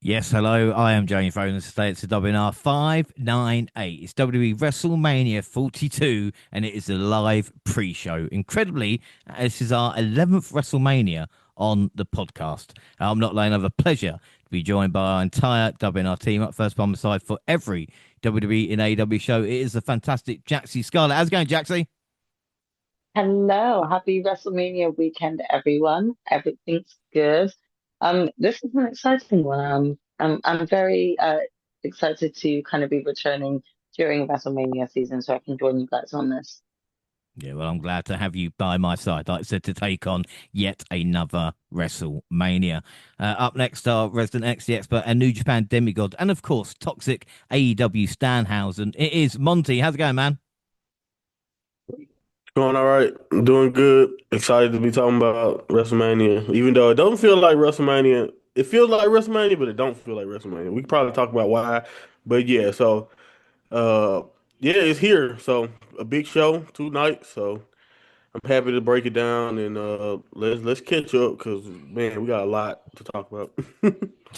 Yes, hello. I am Jamie Foden. Today it's the WNR598. It's WWE WrestleMania 42, and it is a live pre-show. Incredibly, this is our 11th WrestleMania on the podcast. I'm not alone. I have a pleasure to be joined by our entire WNR team. Up first by my side for every WWE and AEW show. It is the fantastic Jaxie Scarlett. How's it going, Jaxie? Hello, happy WrestleMania weekend, everyone. Everything's good. This is an exciting one. I'm very excited to kind of be returning during WrestleMania season, so I can join you guys on this. Yeah, well, I'm glad to have you by my side. Like I said, to take on yet another WrestleMania. Up next, our resident X, the expert, and New Japan demigod, and of course, toxic AEW Stanhausen. It is Monty. How's it going, man? Going all right. I'm doing good. Excited to be talking about WrestleMania. Even though it doesn't feel like WrestleMania. It feels like WrestleMania, but it don't feel like WrestleMania. We could probably talk about why. But yeah, so uh yeah, it's here. So a big show, 2 nights. So I'm happy to break it down and let's catch up because man, we got a lot to talk about.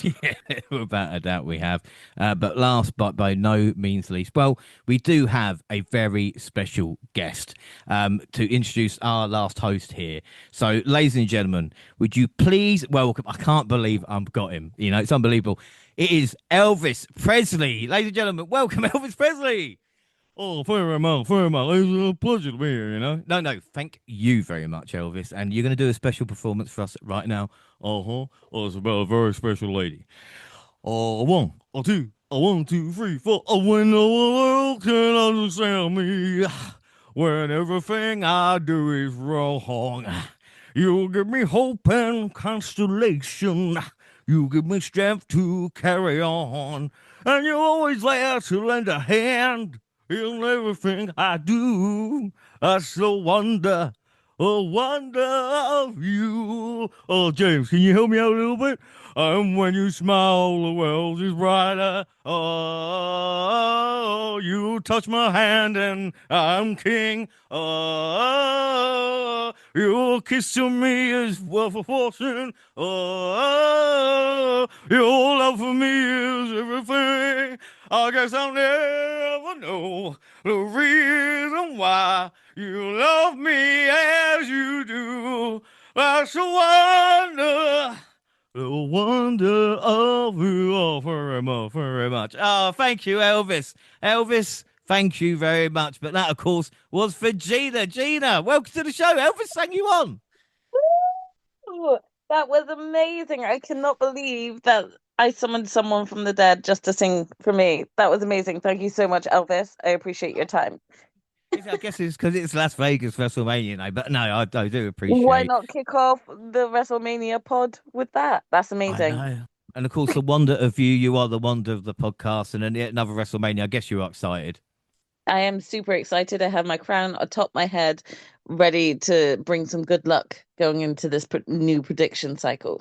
Yeah, without a doubt we have. But last but by no means least, well, we do have a very special guest to introduce our last host here. So, ladies and gentlemen, would you please welcome? I can't believe I've got him. You know, it's unbelievable. It is Elvis Presley. Ladies and gentlemen, welcome Elvis Presley. Oh, very much, very much. It's a pleasure to be here, you know. No, no, thank you very much, Elvis. And you're going to do a special performance for us right now. Uh-huh. Oh, it's about a very special lady. One, two, three, four. Oh, when the world can understand me, when everything I do is wrong, you give me hope and constellation. You give me strength to carry on, and you're always there to lend a hand in everything I do. That's the wonder of you. Oh, James, can you help me out a little bit? And when you smile, the world is brighter. Oh, you touch my hand and I'm king. Oh, your kiss to me is worth a fortune. Oh, your love for me is everything. I guess I'll never know the reason why you love me as you do. That's a wonder. The wonder of you. Oh, very much, very much. Oh, thank you, Elvis. Elvis, thank you very much. But that, of course, was for Gina. Gina, welcome to the show. Elvis sang you on. Ooh, that was amazing. I cannot believe that I summoned someone from the dead just to sing for me. That was amazing. Thank you so much, Elvis. I appreciate your time. I guess it's because it's Las Vegas WrestleMania night. But no, I do Why appreciate. not kick off the WrestleMania pod with that? That's I amazing. know. And of course, the wonder of you. You are the wonder of the podcast. And then yet another WrestleMania. I guess you are excited. I am super excited. I have my crown atop my head, ready to bring some good luck going into this new prediction cycle.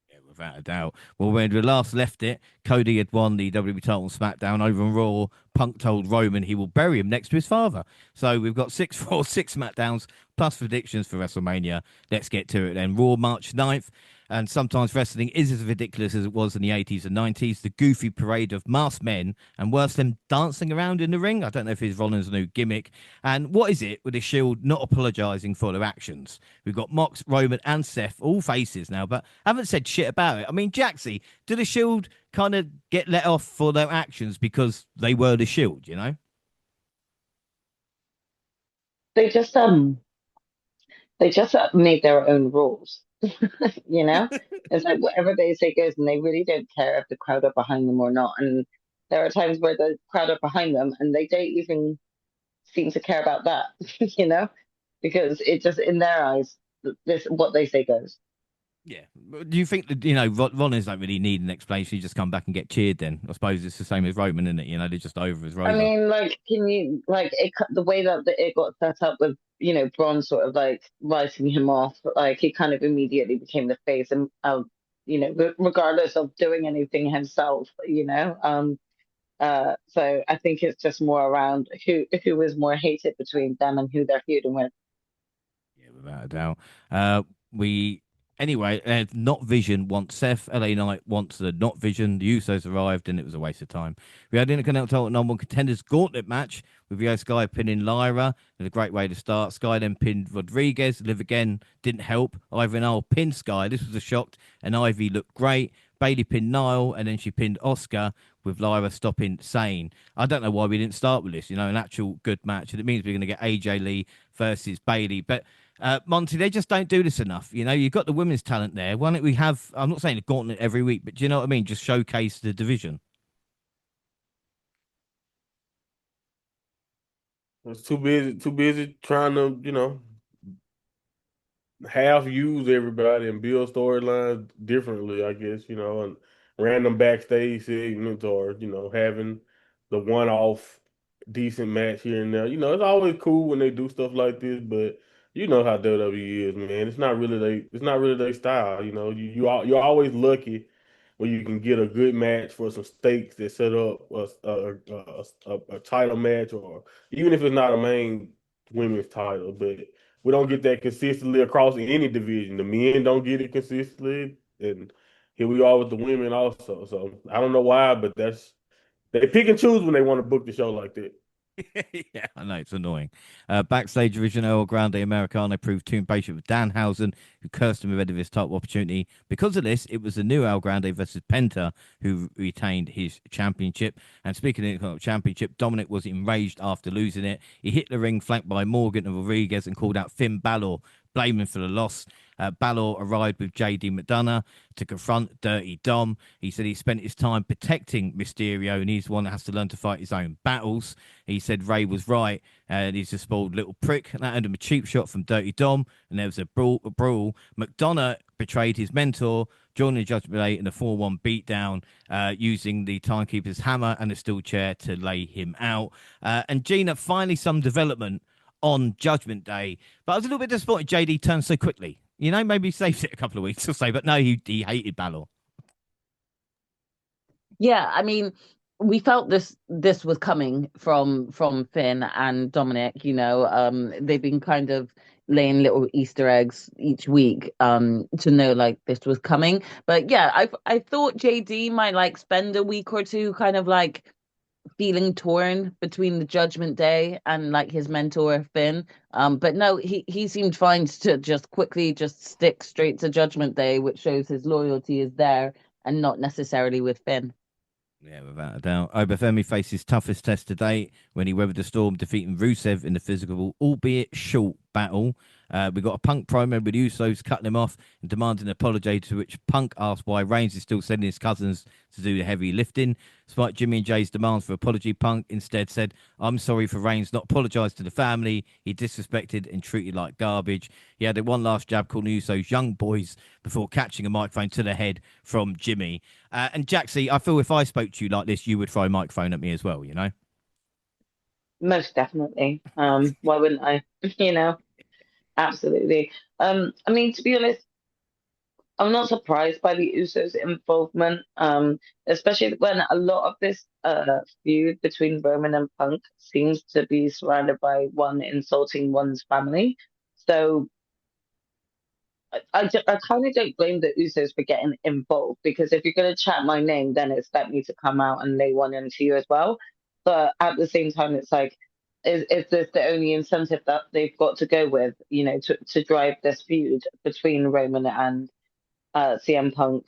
Yeah, without a doubt. Well, when we last left it, Cody had won the WWE title on SmackDown over on Raw. Punk told Roman he will bury him next to his father. So we've got six Raw, six SmackDowns, plus predictions for WrestleMania. Let's get to it then. Raw March 9th. And sometimes wrestling is as ridiculous as it was in the 80s and 90s. The goofy parade of masked men and worse, them dancing around in the ring. I don't know if it's Rollins' new gimmick. And what is it with the Shield not apologizing for their actions? We've got Mox, Roman, and Seth, all faces now, but haven't said shit about it. I mean, Jaxie, did the Shield kind of get let off for their actions because they were the Shield, you know? They just made their own rules, you know? It's like whatever they say goes, and they really don't care if the crowd are behind them or not. And there are times where the crowd are behind them and they don't even seem to care about that, you know? Because it just in their eyes, this what they say goes. Yeah. Do you think that, Rollins don't really need an explanation? You just come back and get cheered then? I suppose it's the same as Roman, isn't it? You know, they're just over as I Rover. mean, like, can you like the way that it got set up with Braun sort of like writing him off, like he kind of immediately became the face, and regardless of doing anything himself, so I think it's just more around who is more hated between them and who they're feuding with. Yeah, without a doubt. We Anyway, Not Vision wants Seth. LA Knight wants the Not Vision. The Usos arrived, and it was a waste of time. We had Intercontinental number one contenders gauntlet match with Io Sky pinning Lyra. It was a great way to start. Sky then pinned Rodriguez. Live Again didn't help. Ivy and Nile pinned Sky. This was a shock, and Ivy looked great. Bailey pinned Nile, and then she pinned Oscar with Lyra stopping Sane. I don't know why we didn't start with this, an actual good match. And it means we're going to get AJ Lee versus Bailey. But Monty, they just don't do this enough. You've got the women's talent there. Why don't we have, I'm not saying a gauntlet every week, but do you know what I mean? Just showcase the division. It's too busy trying to, half use everybody and build storylines differently, I guess, and random backstage segments or, having the one off decent match here and there. It's always cool when they do stuff like this, but you know how WWE is, man. It's not really their style, you're always lucky when you can get a good match for some stakes that set up a title match, or even if it's not a main women's title, but we don't get that consistently across any division. The men don't get it consistently, and here we are with the women also. So I don't know why, but they pick and choose when they want to book the show like that. Yeah, I know, it's annoying. Backstage division, El Grande Americano proved too impatient with Danhausen, who cursed him ahead of his title opportunity. Because of this, it was the new El Grande versus Penta who retained his championship. And speaking of championship, Dominic was enraged after losing it. He hit the ring flanked by Morgan and Rodriguez and called out Finn Balor, blaming for the loss. Balor arrived with JD McDonough to confront Dirty Dom. He said he spent his time protecting Mysterio, and he's the one that has to learn to fight his own battles. He said Ray was right, and he's a spoiled little prick. And that earned him a cheap shot from Dirty Dom, and there was a brawl. McDonough betrayed his mentor, joining the Judgment Day in a 4-1 beatdown, using the Timekeeper's hammer and the steel chair to lay him out. And Gina, finally some development on Judgment Day. But I was a little bit disappointed JD turned so quickly. Maybe he saved it a couple of weeks or so, but no, he hated Balor. Yeah, I mean, we felt this was coming from Finn and Dominic. They've been kind of laying little Easter eggs each week to know like this was coming. But yeah, I thought JD might like spend a week or two kind of like feeling torn between the Judgment Day and like his mentor Finn. But no, he seemed fine to just quickly just stick straight to Judgment Day, which shows his loyalty is there and not necessarily with Finn. Yeah, without a doubt. Obafemi faced his toughest test to date when he weathered the storm, defeating Rusev in the physical, albeit short, battle. We got a Punk promo with Usos cutting him off and demanding an apology, to which Punk asked why Reigns is still sending his cousins to do the heavy lifting. Despite Jimmy and Jay's demands for apology, Punk instead said, "I'm sorry for Reigns not apologised to the family. He disrespected and treated like garbage." He had one last jab calling Usos young boys before catching a microphone to the head from Jimmy. And Jaxie, I feel if I spoke to you like this, you would throw a microphone at me as well, Most definitely. Why wouldn't I? Absolutely. I mean, to be honest, I'm not surprised by the Usos' involvement, especially when a lot of this feud between Roman and Punk seems to be surrounded by one insulting one's family. So I kind of don't blame the Usos for getting involved, because if you're going to chat my name, then expect me to come out and lay one into you as well. But at the same time, it's like, is this the only incentive that they've got to go with, to drive this feud between Roman and CM Punk?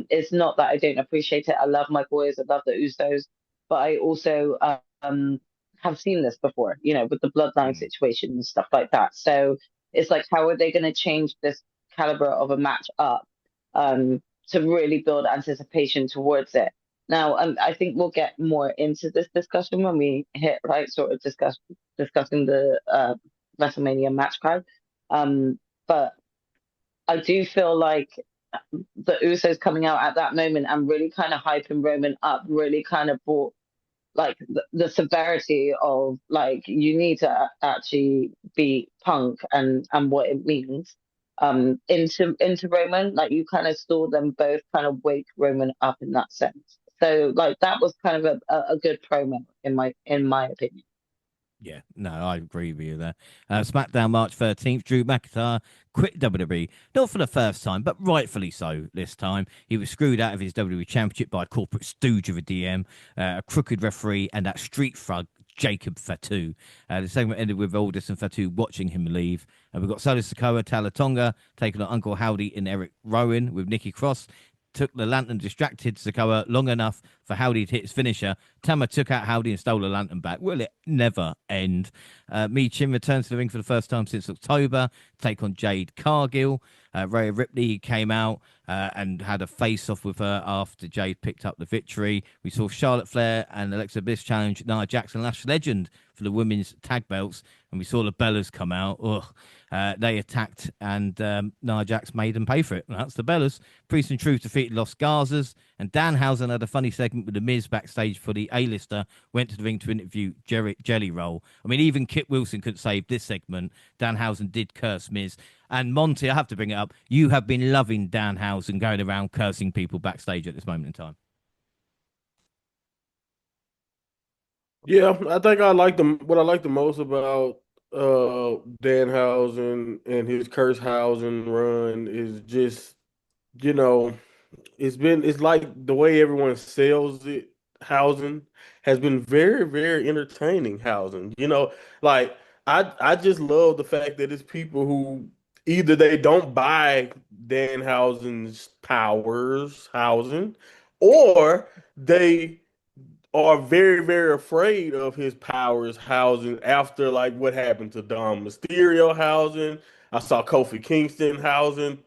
It's not that I don't appreciate it. I love my boys. I love the Usos, but I also have seen this before, with the bloodline know? situation and stuff like that. So it's like, how are they going to change this caliber of a match up to really build anticipation towards it? Now, I think we'll get more into this discussion when we hit right, sort of discussing the WrestleMania match card. But I do feel like the Usos coming out at that moment and really kind of hyping Roman up really kind of brought like the severity of like, you need to actually beat Punk and what it means into Roman. Like, you kind of saw them both kind of wake Roman up in that sense. So like that was kind of a good promo in my opinion. Yeah, no, I agree with you there. SmackDown March 13th, Drew McIntyre quit WWE, not for the first time, but rightfully so this time. He was screwed out of his WWE Championship by a corporate stooge of a DM, a crooked referee, and that street thug, Jacob Fatu. The segment ended with Aldis and Fatu watching him leave. We've got Solo Sikoa, Talatonga taking on Uncle Howdy and Eric Rowan with Nikki Cross. Took the lantern, distracted Sikoa long enough for Howdy to hit his finisher. Tama took out Howdy and stole the lantern back. Will it never end? Mi Chin returns to the ring for the first time since October, take on Jade Cargill. Rhea Ripley came out and had a face-off with her after Jade picked up the victory. We saw Charlotte Flair and Alexa Bliss challenge Nia Jackson, Lash Legend, for the women's tag belts, and we saw the Bellas come out. They attacked, and Nia Jax made them pay for it. That's the Bellas. Priest and Truth defeated Los Garzas, and Danhausen had a funny segment with The Miz backstage for the A-lister, went to the ring to interview Jelly Roll. I mean, even Kit Wilson couldn't save this segment. Danhausen did curse Miz. And Monty, I have to bring it up, you have been loving Danhausen going around cursing people backstage at this moment in time. Yeah, I think I like them. What I like the most about Danhausen and his Kursthausen run is just, you know, it's like the way everyone sells it. Housing has been very, very entertaining. Housing, like I just love the fact that it's people who either they don't buy Danhausen's powers, housing, or they are very, very afraid of his powers housing after like what happened to Dom Mysterio housing. I saw Kofi Kingston housing,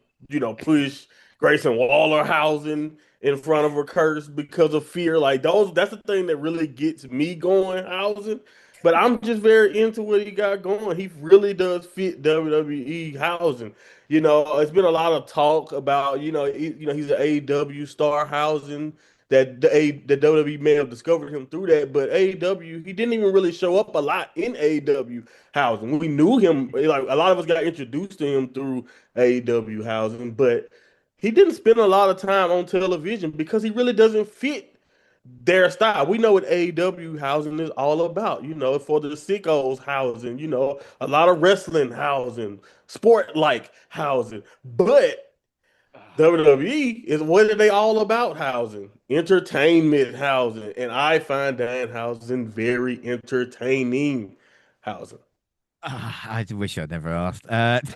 push Grayson Waller housing in front of a curse because of fear. Like that's the thing that really gets me going housing. But I'm just very into what he got going. He really does fit WWE housing. It's been a lot of talk about, he's an AEW star housing that the WWE may have discovered him through that, but AEW, he didn't even really show up a lot in AEW housing. We knew him, like a lot of us got introduced to him through AEW housing, but he didn't spend a lot of time on television because he really doesn't fit their style. We know what AEW housing is all about, for the sickos housing, a lot of wrestling housing, sport like housing, but WWE is what are they all about housing? Entertainment housing. And I find Dan housing very entertaining housing. I wish I'd never asked.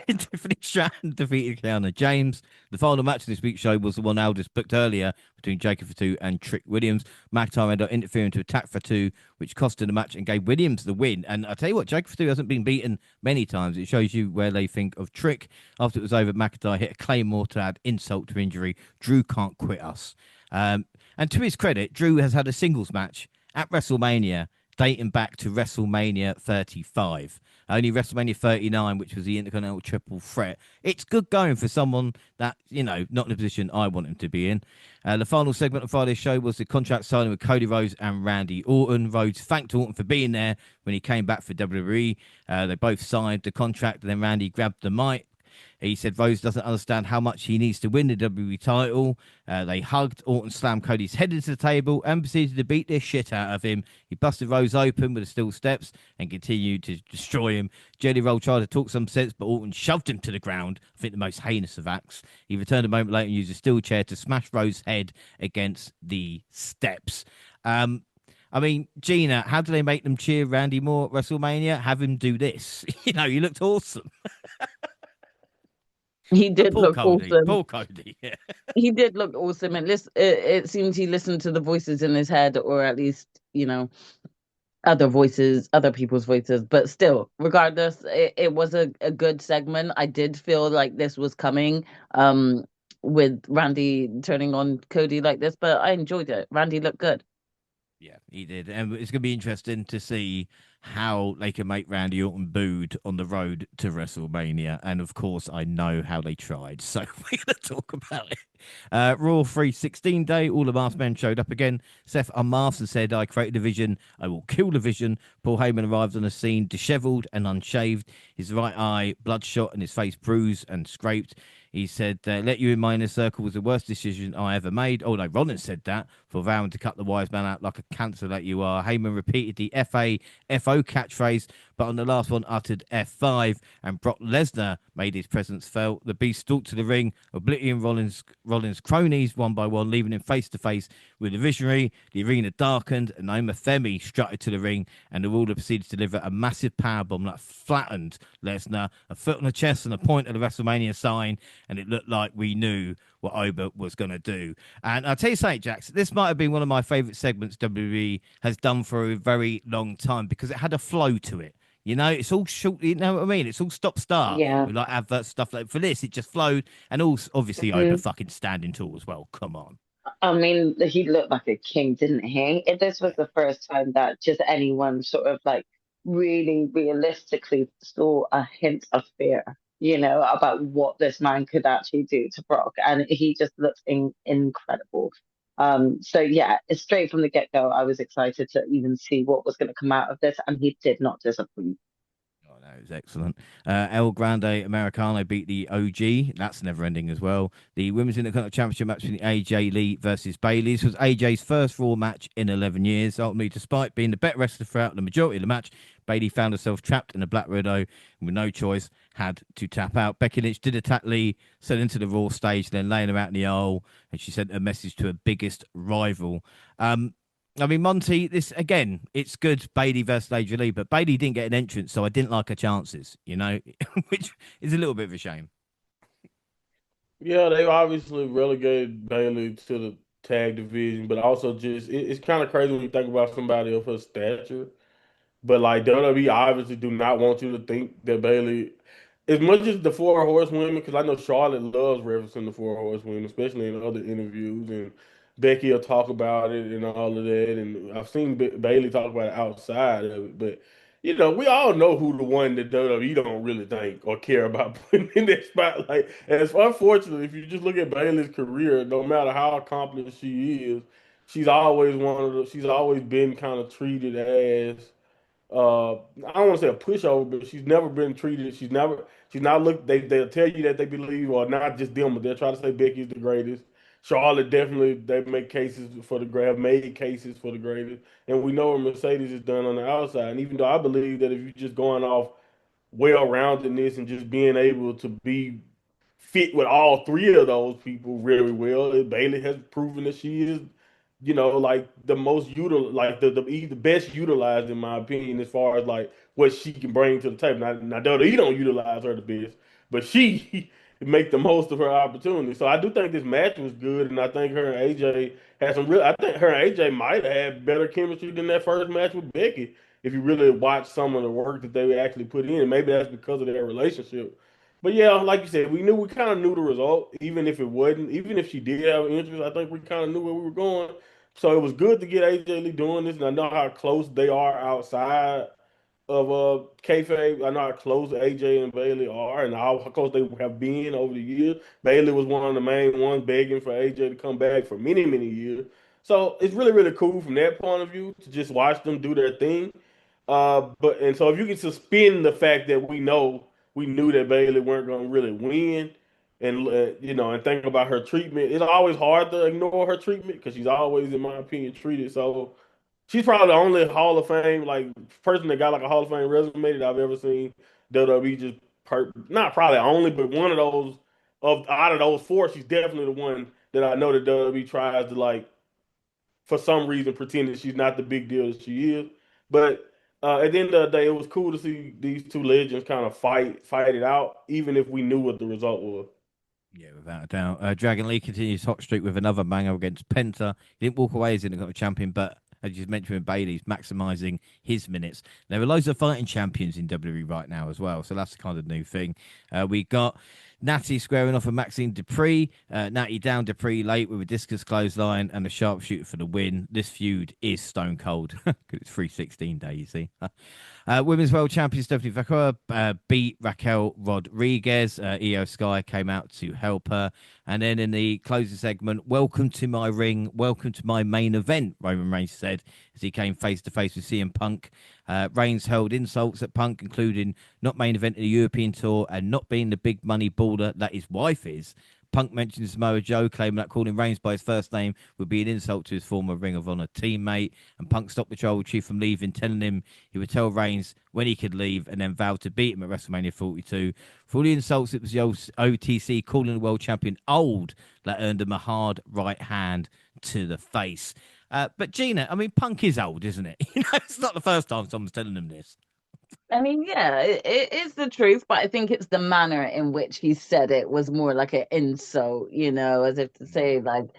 Tiffany Stratton defeated Kiana James. The final match of this week's show was the one Aldis booked earlier between Jacob Fatu and Trick Williams. McIntyre ended up interfering to attack Fatu, which costed the match and gave Williams the win. And I tell you what, Jacob Fatu hasn't been beaten many times. It shows you where they think of Trick. After it was over, McIntyre hit a Claymore to add insult to injury. Drew can't quit us. And to his credit, Drew has had a singles match at WrestleMania dating back to WrestleMania 35. Only WrestleMania 39, which was the Intercontinental Triple Threat. It's good going for someone that, not in the position I want him to be in. The final segment of Friday's show was the contract signing with Cody Rhodes and Randy Orton. Rhodes thanked Orton for being there when he came back for WWE. They both signed the contract, and then Randy grabbed the mic. He said Rose doesn't understand how much he needs to win the WWE title. They hugged. Orton slammed Cody's head into the table and proceeded to beat the shit out of him. He busted Rose open with the steel steps and continued to destroy him. Jelly Roll tried to talk some sense, but Orton shoved him to the ground. I think the most heinous of acts. He returned a moment later and used a steel chair to smash Rose's head against the steps. I mean, Gina, how do they make them cheer Randy more at WrestleMania? Have him do this. He looked awesome. He did look awesome. Poor Cody, yeah. He did look awesome. And it seems he listened to the voices in his head, or at least, other voices, other people's voices. But still, regardless, it was a good segment. I did feel like this was coming with Randy turning on Cody like this, but I enjoyed it. Randy looked good. Yeah, he did. And it's going to be interesting to see how they can make Randy Orton booed on the road to WrestleMania. And of course, I know how they tried. So we're going to talk about it. Raw 316 Day, all the masked men showed up again. Seth unmasked and said, I created a vision. I will kill the vision. Paul Heyman arrived on the scene, disheveled and unshaved. His right eye bloodshot and his face bruised and scraped. He said, let you in my inner circle was the worst decision I ever made. Oh, no, Rollins said that for vowing to cut the wise man out like a cancer that you are. Heyman repeated the FA faux catchphrase, but on the last one uttered F5, and Brock Lesnar made his presence felt. The Beast stalked to the ring, obliterating Rollins' cronies one by one, leaving him face to face with the Visionary. The arena darkened, and Naima Femi strutted to the ring, and the ruler proceeded to deliver a massive powerbomb that flattened Lesnar, a foot on the chest and a point of the WrestleMania sign, and it looked like we knew what Oba was going to do. And I'll tell you something, Jax, this might have been one of my favourite segments WWE has done for a very long time because it had a flow to it. You know, it's all short. You know what I mean? It's all stop-start. Yeah. We like advert stuff like for this. It just flowed, and also obviously Oba fucking standing tall as well. Come on. I mean, he looked like a king, didn't he? This was the first time that just anyone sort of like really realistically saw a hint of fear, about what this man could actually do to Brock. And he just looked incredible. So yeah, straight from the get-go, I was excited to even see what was going to come out of this, and he did not disappoint. Oh, that was excellent. El Grande Americano beat the OG. That's never ending as well. The Women's Intercontinental Championship match between AJ Lee versus Bayley. This was AJ's first Raw match in 11 years. Ultimately, despite being the better wrestler throughout the majority of the match, Bayley found herself trapped in a Black Widow and with no choice had to tap out. Becky Lynch did attack Lee, sent into the Raw stage, then laying her out in the aisle, and she sent a message to her biggest rival. I mean, Monty, this again, it's good Bayley versus AJ Lee, but Bayley didn't get an entrance, so I didn't like her chances, which is a little bit of a shame. Yeah, they obviously relegated Bayley to the tag division, but also just it's kind of crazy when you think about somebody of her stature. But like WWE obviously do not want you to think that Bayley, as much as the Four Horsewomen, because I know Charlotte loves referencing the Four Horsewomen, especially in other interviews, and Becky will talk about it and all of that, and I've seen Bayley talk about it outside of it. But we all know who the one that WWE don't really think or care about putting in that spotlight. And it's unfortunate if you just look at Bayley's career, no matter how accomplished she is, she's always one of the, she's always been kind of treated as I don't want to say a pushover, but she's never been treated. She's not looked. They'll tell you that they believe, or not just them, but they'll try to say Becky's the greatest. Charlotte definitely they make cases for the have made cases for the greatest, and we know what Mercedes has done on the outside. And even though I believe that if you're just going off well-roundedness and just being able to be fit with all three of those people really well, Bayley has proven that she is like the most like the best utilized in my opinion as far as like what she can bring to the table. Now WWE don't utilize her the best, but she make the most of her opportunity. So I do think this match was good, and I think her and AJ had some real. I think her and AJ might have had better chemistry than that first match with Becky. If you really watch some of the work that they actually put in, and maybe that's because of their relationship. But yeah, like you said, we kind of knew the result, even if it wasn't, even if she did have an interest. I think we kind of knew where we were going. So it was good to get AJ Lee doing this, and I know how close they are outside of kayfabe. I know how close AJ and Bayley are, and how close they have been over the years. Bayley was one of the main ones begging for AJ to come back for many, many years. So it's really, really cool from that point of view to just watch them do their thing. And so if you can suspend the fact that we knew that Bayley weren't going to really win, and and think about her treatment. It's always hard to ignore her treatment because she's always, in my opinion, treated so. She's probably the only Hall of Fame person that got like a Hall of Fame resume that I've ever seen. WWE just not probably only, but one of those out of those four, she's definitely the one that I know that WWE tries to like for some reason pretend that she's not the big deal that she is. But at the end of the day, it was cool to see these two legends kind of fight it out, even if we knew what the result was. Yeah, without a doubt. Dragon Lee continues hot streak with another banger against Penta. He didn't walk away as Intercontinental champion, but as you mentioned with Bayley's maximising his minutes. There are loads of fighting champions in WWE right now as well, so that's the kind of new thing. We got Natty squaring off with Maxine Dupree. Natty down Dupree late with a discus clothesline and a sharpshooter for the win. This feud is stone cold because it's 316 day, you see. Women's World Champion Stephanie Vaquera beat Raquel Rodriguez. Io Sky came out to help her. And then in the closing segment, welcome to my ring, welcome to my main event, Roman Reigns said as he came face to face with CM Punk. Reigns hurled insults at Punk, including not main event of the European tour and not being the big money baller that his wife is. Punk mentions Samoa Joe, claiming that calling Reigns by his first name would be an insult to his former Ring of Honor teammate. And Punk stopped the Tribal Chief from leaving, telling him he would tell Reigns when he could leave, and then vowed to beat him at WrestleMania 42. For all the insults, it was the OTC calling the world champion old that earned him a hard right hand to the face. But Gina, I mean, Punk is old, isn't it? It's not the first time someone's telling him this. I mean, yeah, it is the truth, but I think it's the manner in which he said it was more like an insult, as if to say, like,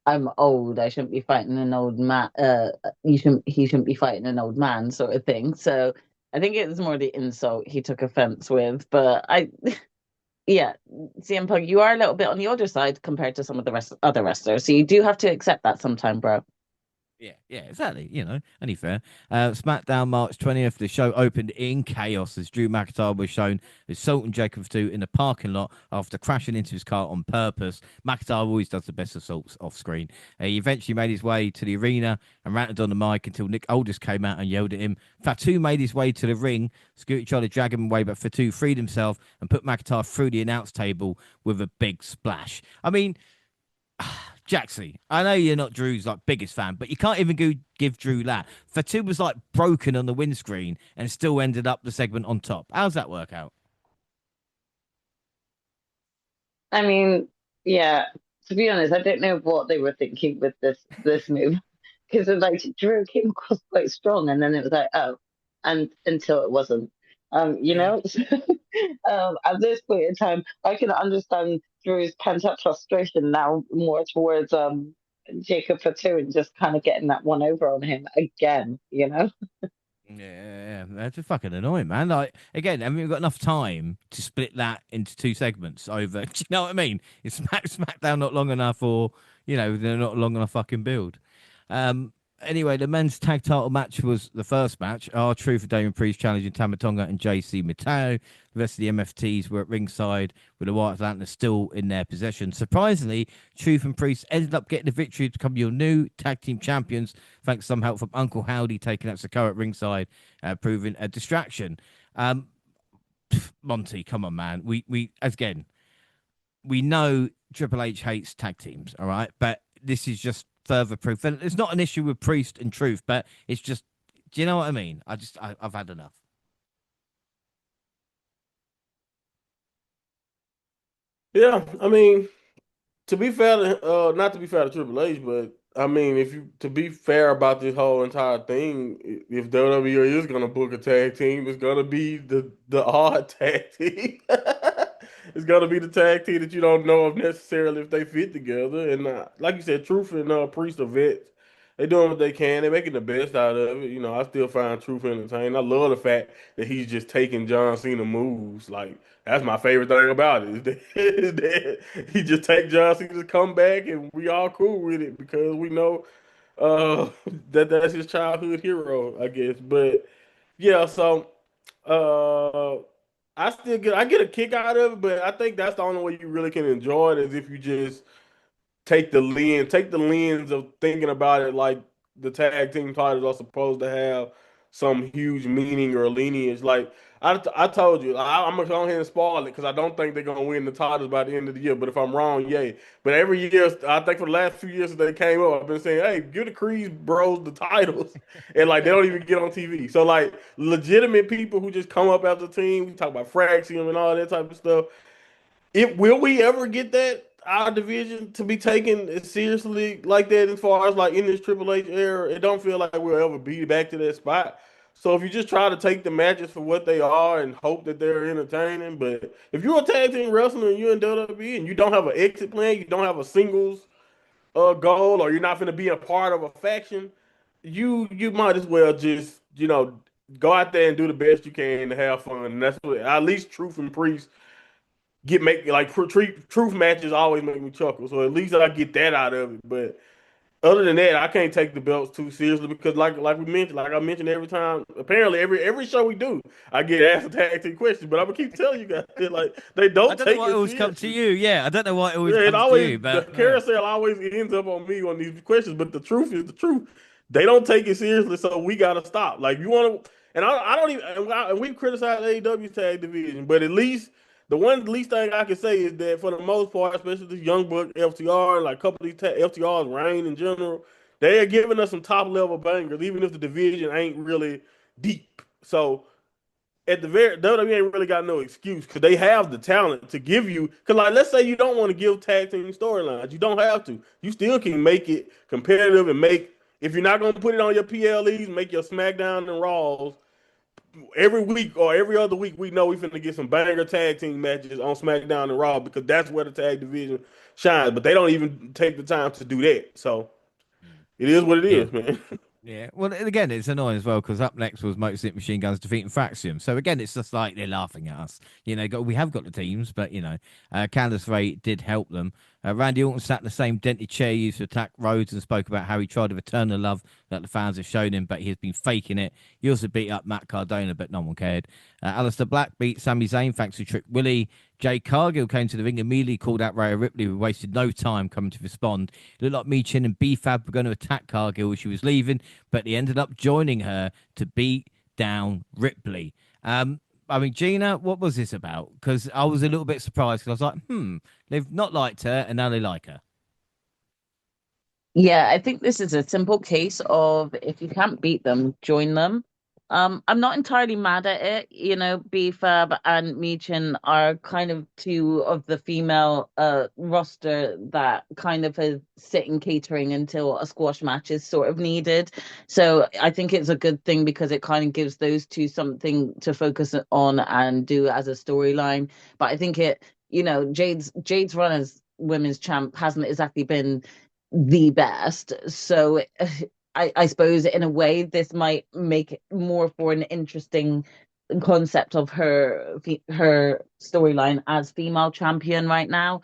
I'm old, I shouldn't be fighting an old man. He shouldn't be fighting an old man, sort of thing. So I think it was more the insult he took offense with. But yeah, CM Punk, you are a little bit on the older side compared to some of the other wrestlers, so you do have to accept that sometime, bro. Yeah, exactly. Only fair. SmackDown March 20th. The show opened in chaos as Drew McIntyre was shown assaulting Jacob Fatu in the parking lot after crashing into his car on purpose. McIntyre always does the best assaults off screen. He eventually made his way to the arena and ranted on the mic until Nick Aldis came out and yelled at him. Fatu made his way to the ring. Scooty tried to drag him away, but Fatu freed himself and put McIntyre through the announce table with a big splash. I mean, Jaxie, I know you're not Drew's biggest fan, but you can't even give Drew that. Fatu was broken on the windscreen and still ended up the segment on top. How's that work out? I mean, yeah, to be honest, I don't know what they were thinking with this move because Drew came across quite strong, and then it was oh, and until it wasn't. At this point in time, I can understand Drew's pent up frustration now more towards Jacob Fatu and just kind of getting that one over on him again. Yeah, that's just fucking annoying, man. Again, I mean, we've got enough time to split that into two segments over. Do you know what I mean? Is SmackDown not long enough, or they're not long enough fucking build. Anyway, the men's tag title match was the first match. R-Truth and Damien Priest challenging Tama Tonga and JC Mateo. The rest of the MFTs were at ringside with the White Atlantis still in their possession. Surprisingly, Truth and Priest ended up getting the victory to become your new tag team champions, thanks to some help from Uncle Howdy taking out Sikoa at ringside, proving a distraction. Monty, come on, man. We know Triple H hates tag teams, all right? But this is just further proof. And it's not an issue with Priest and Truth, but it's just, do you know what I mean? I've had enough. Yeah, I mean, to be fair to not to be fair to Triple H, but I mean, to be fair about this whole entire thing, if WWE is gonna book a tag team, it's gonna be the odd tag team. It's gonna be the tag team that you don't know if necessarily if they fit together. And like you said, Truth and Priest are vets. They doing what they can. They're making the best out of it. I still find Truth entertaining. I love the fact that he's just taking John Cena moves. That's my favorite thing about it. Is that he just take John Cena's comeback and we all cool with it because we know uh, that's his childhood hero, I guess. But yeah, so uh, I get a kick out of it, but I think that's the only way you really can enjoy it is if you just take the lens of thinking about it like the tag team titles are supposed to have some huge meaning or lineage. I told you, I'm gonna go ahead and spoil it because I don't think they're gonna win the titles by the end of the year. But if I'm wrong, yay. But every year, I think for the last few years that they came up, I've been saying, "Hey, give the Creed Bros the titles," and they don't even get on TV. So legitimate people who just come up as a team, we talk about Fraxium and all that type of stuff. Will we ever get that our division to be taken as seriously like that as far as in this Triple H era? It don't feel like we'll ever be back to that spot. So if you just try to take the matches for what they are and hope that they're entertaining, but if you're a tag team wrestler and you're in WWE and you don't have an exit plan, you don't have a singles goal, or you're not going to be a part of a faction, you might as well just go out there and do the best you can to have fun. And that's what at least Truth and Priest truth matches always make me chuckle. So at least I get that out of it. But other than that, I can't take the belts too seriously because like we mentioned, like I mentioned every time, apparently every show we do, I get asked a tag team question, but I'm gonna keep telling you guys they I don't don't know take why it it always seriously. comes to you. Yeah, I don't know why it always Yeah, it comes to always you, the but carousel always ends up on me on these questions. But the truth is the truth. They don't take it seriously, so we gotta stop. You want to, and I don't even. And we criticize AEW tag division, but at least the one least thing I can say is that for the most part, especially this Young Buck FTR, like a couple of these FTR's reign in general, they are giving us some top level bangers, even if the division ain't really deep. So at the very WWE ain't really got no excuse because they have the talent to give you. Because like, let's say you don't want to give tag team storylines, you don't have to. You still can make it competitive and make. If you're not gonna put it on your PLEs, make your SmackDown and Raws every week or every other week. We know we finna get some banger tag team matches on SmackDown and Raw because that's where the tag division shines. But they don't even take the time to do that. So it is what it Yeah. is, man. Yeah. Well, again, it's annoying as well because up next was Motor City Machine Guns defeating Fraxium. So again, it's just like they're laughing at us. We have got the teams, but Candice Ray did help them. Randy Orton sat in the same dented chair he used to attack Rhodes and spoke about how he tried to return the love that the fans have shown him, but he has been faking it. He also beat up Matt Cardona, but no one cared. Alistair Black beat Sami Zayn thanks to Trick Willie. Jay Cargill came to the ring, immediately called out Rhea Ripley, who wasted no time coming to respond. It looked like Michin and B-Fab were going to attack Cargill as she was leaving, but he ended up joining her to beat down Ripley. I mean, Gina, what was this about? Because I was a little bit surprised because I was like, they've not liked her and now they like her. Yeah, I think this is a simple case of if you can't beat them, join them. I'm not entirely mad at it. B-Fab and Michin are kind of two of the female roster that kind of is sitting catering until a squash match is sort of needed. So I think it's a good thing because it kind of gives those two something to focus on and do as a storyline. But I think Jade's run as women's champ hasn't exactly been the best. So I suppose in a way this might make it more for an interesting concept of her storyline as female champion right now.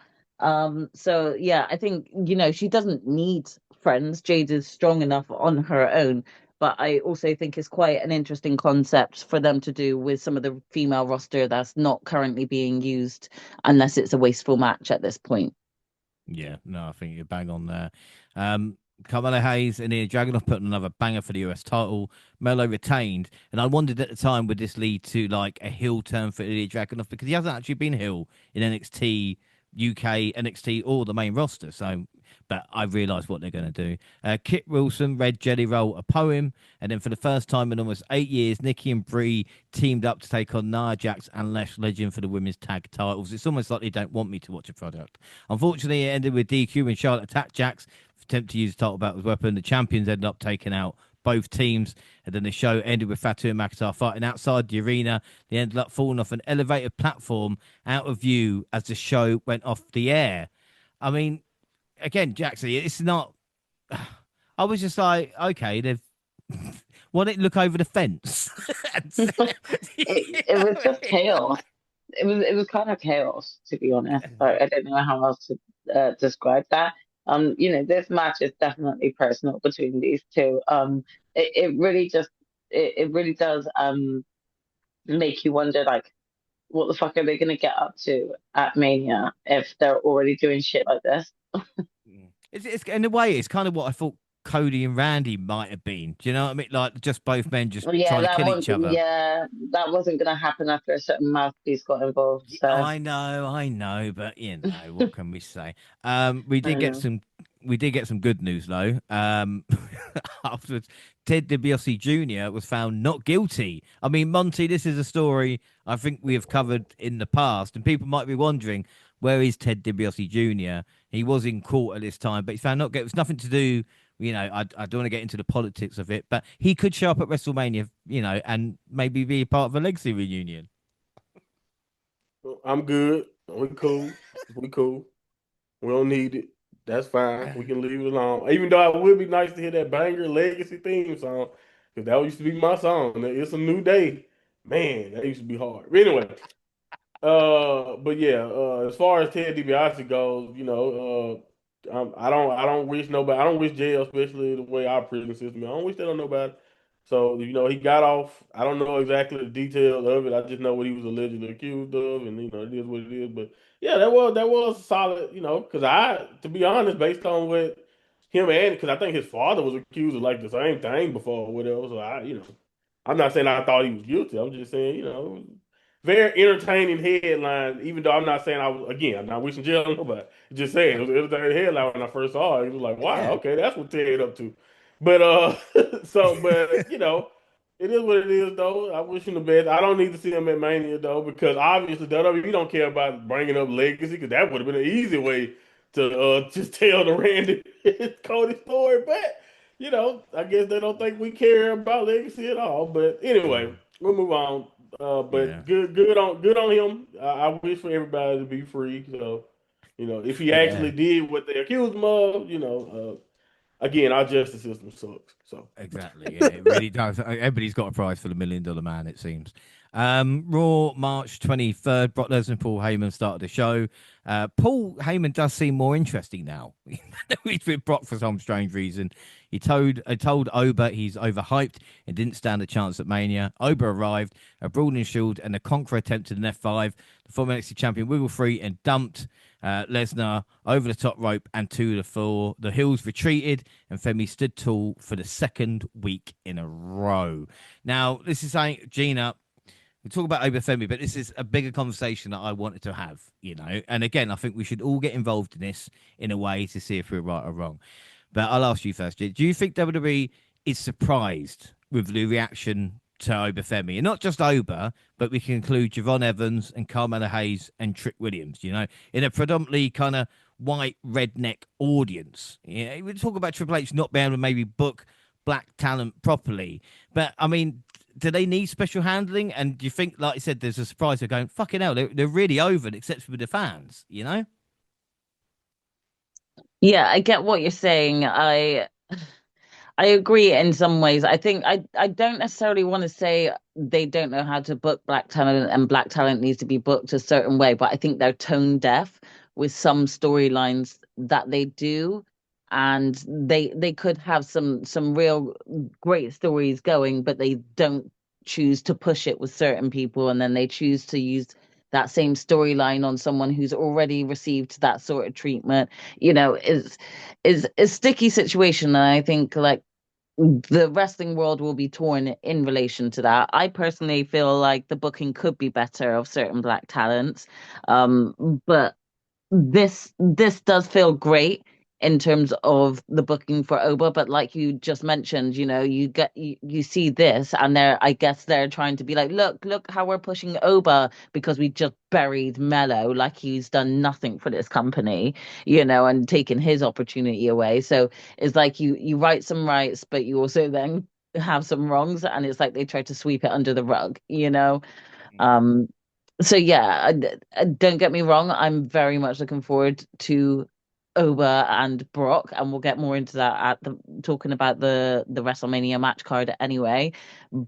So yeah, I think she doesn't need friends. Jade is strong enough on her own. But I also think it's quite an interesting concept for them to do with some of the female roster that's not currently being used unless it's a wasteful match at this point. Yeah, no, I think you're bang on there. Carmelo Hayes and Ilya Dragunov put on another banger for the US title. Melo retained, and I wondered at the time would this lead to like a heel turn for Ilya Dragunov because he hasn't actually been heel in NXT UK, NXT, or the main roster. So, but I realised what they're going to do. Kit Wilson read Jelly Roll a poem, and then for the first time in almost 8 years, Nikki and Brie teamed up to take on Nia Jax and Lash Legend for the women's tag titles. It's almost like they don't want me to watch a product. Unfortunately, it ended with DQ when Charlotte attacked Jax, attempt to use the title belt as a weapon. The champions ended up taking out both teams, and then the show ended with Fatu and McIntyre fighting outside the arena. They ended up falling off an elevated platform out of view as the show went off the air. I mean, again, Jaxie, it's not. I was just like, okay, they've. Why don't you look over the fence? It was just chaos. It was kind of chaos, to be honest. I don't know how else to describe that. This match is definitely personal between these two. It really just it really does make you wonder like what the fuck are they gonna get up to at Mania if they're already doing shit like this? It's in a way, it's kind of what I thought Cody and Randy might have been. Do you know what I mean? Like just both men just Well, yeah, trying to kill each other. that wasn't gonna happen after a certain mouthpiece got involved. Yeah, So I know, but what can we say? We I did get know. some good news though. Afterwards, Ted DiBiase Jr. was found not guilty. I mean, Monty, this is a story I think we have covered in the past, and people might be wondering where is Ted DiBiase Jr. He was in court at this time, but he's found not guilty. It's nothing to do. I don't want to get into the politics of it, but he could show up at WrestleMania, and maybe be a part of a legacy reunion. I'm good. We cool. We cool. We don't need it. That's fine. We can leave it alone. Even though it would be nice to hear that banger legacy theme song, because that used to be my song. It's a new day. Man, that used to be hard. But anyway, but yeah, as far as Ted DiBiase goes, I don't wish nobody, I don't wish jail, especially the way our prison system is. I don't wish that on nobody. So, he got off. I don't know exactly the details of it. I just know what he was allegedly accused of, and it is what it is. But yeah, that was solid, because to be honest, based on what him and because I think his father was accused of like the same thing before or whatever. So I'm not saying I thought he was guilty. I'm just saying, very entertaining headline. Even though I'm not saying I'm not wishing jail on nobody. Just saying it was an entertaining headline when I first saw it. It was like, wow, Yeah. okay, that's what Ted up to. But but it is what it is though. I wish him the best. I don't need to see him at Mania though, because obviously WWE don't care about bringing up legacy, because that would have been an easy way to just tell the Randy Cody story. But I guess they don't think we care about legacy at all. But anyway, Mm. we'll move on. Yeah. But good on him. I wish for everybody to be free. So, if he Yeah. actually did what they accused him of, again, our justice system sucks. So, Exactly. Yeah, it really does. Everybody's got a prize for the $1 million man, it seems. Raw, March 23rd. Brock Lesnar and Paul Heyman started the show. Paul Heyman does seem more interesting now. He's with Brock for some strange reason. He told Oba he's overhyped and didn't stand a chance at Mania. Oba arrived, a brawling shield, and the Conqueror attempted an F5. The former NXT champion wiggled free and dumped Lesnar over the top rope and to the floor. The Hills retreated, and Femi stood tall for the second week in a row. Now, this is saying, Gina, we talk about Oba Femi, but this is a bigger conversation that I wanted to have, And again, I think we should all get involved in this in a way to see if we're right or wrong. But I'll ask you first. Do you think WWE is surprised with the reaction to Oba Femi? And not just Oba, but we can include Javon Evans and Carmelo Hayes and Trick Williams, in a predominantly kind of white redneck audience. We talk about Triple H not being able to maybe book black talent properly. But, I mean, do they need special handling? And do you think, like I said, there's a surprise of going, fucking hell, they're really over it, except for the fans, Yeah, I get what you're saying. I agree in some ways. I think I don't necessarily want to say they don't know how to book black talent and black talent needs to be booked a certain way, but I think they're tone deaf with some storylines that they do. And they could have some real great stories going, but they don't choose to push it with certain people, and then they choose to use that same storyline on someone who's already received that sort of treatment. Is a sticky situation, and I think like the wrestling world will be torn in relation to that. I personally feel like the booking could be better of certain black talents, but this does feel great in terms of the booking for Oba, but like you just mentioned, you see this, and I guess they're trying to be like, look how we're pushing Oba because we just buried Mello, like he's done nothing for this company, and taken his opportunity away. So it's like you write some rights, but you also then have some wrongs, and it's like they try to sweep it under the rug. Um, so yeah, don't get me wrong. I'm very much looking forward to Oba and Brock, and we'll get more into that at the talking about the WrestleMania match card anyway.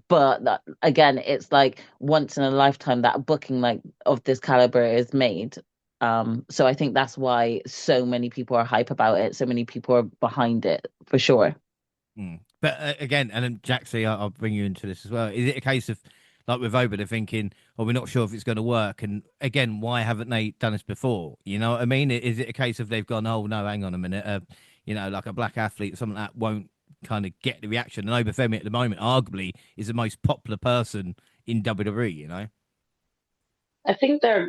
But again, it's like once in a lifetime that a booking like of this caliber is made. So I think that's why so many people are hype about it. So many people are behind it for sure. But again, and then Jaxie, I'll bring you into this as well. Is it a case of, like with Oba, they're thinking, we're not sure if it's going to work. And again, why haven't they done this before? You know what I mean? Is it a case of they've gone, oh, no, hang on a minute. Like a black athlete or something that won't kind of get the reaction. And Oba Femi at the moment, arguably, is the most popular person in WWE. I think I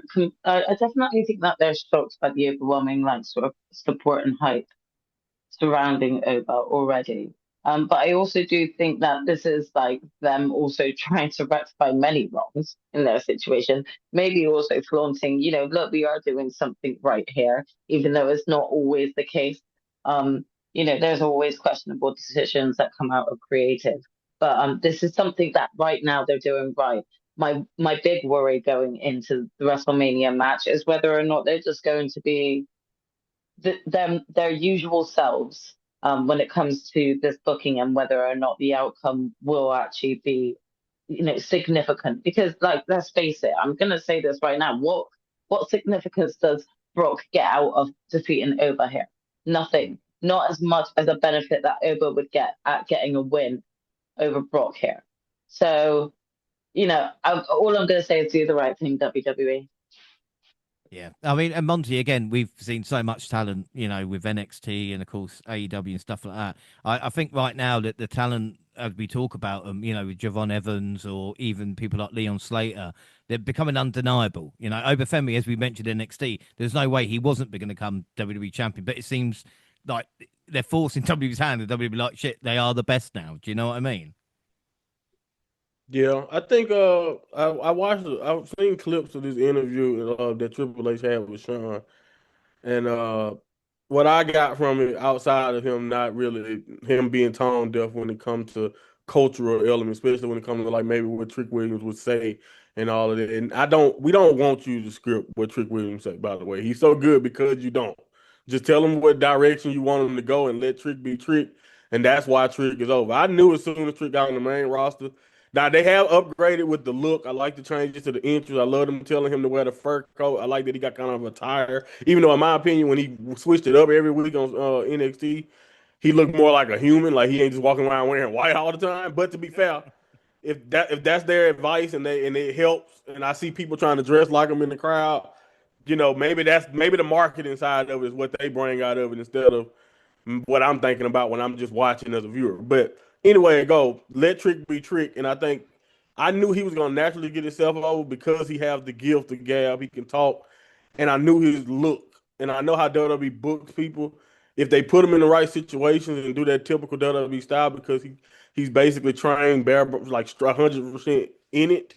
definitely think that they're shocked by the overwhelming like sort of support and hype surrounding Oba already. But I also do think that this is like them also trying to rectify many wrongs in their situation. Maybe also flaunting, look, we are doing something right here, even though it's not always the case. Um, there's always questionable decisions that come out of creative. But this is something that right now they're doing right. My big worry going into the WrestleMania match is whether or not they're just going to be their usual selves when it comes to this booking, and whether or not the outcome will actually be significant. Because like, let's face it, I'm gonna say this right now, what significance does Brock get out of defeating Oba here? Nothing. Not as much as a benefit that Oba would get at getting a win over Brock here. So all I'm gonna say is do the right thing, WWE. Yeah, I mean, and Monty, again, we've seen so much talent, with NXT and of course AEW and stuff like that. I think right now that the talent as we talk about them, with Javon Evans or even people like Leon Slater, they're becoming undeniable. Obafemi, as we mentioned in NXT, there's no way he wasn't going to become WWE champion, but it seems like they're forcing WWE's hand, and WWE like, shit, they are the best now. Do you know what I mean? Yeah, I think I watched I've seen clips of this interview that Triple H had with Sean, and what I got from it outside of him not really him being tone deaf when it comes to cultural elements, especially when it comes to like maybe what Trick Williams would say and all of that. And we don't want you to script what Trick Williams say, by the way. He's so good because you don't. Just tell him what direction you want him to go and let Trick be Trick. And that's why Trick is over. I knew as soon as Trick got on the main roster. Now they have upgraded with the look. I like the changes to the entrance. I love them telling him to wear the fur coat. I like that he got kind of a tire. Even though, in my opinion, when he switched it up every week on NXT, he looked more like a human. Like he ain't just walking around wearing white all the time. But to be fair, if that's their advice and it helps, and I see people trying to dress like him in the crowd, maybe the marketing side of it is what they bring out of it instead of what I'm thinking about when I'm just watching as a viewer. But anyway, go let Trick be Trick, and I think I knew he was gonna naturally get himself over because he has the gift of gab. He can talk, and I knew his look, and I know how WWE books people if they put him in the right situations and do that typical WWE style because he's basically trained bare like 100% in it.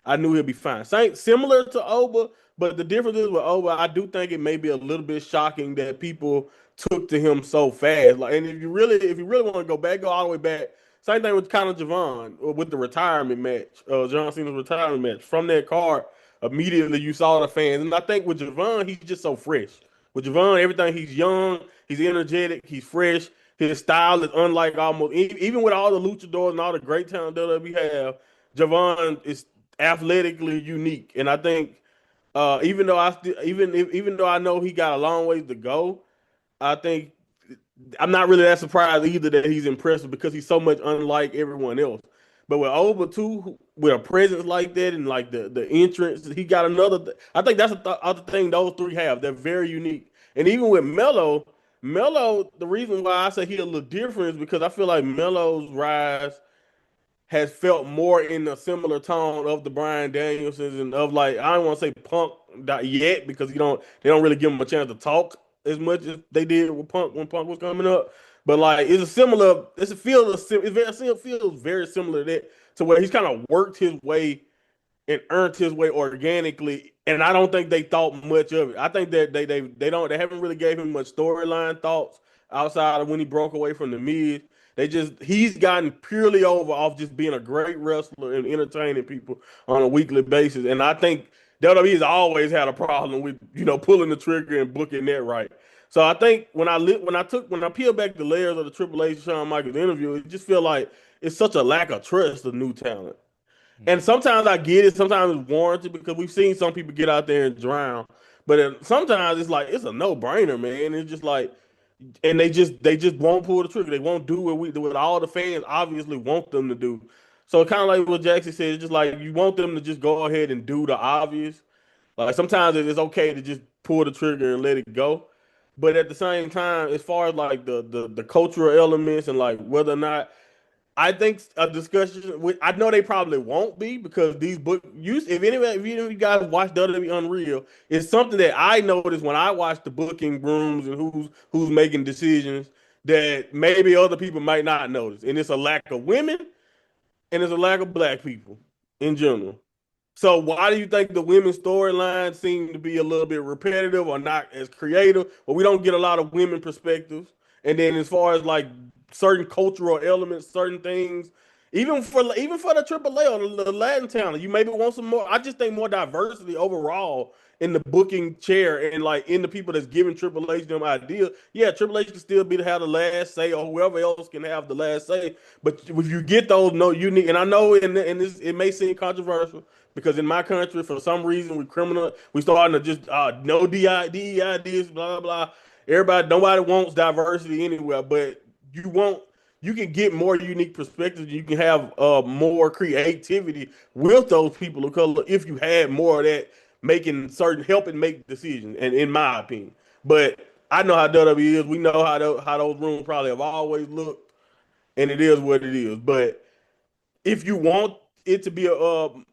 I knew he'd be fine. Similar to Oba, but the difference is with Oba, I do think it may be a little bit shocking that people took to him so fast. Like, and if you really want to go back, go all the way back. Same thing with kind of Javon with the retirement match, John Cena's retirement match. From that card, immediately you saw the fans, and I think with Javon, he's just so fresh. With Javon, everything he's young, he's energetic, he's fresh. His style is unlike almost even with all the luchadors and all the great talent that we have. Javon is athletically unique, and I think even though even though I know he got a long ways to go, I think I'm not really that surprised either that he's impressive because he's so much unlike everyone else. But with Oba too, with a presence like that and like the entrance, he got another. I think that's the other thing those three have. They're very unique. And even with Melo, the reason why I say he's a little different is because I feel like Melo's rise has felt more in a similar tone of the Bryan Danielsons and of like I don't want to say Punk yet because they don't really give him a chance to talk as much as they did with Punk when Punk was coming up. But like it feels very similar to that to where he's kind of worked his way and earned his way organically. And I don't think they thought much of it. I think that they haven't really gave him much storyline thoughts outside of when he broke away from the Miz. He's gotten purely over off just being a great wrestler and entertaining people on a weekly basis. And I think WWE has always had a problem with pulling the trigger and booking that right. So I think when I peel back the layers of the Triple H Shawn Michaels interview, it just feel like it's such a lack of trust of new talent. And sometimes I get it. Sometimes it's warranted because we've seen some people get out there and drown. But sometimes it's like it's a no brainer, man. It's just like, and they just won't pull the trigger. They won't do what all the fans obviously want them to do. So kind of like what Jaxie said, it's just like you want them to just go ahead and do the obvious. Like sometimes it's okay to just pull the trigger and let it go. But at the same time, as far as like the cultural elements and like whether or not I think a discussion. I know they probably won't be because these book use. If any of you guys watch WWE Unreal, it's something that I noticed when I watch the booking rooms and who's making decisions that maybe other people might not notice. And it's a lack of women and it's a lack of black people in general. So why do you think the women's storylines seem to be a little bit repetitive or not as creative? Or we don't get a lot of women perspectives. And then as far as like certain cultural elements, certain things, even for the AAA or the Latin talent, you maybe want some more. I just think more diversity overall in the booking chair and like in the people that's giving Triple H them ideas. Yeah, Triple H can still be to have the last say, or whoever else can have the last say. But if you get those no unique, and I know in this it may seem controversial because in my country for some reason we starting to just no DEI this blah blah. Nobody wants diversity anywhere, but you can get more unique perspectives. You can have more creativity with those people of color if you had more of that helping make decisions. And in my opinion, but I know how WWE is. We know how those rooms probably have always looked. and it is what it is. But if you want it to be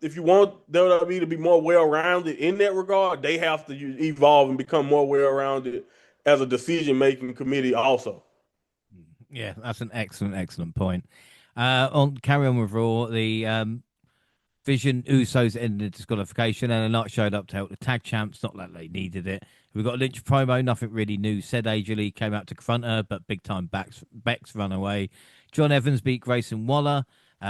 if you want WWE to be more well-rounded in that regard, they have to evolve and become more well-rounded as a decision-making committee also. Yeah, that's an excellent point. On carry on with Raw, the Vision Usos ended disqualification, and a Knight showed up to help the tag champs. Not that they needed it. We got a Lynch promo, nothing really new. Said AJ Lee came out to confront her, but big time Bex run away. John Evans beat Grayson Waller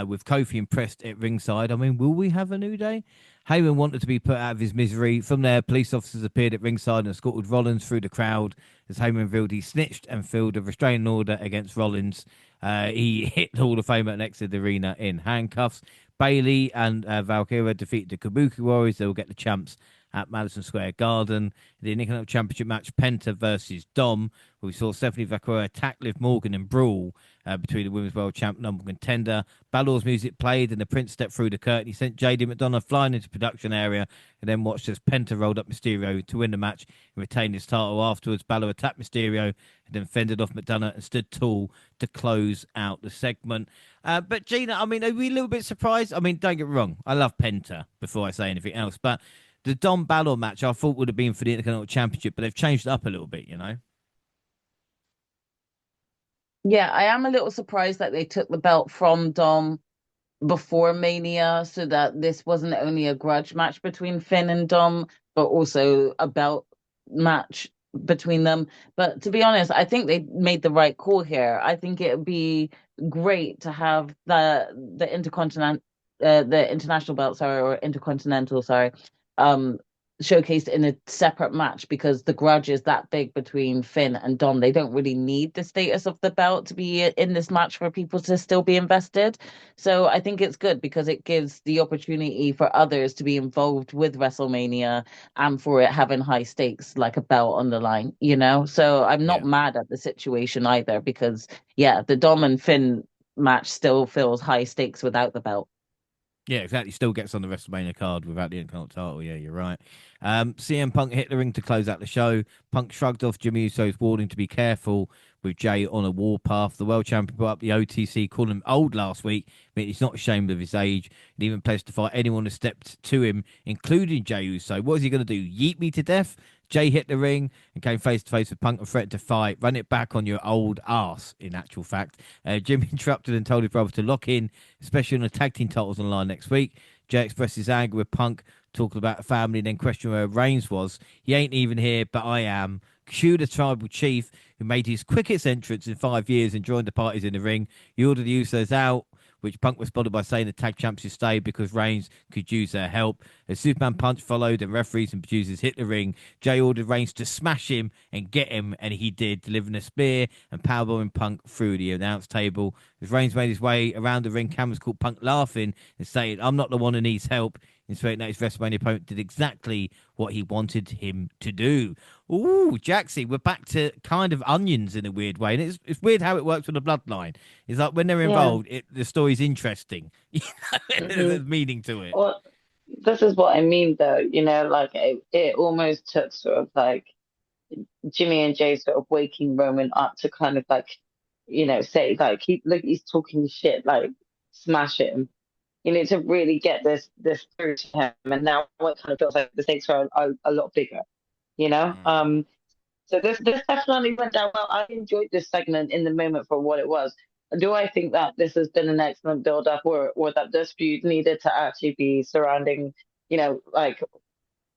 with Kofi impressed at ringside. I mean, will we have a New Day? Heyman wanted to be put out of his misery. From there, police officers appeared at ringside and escorted Rollins through the crowd as Heyman revealed he snitched and filled a restraining order against Rollins. He hit the Hall of Famer and exited the arena in handcuffs. Bailey and Valkyria defeated the Kabuki Warriors. They will get the champs at Madison Square Garden. The Intercontinental Championship match, Penta versus Dom, where we saw Stephanie Valkyria attack Liv Morgan and brawl between the Women's World Champ number contender. Balor's music played and the Prince stepped through the curtain. He sent JD McDonough flying into the production area and then watched as Penta rolled up Mysterio to win the match and retain his title. Afterwards, Balor attacked Mysterio and then fended off McDonough and stood tall to close out the segment. But Gina, I mean, are we a little bit surprised? I mean, don't get me wrong, I love Penta before I say anything else, but the Dom Balor match I thought would have been for the Intercontinental Championship, but they've changed it up a little bit, you know? Yeah, I am a little surprised that they took the belt from Dom before Mania, so that this wasn't only a grudge match between Finn and Dom, but also a belt match between them. But to be honest, I think they made the right call here. I think it would be great to have the international belt, sorry, or intercontinental, sorry, um, showcased in a separate match, because the grudge is that big between Finn and Dom. They don't really need the status of the belt to be in this match for people to still be invested. So I think it's good because it gives the opportunity for others to be involved with WrestleMania and for it having high stakes, like a belt on the line, you know? So I'm not Yeah. mad at the situation either, because, yeah, the Dom and Finn match still feels high stakes without the belt. Yeah, exactly. Still gets on the WrestleMania card without the Intercontinental title. Yeah, you're right. CM Punk hit the ring to close out the show. Punk shrugged off Jimmy Uso's warning to be careful with Jay on a warpath. The world champion brought up the OTC, calling him old last week. I mean, he's not ashamed of his age. And even pledged to fight anyone who stepped to him, including Jay Uso. What is he going to do? Yeet me to death? Jay hit the ring and came face to face with Punk and threatened to fight. Run it back on your old ass, in actual fact. Jimmy interrupted and told his brother to lock in, especially on the tag team titles on the line next week. Jay expressed his anger with Punk, talking about a family, and then questioned where Reigns was. He ain't even here, but I am. Q, the tribal chief, who made his quickest entrance in 5 years and joined the parties in the ring. He ordered the Usos out, which Punk responded by saying the tag champs should stay because Reigns could use their help. A Superman punch followed, and referees and producers hit the ring. Jay ordered Reigns to smash him and get him, and he did, delivering a spear and powerbombing Punk through the announce table. As Reigns made his way around the ring, cameras caught Punk laughing and saying, "I'm not the one who needs help." Inspecting that his WrestleMania opponent did exactly what he wanted him to do. Ooh, Jaxie, we're back to kind of onions in a weird way. And it's weird how it works with the bloodline. It's like when they're involved, the story's interesting. There's meaning to it. Well, this is what I mean, though. Like it almost took sort of like Jimmy and Jay sort of waking Roman up to kind of like, say like look, he's talking shit, like smash him. To really get this through to him, and now it kind of feels like the stakes are a lot bigger. You know. So this definitely went down well. I enjoyed this segment in the moment for what it was. Do I think that this has been an excellent build up, or that this feud needed to actually be surrounding, like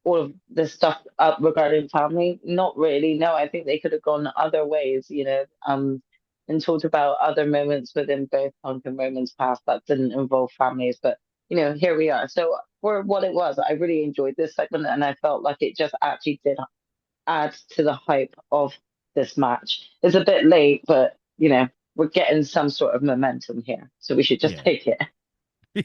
all of this stuff up regarding family? Not really. No, I think they could have gone other ways, and talked about other moments within both Punk and Roman's past that didn't involve families. But here we are. So for what it was, I really enjoyed this segment, and I felt like it just actually did add to the hype of this match. It's a bit late, but we're getting some sort of momentum here, so we should just take it.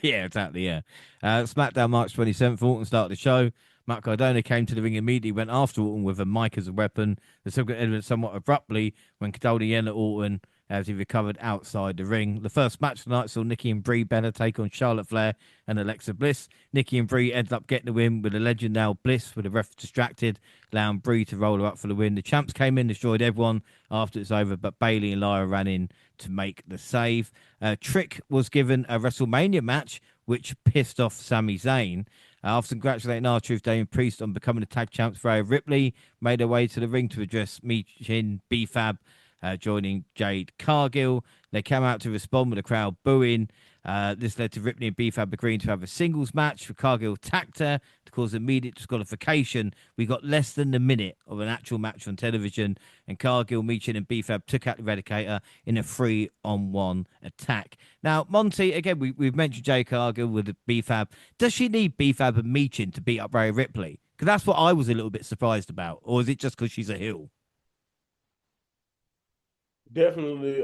Yeah, exactly. Yeah. SmackDown March 27th. Orton started the show. Matt Cardona came to the ring immediately, went after Orton with a mic as a weapon. The subject ended somewhat abruptly when Cardona yelled at Orton as he recovered outside the ring. The first match tonight saw Nikki and Brie Bella take on Charlotte Flair and Alexa Bliss. Nikki and Brie ended up getting the win with a legend now Bliss with the ref distracted, allowing Brie to roll her up for the win. The champs came in, destroyed everyone after it's over, but Bayley and Lyra ran in to make the save. Trick was given a WrestleMania match, which pissed off Sami Zayn. After congratulating R-Truth, Damien Priest on becoming the tag champs, Rhea Ripley made her way to the ring to address Michin, B-Fab, joining Jade Cargill. They came out to respond with the crowd booing. This led to Ripley and B-Fab agreeing to have a singles match. For Cargill attacked her to cause immediate disqualification. We got less than a minute of an actual match on television, and Cargill, Michin, and B-Fab took out the Eradicator in a 3-on-1 attack. Now, Monty, again, we've mentioned Jade Cargill with the B-Fab. Does she need B-Fab and Michin to beat up Rhea Ripley? Because that's what I was a little bit surprised about. Or is it just because she's a heel? Definitely,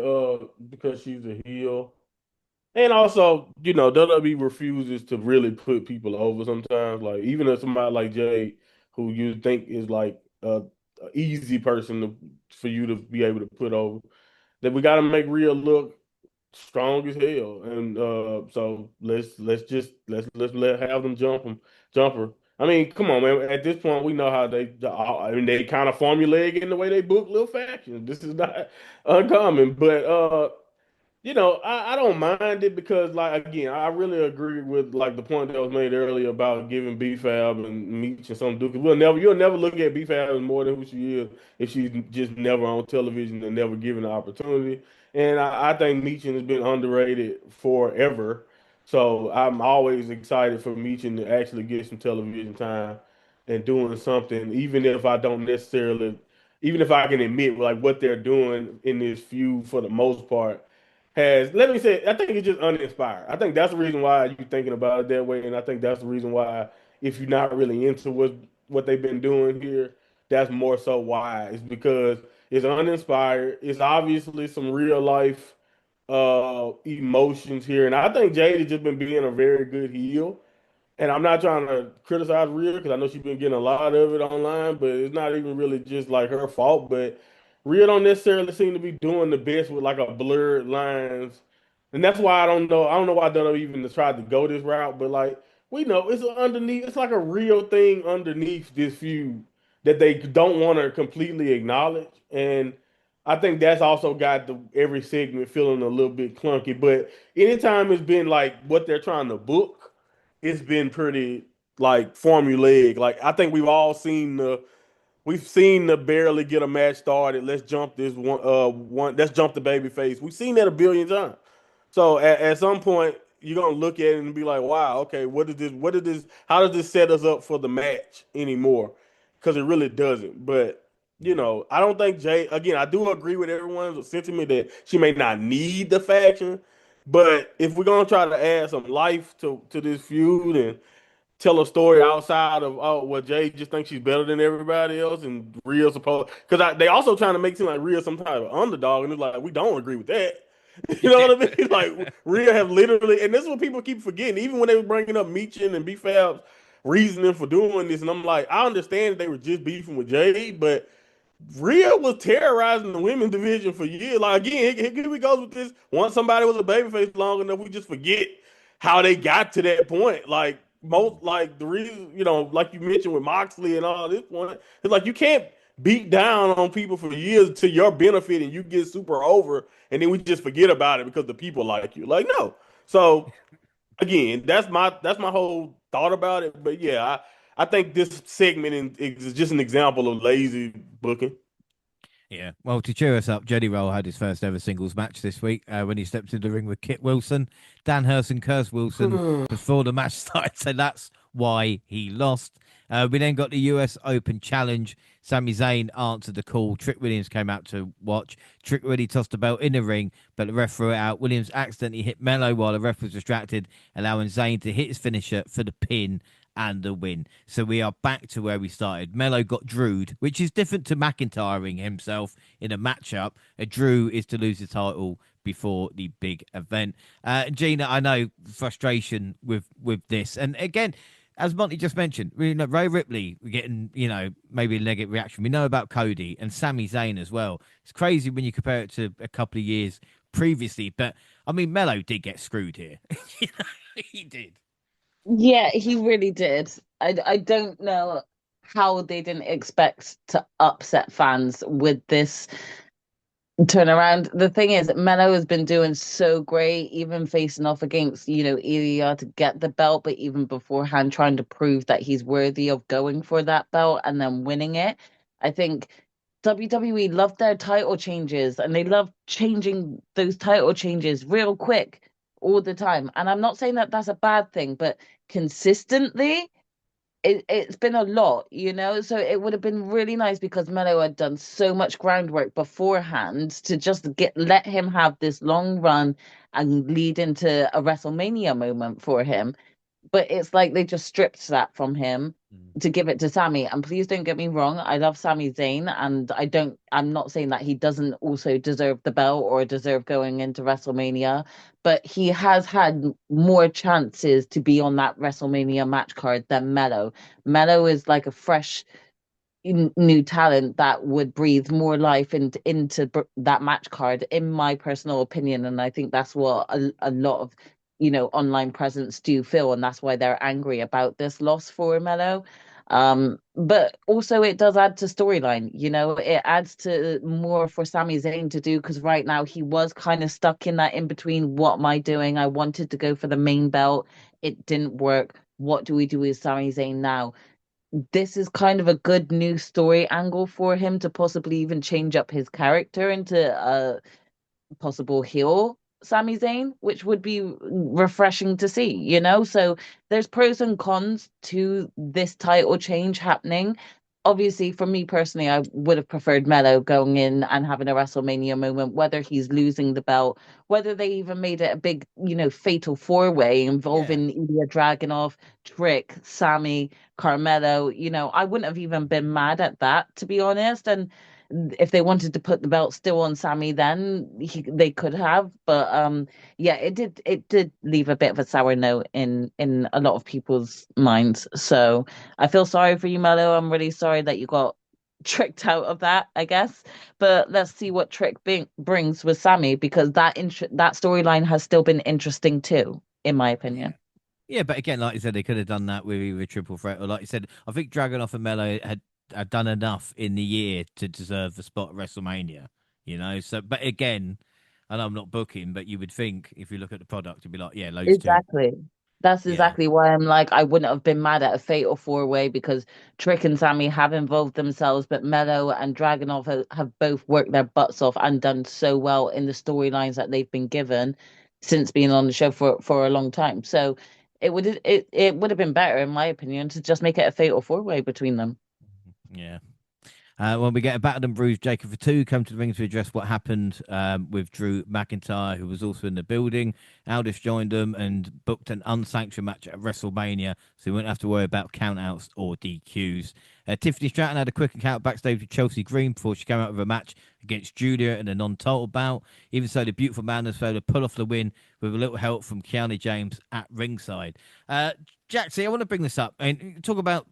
because she's a heel. And also, WWE refuses to really put people over sometimes. Like, even if somebody like Jay, who you think is like a easy person for you to be able to put over, that we got to make Rhea look strong as hell. And so let's have them jump her. I mean, come on, man. At this point, we know how they kind of formulaic in the way they book little factions. This is not uncommon, but I don't mind it because, like, again, I really agree with like the point that was made earlier about giving B-Fab and Meech and some Duke. You'll never look at B-Fab as more than who she is if she's just never on television and never given the opportunity. And I think Meechin has been underrated forever. So I'm always excited for Meechin to actually get some television time and doing something, even if I can admit like what they're doing in this feud for the most part let me say, I think it's just uninspired. I think that's the reason why you're thinking about it that way, and I think that's the reason why, if you're not really into what they've been doing here, that's more so why. It's because it's uninspired. It's obviously some real life emotions here, and I think Jade has just been being a very good heel. And I'm not trying to criticize Rhea because I know she's been getting a lot of it online, but it's not even really just like her fault. But Rhea don't necessarily seem to be doing the best with like a blurred lines, and that's why I don't know. I don't know why WWE even tried to go this route. But like we know, it's like a real thing underneath this feud that they don't want to completely acknowledge. And I think that's also got every segment feeling a little bit clunky. But anytime it's been like what they're trying to book, it's been pretty like formulaic. Like I think we've seen the barely get a match started. Let's jump this one. Let's jump the baby face. We've seen that a billion times. So at some point you're gonna look at it and be like, wow, okay, how does this set us up for the match anymore? Because it really doesn't. But I don't think Jay. Again, I do agree with everyone's sentiment that she may not need the faction. But if we're gonna try to add some life to this feud and tell a story outside of Jay just thinks she's better than everybody else and Rhea's supposed because they also trying to make it seem like Rhea's some type of underdog and it's like we don't agree with that. You know what I mean? Like Rhea have literally, and this is what people keep forgetting. Even when they were bringing up Meechin and B-Fab's reasoning for doing this, and I'm like, I understand that they were just beefing with Jade, but Rhea was terrorizing the women's division for years. Like again, here we go with this. Once somebody was a babyface long enough, we just forget how they got to that point. Like most, like the reason, like you mentioned with Moxley and all this point, it's like you can't beat down on people for years to your benefit and you get super over, and then we just forget about it because the people like you. Like no. So again, that's my whole thought about it. But yeah, I think this segment is just an example of lazy booking. Yeah. Well, to cheer us up, Jody Roll had his first ever singles match this week when he stepped into the ring with Kit Wilson. Dan Hurst and Curse Wilson before the match started, so that's why he lost. We then got the US Open Challenge. Sami Zayn answered the call. Trick Williams came out to watch. Trick really tossed the belt in the ring, but the ref threw it out. Williams accidentally hit Mello while the ref was distracted, allowing Zayn to hit his finisher for the pin and the win. So we are back to where we started. Mello got drewed, which is different to McIntyring himself in a matchup. A drew is to lose the title before the big event. Gina, I know frustration with this. And again, as Monty just mentioned, we know Ray Ripley, we're getting, maybe a negative reaction. We know about Cody and Sami Zayn as well. It's crazy when you compare it to a couple of years previously. But I mean, Mello did get screwed here. He did. Yeah, he really did. I don't know how they didn't expect to upset fans with this turnaround. The thing is, Melo has been doing so great, even facing off against, Ilya to get the belt, but even beforehand trying to prove that he's worthy of going for that belt and then winning it. I think WWE love their title changes and they love changing those title changes real quick all the time. And I'm not saying that that's a bad thing, but consistently it's been a lot, so it would have been really nice because Melo had done so much groundwork beforehand to just let him have this long run and lead into a WrestleMania moment for him. But it's like they just stripped that from him to give it to Sami. And please don't get me wrong, I love Sami Zayn, and I'm not saying that he doesn't also deserve the belt or deserve going into WrestleMania, but he has had more chances to be on that WrestleMania match card than Melo. Melo is like a fresh new talent that would breathe more life into that match card, in my personal opinion. And I think that's what a lot of online presence do feel, and that's why they're angry about this loss for Melo. But also it does add to storyline, it adds to more for Sami Zayn to do, because right now he was kind of stuck in that in between. What am I doing? I wanted to go for the main belt, it didn't work. What do we do with Sami Zayn now? This is kind of a good new story angle for him to possibly even change up his character into a possible heel Sami Zayn, which would be refreshing to see, So there's pros and cons to this title change happening. Obviously, for me personally, I would have preferred Melo going in and having a WrestleMania moment, whether he's losing the belt, whether they even made it a big, fatal four-way Yeah. involving Ilya Dragunov, Trick, Sammy, Carmelo. I wouldn't have even been mad at that, to be honest. And if they wanted to put the belt still on Sammy, then they could have. But yeah, it did leave a bit of a sour note in a lot of people's minds. So I feel sorry for you, Melo. I'm really sorry that you got tricked out of that, I guess. But let's see what Trick brings with Sammy, because that storyline has still been interesting too, in my Yeah. opinion. Yeah, but again, like you said, they could have done that with either triple threat or, like you said, I think Dragonoff and Mello had done enough in the year to deserve the spot at WrestleMania. So, but again, and I'm not booking, but you would think if you look at the product, you'd be like, yeah, those two. Exactly. That's Yeah, exactly why I'm like, I wouldn't have been mad at a fatal four-way, because Trick and Sammy have involved themselves, but Mello and Dragunov have both worked their butts off and done so well in the storylines that they've been given since being on the show for a long time. So it would have been better, in my opinion, to just make it a fatal four-way between them. yeah. When we get a battered and bruised Jacob Fatu come to the ring to address what happened with Drew McIntyre, who was also in the building. Aldis joined them and booked an unsanctioned match at WrestleMania, so we won't have to worry about countouts or DQs. Tiffany Stratton had a quick encounter backstage with Chelsea Green before she came out with a match against Julia in a non-title bout. Even so, the beautiful man has failed to pull off the win with a little help from Kiana James at ringside. Jaxie, I want to bring this up and talk about,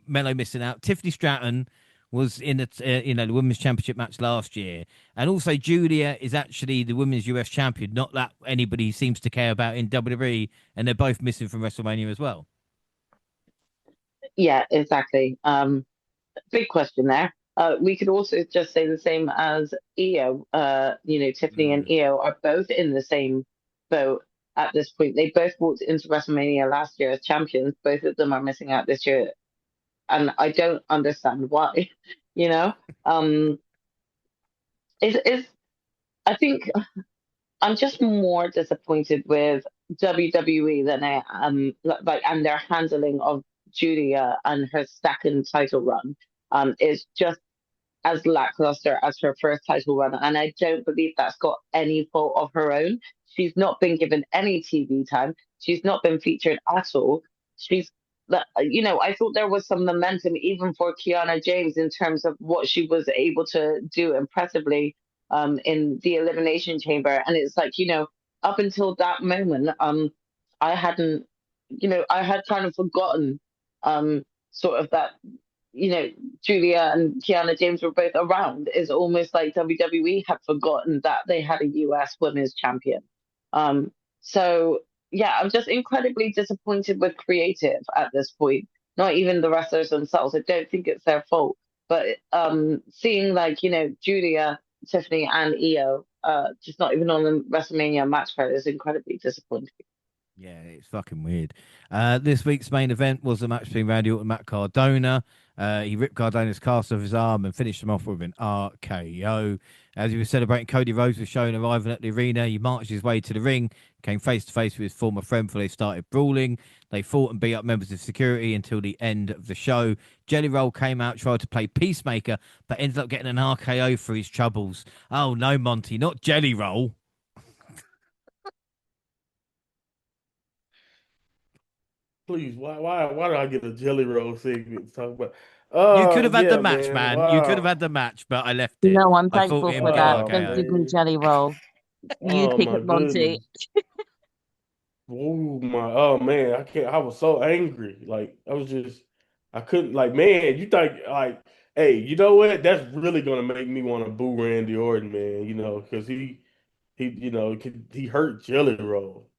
Mello missing out. Tiffany Stratton was in the women's championship match last year, and also Julia is actually the women's US champion. Not that anybody seems to care about in WWE, and they're both missing from WrestleMania as well. Yeah, exactly. Big question there. We could also just say the same as Io. Tiffany and Mm. Io are both in the same boat at this point. They both walked into WrestleMania last year as champions. Both of them are missing out this year, and I don't understand why. You know, um, is I think I'm just more disappointed with WWE than I am like, and their handling of Julia and her second title run. Is just as lackluster as her first title run, and I don't believe that's got any fault of her own. She's not been given any TV time. She's not been featured at all. She's, I thought there was some momentum even for Kiana James in terms of what she was able to do impressively in the Elimination Chamber, and it's like, up until that moment, I hadn't. I had kind of forgotten, sort of that, Julia and Kiana James were both around. It's almost like WWE had forgotten that they had a US women's champion. Um, so yeah, I'm just incredibly disappointed with creative at this point. Not even the wrestlers themselves. I don't think it's their fault. But seeing like, Julia, Tiffany, and Io, just not even on the WrestleMania match card is incredibly disappointing. Yeah, it's fucking weird. This week's main event was a match between Randy Orton and Matt Cardona. He ripped Cardona's cast off his arm and finished him off with an RKO. As he was celebrating, Cody Rhodes was shown arriving at the arena. He marched his way to the ring, came face to face with his former friend before they started brawling. They fought and beat up members of security until the end of the show. Jelly Roll came out, tried to play peacemaker, but ended up getting an RKO for his troubles. Oh no, Monty, not Jelly Roll. Please, why do I get a Jelly Roll segment to talk about? You could have had the Yeah, match, man. man. You could have Wow. had the match, but I left it. No, I'm I thought thankful him for get that. Oh Don't RKO. give me man. jelly roll. You Oh take my it, Monty. goodness. Oh my. Oh man. I can't. I was so angry. Like I was just. I couldn't. Like man. You think like. Hey, you know what? That's really gonna make me want to boo Randy Orton, man. Because he hurt Jelly Roll.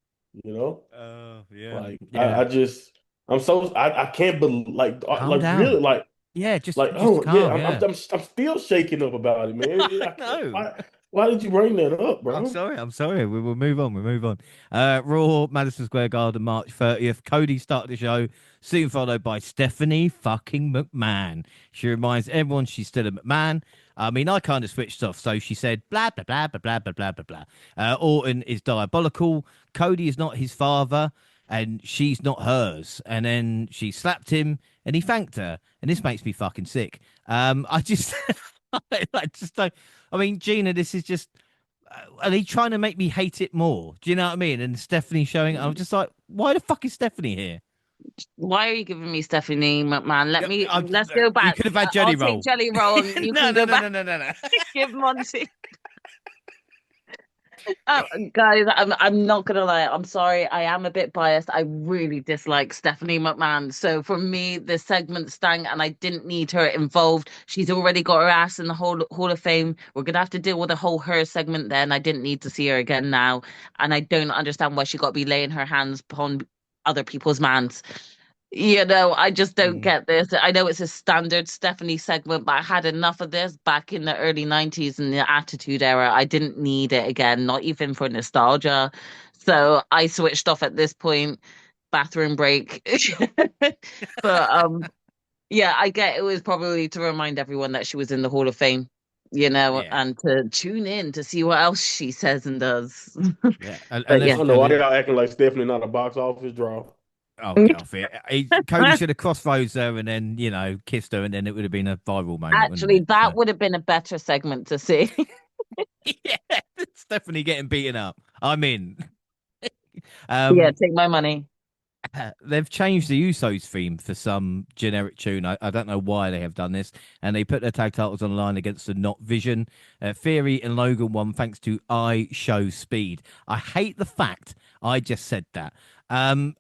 You know. Oh, yeah. Like Yeah. I just. I can't believe Calm like really down. like. Yeah, just Like, just oh yeah, calm. Yeah. I'm still shaking up about it, man. I can't. No. Why did you bring that up, I'm bro? sorry. I'm sorry. We will move on. We move on. Raw, Madison Square Garden, March 30th. Cody started the show, soon followed by Stephanie fucking McMahon. She reminds everyone she's still a McMahon. I mean, I kind of switched off. So she said, blah, blah, blah, blah, blah, blah, blah, blah, blah. Orton is diabolical. Cody is not his father, and she's not hers. And then she slapped him, and he thanked her. And this makes me fucking sick. I just, I just don't. I mean, Gina, this is just are they trying to make me hate it more? Do you know what I mean? And Stephanie showing it, I'm just like, why the fuck is Stephanie here? Why are you giving me Stephanie McMahon? Yeah, Let's go you back. could have had I'll Jelly take Roll. jelly roll and you No, can no, go no, back. no, no, no, no. Give Monty. Guys, I'm not gonna lie. I'm sorry. I am a bit biased. I really dislike Stephanie McMahon. So for me, this segment stank, and I didn't need her involved. She's already got her ass in the Hall of Fame. We're gonna have to deal with the whole her segment then. I didn't need to see her again now, and I don't understand why she got to be laying her hands upon other people's mans. I just don't Mm, get this. I know it's a standard Stephanie segment, but I had enough of this back in the early 90s in the Attitude Era. I didn't need it again, not even for nostalgia. So I switched off at this point, bathroom break. But yeah, I get it was probably to remind everyone that she was in the Hall of Fame, yeah, and to tune in to see what else she says and does. yeah. But I yeah. Unless don't know why y'all acting like Stephanie not a box office draw. oh, get off it. Cody should have crossroads her and then kissed her, and then it would have been a viral moment, wouldn't Actually, it? So that would have been a better segment to see. yeah, Stephanie getting beaten up. I'm in. Yeah, Um, take my money. they've changed the Usos theme for some generic tune. I don't know why they have done this. And they put their tag titles on the line against the Not Vision. Theory and Logan won thanks to I Show Speed. I hate the fact I just said that. And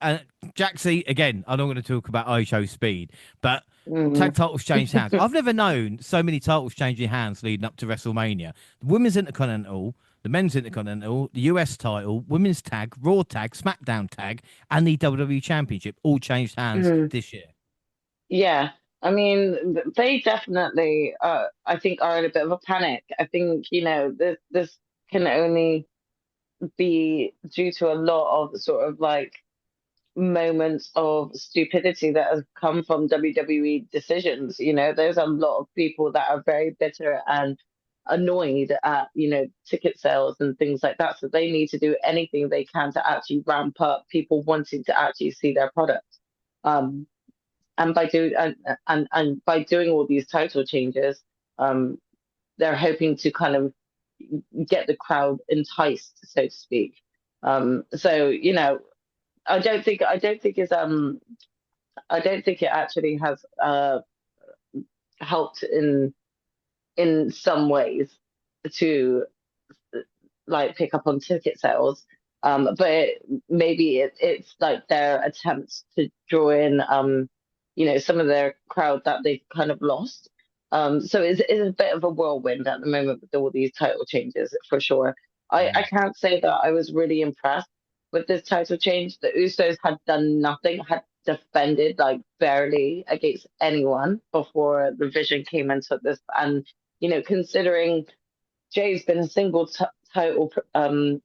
Jaxie, again, I'm not going to talk about I Show Speed, but Mhm. tag titles changed hands. I've never known so many titles changing hands leading up to WrestleMania. The Women's Intercontinental, the Men's Intercontinental, the US title, Women's Tag, Raw Tag, SmackDown Tag, and the WWE Championship all changed hands Mhm. this year. Yeah, I mean, they definitely, I think, are in a bit of a panic. I think, this can only be due to a lot of sort of like moments of stupidity that has come from WWE decisions. There's a lot of people that are very bitter and annoyed at, ticket sales and things like that. So they need to do anything they can to actually ramp up people wanting to actually see their product. Um, and by doing all these title changes, um, they're hoping to kind of get the crowd enticed, so to speak. So I don't think it actually has helped in some ways to like pick up on ticket sales. But maybe it's like their attempts to draw in, some of their crowd that they've kind of lost. So it's a bit of a whirlwind at the moment with all these title changes for sure. I Mm. can't say that I was really impressed with this title change. The Usos had done nothing, had defended like barely against anyone before the Vision came and took this. And considering Jay's been a single title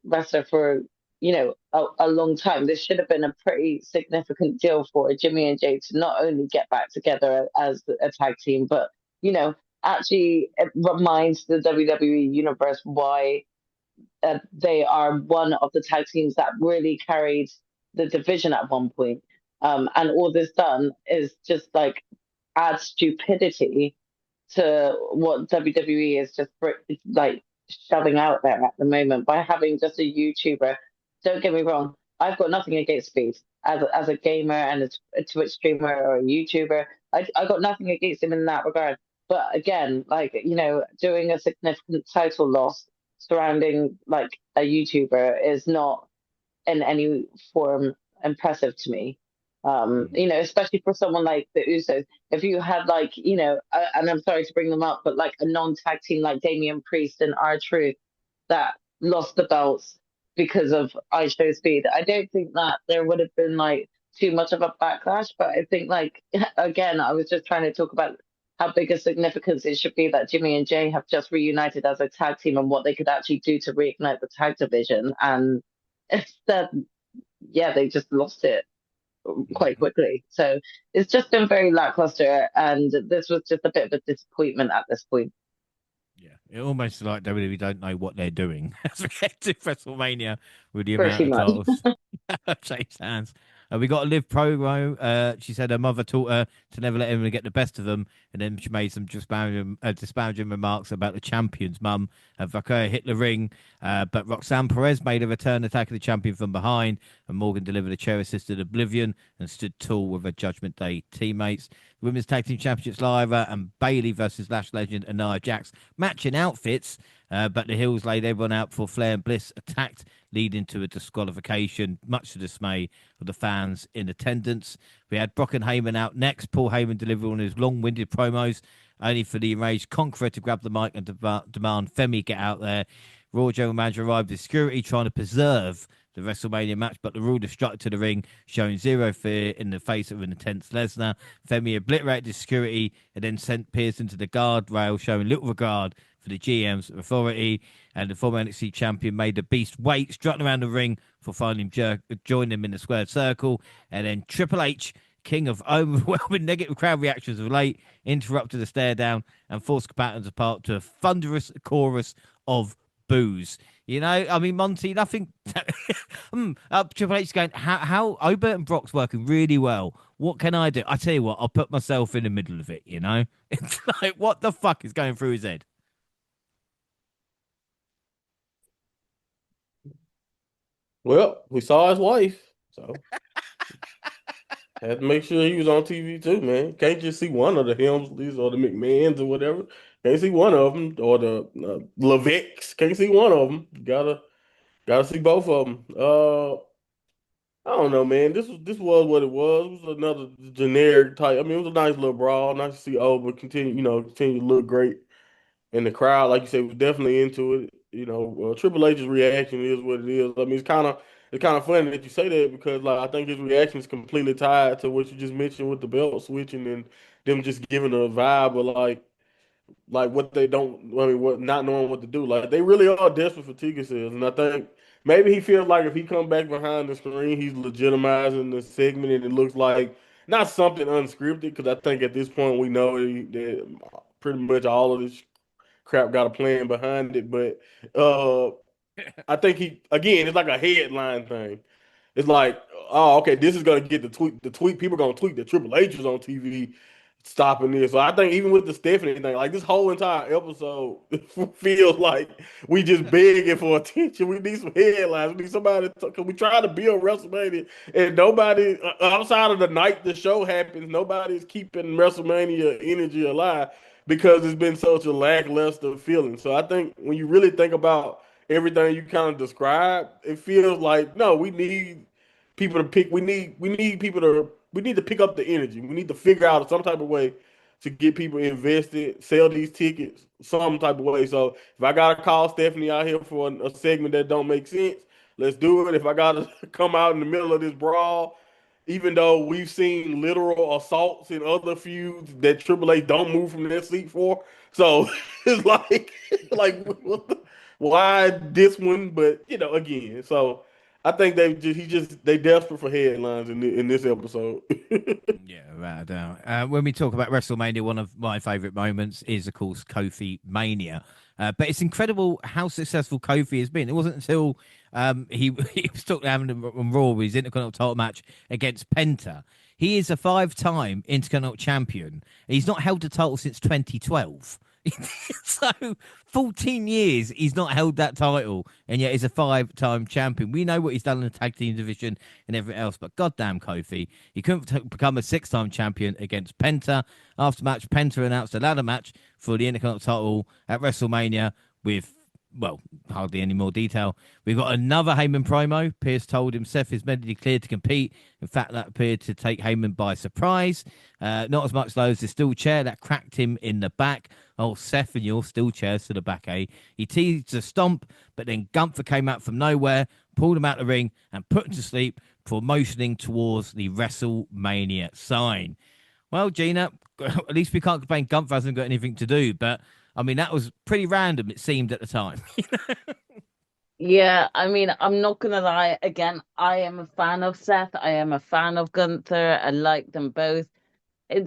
wrestler for a long time. This should have been a pretty significant deal for Jimmy and Jay to not only get back together as a tag team, but you know actually it reminds the WWE universe why they are one of the tag teams that really carried the division at one point. And all this done is just like add stupidity to what WWE is just like shoving out there at the moment by having just a YouTuber. Don't get me wrong, I've got nothing against Speed as a gamer and a Twitch streamer or a YouTuber. I got nothing against him in that regard. But again, like doing a significant title loss surrounding like a YouTuber is not in any form impressive to me. Especially for someone like the Usos. If you had like, and I'm sorry to bring them up, but like a non-tag team like Damian Priest and R-Truth that lost the belts because of I Show Speed, I don't think that there would have been like too much of a backlash. But I think like again, I was just trying to talk about how big a significance it should be that Jimmy and Jay have just reunited as a tag team and what they could actually do to reignite the tag division. And instead, yeah, they just lost it quite Yeah. quickly. So it's just been very lackluster, and this was just a bit of a disappointment at this point. Yeah, it almost like WWE don't know what they're doing as we get to WrestleMania with the amount Pretty of much. titles changed hands. We got a live promo. She said her mother taught her to never let anyone get the best of them, and then she made some disparaging remarks about the champion's mum. Vaquer hit the ring, but Roxanne Perez made a return attacking the champion from behind, and Morgan delivered a chair assisted oblivion and stood tall with her Judgment Day teammates. Women's Tag Team Championships live and Bailey versus Lash Legend and Nia Jax matching outfits, but the Hills laid everyone out before Flair and Bliss attacked, leading to a disqualification, much to the dismay of the fans in attendance. We had Brock and Heyman out next. Paul Heyman delivered one of his long-winded promos, only for the enraged Conqueror to grab the mic and demand Femi get out there. Raw General Manager arrived with security trying to preserve the WrestleMania match, but the Ruler struck to the ring, showing zero fear in the face of an intense Lesnar. Femi obliterated the security and then sent Pearson to the guardrail, showing little regard for the GM's authority. And the former NXT champion made the Beast wait, strutting around the ring for finally join him in the squared circle. And then Triple H, king of overwhelming negative crowd reactions of late, interrupted the stare down and forced combatants apart to a thunderous chorus of boos. I mean, Monty, nothing. Triple H going, how Obert and Brock's working really well. What can I do? I tell you what, I'll put myself in the middle of it, It's like, what the fuck is going through his head? Well, we saw his wife, so had to make sure he was on TV too, man. Can't just see one of the Helmsleys or the McMahons or whatever. Can't see one of them or the Levesques. Can't see one of them. Gotta see both of them. I don't know, man. This was what it was. It was another generic type. I mean, it was a nice little brawl. Nice to see Oba continue to look great. And the crowd, like you said, was definitely into it. Triple H's reaction is what it is. I mean, it's kind of funny that you say that because like I think his reaction is completely tied to what you just mentioned with the belt switching and them just giving a vibe of like what they don't. I mean, what not knowing what to do. Like they really are desperate for ticket sales, and I think maybe he feels like if he come back behind the screen, he's legitimizing the segment, and it looks like not something unscripted. Because I think at this point we know that pretty much all of this crap got a plan behind it. But I think he again, it's like a headline thing. It's like, oh, okay, this is gonna get the tweet. The tweet people are gonna tweet that Triple H is on TV stopping this. So I think even with the Stephanie thing, like this whole entire episode feels like we just begging for attention. We need some headlines. We need somebody because we try to build WrestleMania and nobody outside of the night the show happens, nobody's keeping WrestleMania energy alive because it's been such a lackluster feeling. So I think when you really think about everything you kind of described, it feels like no, we need people to pick. We need people to we need to pick up the energy. We need to figure out some type of way to get people invested, sell these tickets some type of way. So if I gotta call Stephanie out here for a segment that don't make sense, let's do it. If I gotta come out in the middle of this brawl, even though we've seen literal assaults in other feuds that Triple H don't move from their seat for, so it's like why this one? But again, so I think they desperate for headlines in this episode. Yeah, without a doubt. When we talk about WrestleMania, one of my favorite moments is, of course, Kofi Mania. But it's incredible how successful Kofi has been. It wasn't until he was talking on Raw with his Intercontinental title match against Penta. He is a 5-time Intercontinental champion. He's not held the title since 2012. So 14 years he's not held that title, and yet he's a 5-time champion. We know what he's done in the tag team division and everything else, but goddamn Kofi, he couldn't become a 6-time champion against Penta. After match, Penta announced a ladder match for the Intercontinental title at WrestleMania with, well, hardly any more detail. We've got another Heyman promo. Pierce told him Seth is medically cleared to compete. In fact, that appeared to take Heyman by surprise. Not as much though as the steel chair that cracked him in the back. Oh, Seth and your steel chairs to the back, eh? He teased a stomp, but then Gunther came out from nowhere, pulled him out of the ring, and put him to sleep before motioning towards the WrestleMania sign. Well, Gina, at least we can't complain Gunther hasn't got anything to do, but I mean, that was pretty random, it seemed at the time. Yeah, I mean, I'm not gonna lie. Again, I am a fan of Seth. I am a fan of Gunther. I like them both.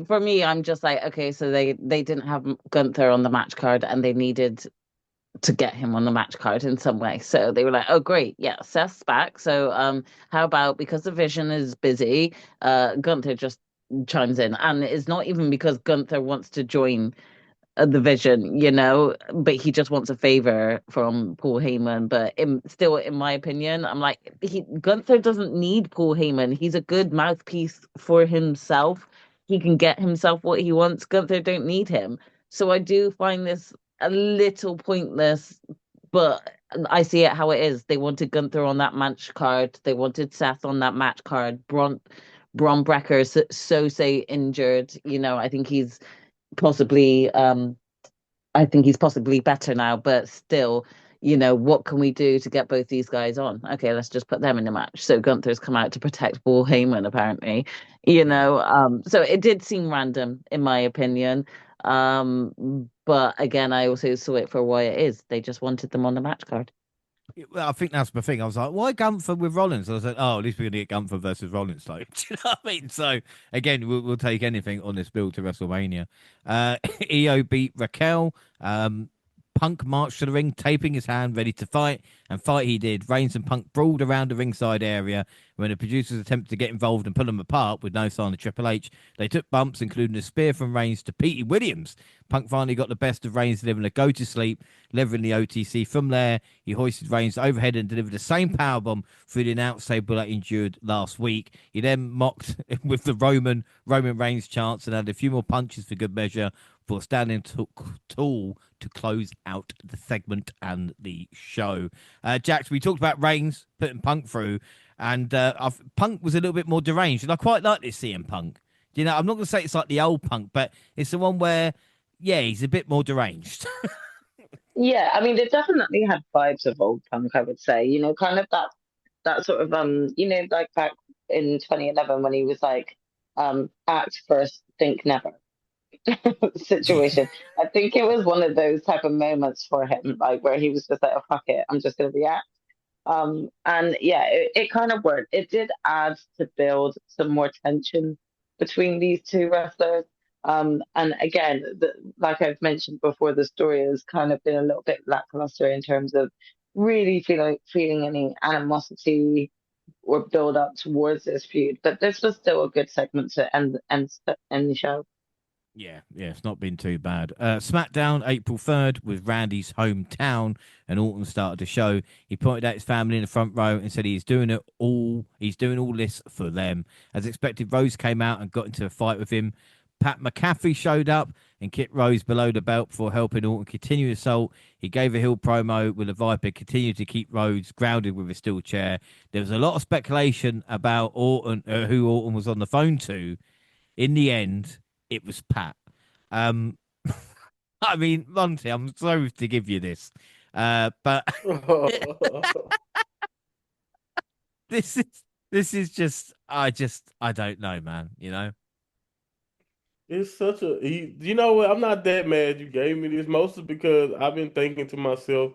For me, I'm just like, okay, so they didn't have Gunther on the match card, and they needed to get him on the match card in some way. So they were like, oh, great, yeah, Seth's back. So how about, because the Vision is busy, Gunther just chimes in, and it's not even because Gunther wants to join the Vision, but he just wants a favor from Paul Heyman. But still, in my opinion, I'm like, Gunther doesn't need Paul Heyman. He's a good mouthpiece for himself. He can get himself what he wants. Gunther don't need him. So I do find this a little pointless, but I see it how it is. They wanted Gunther on that match card. They wanted Seth on that match card. Braun Breaker's so say injured. I think he's possibly better now, but still, what can we do to get both these guys on? Okay, let's just put them in the match. So Gunther's come out to protect Paul Heyman, apparently. So it did seem random in my opinion. But again, I also saw it for what it is. They just wanted them on the match card. Well, I think that's my thing. I was like, why Gunther with Rollins? I was like, oh, at least we're going to get Gunther versus Rollins. Like, do you know what I mean? So, again, we'll take anything on this build to WrestleMania. EO beat Raquel. Punk marched to the ring, taping his hand, ready to fight. And fight he did. Reigns and Punk brawled around the ringside area. When the producers attempted to get involved and pull them apart with no sign of Triple H, they took bumps, including a spear from Reigns to Petey Williams. Punk finally got the best of Reigns, delivering a go-to-sleep, levering the OTC. From there, he hoisted Reigns overhead and delivered the same powerbomb through the announce table that he endured last week. He then mocked with the Roman Reigns chants and had a few more punches for good measure before standing tall to close out the segment and the show. Jax, we talked about Reigns putting Punk through, and Punk was a little bit more deranged, and I quite like this CM Punk. I'm not going to say it's like the old Punk, but it's the one where, yeah, he's a bit more deranged. Yeah, I mean, they definitely had vibes of old Punk, I would say. Kind of that sort of like back in 2011 when he was like, act first, think never situation. I think it was one of those type of moments for him, like where he was just like, oh, fuck it, I'm just gonna react. And yeah, it kind of worked. It did add to build some more tension between these two wrestlers. And again, like I've mentioned before, the story has kind of been a little bit lackluster in terms of really feeling any animosity or build up towards this feud. But this was still a good segment to end the show. Yeah, it's not been too bad. SmackDown, April 3rd, with Randy's hometown, and Orton started the show. He pointed out his family in the front row and said he's doing all this for them. As expected, Rose came out and got into a fight with him, Pat McAfee showed up and kicked Rose below the belt before helping Orton continue assault. He gave a heel promo with the Viper, continued to keep Rhodes grounded with a steel chair. There was a lot of speculation about Orton, who Orton was on the phone to. In the end, it was Pat. Um, I mean, Monty, I'm sorry to give you this, but this is just I don't know, man. You know. It's such a you know what? I'm not that mad you gave me this, mostly because I've been thinking to myself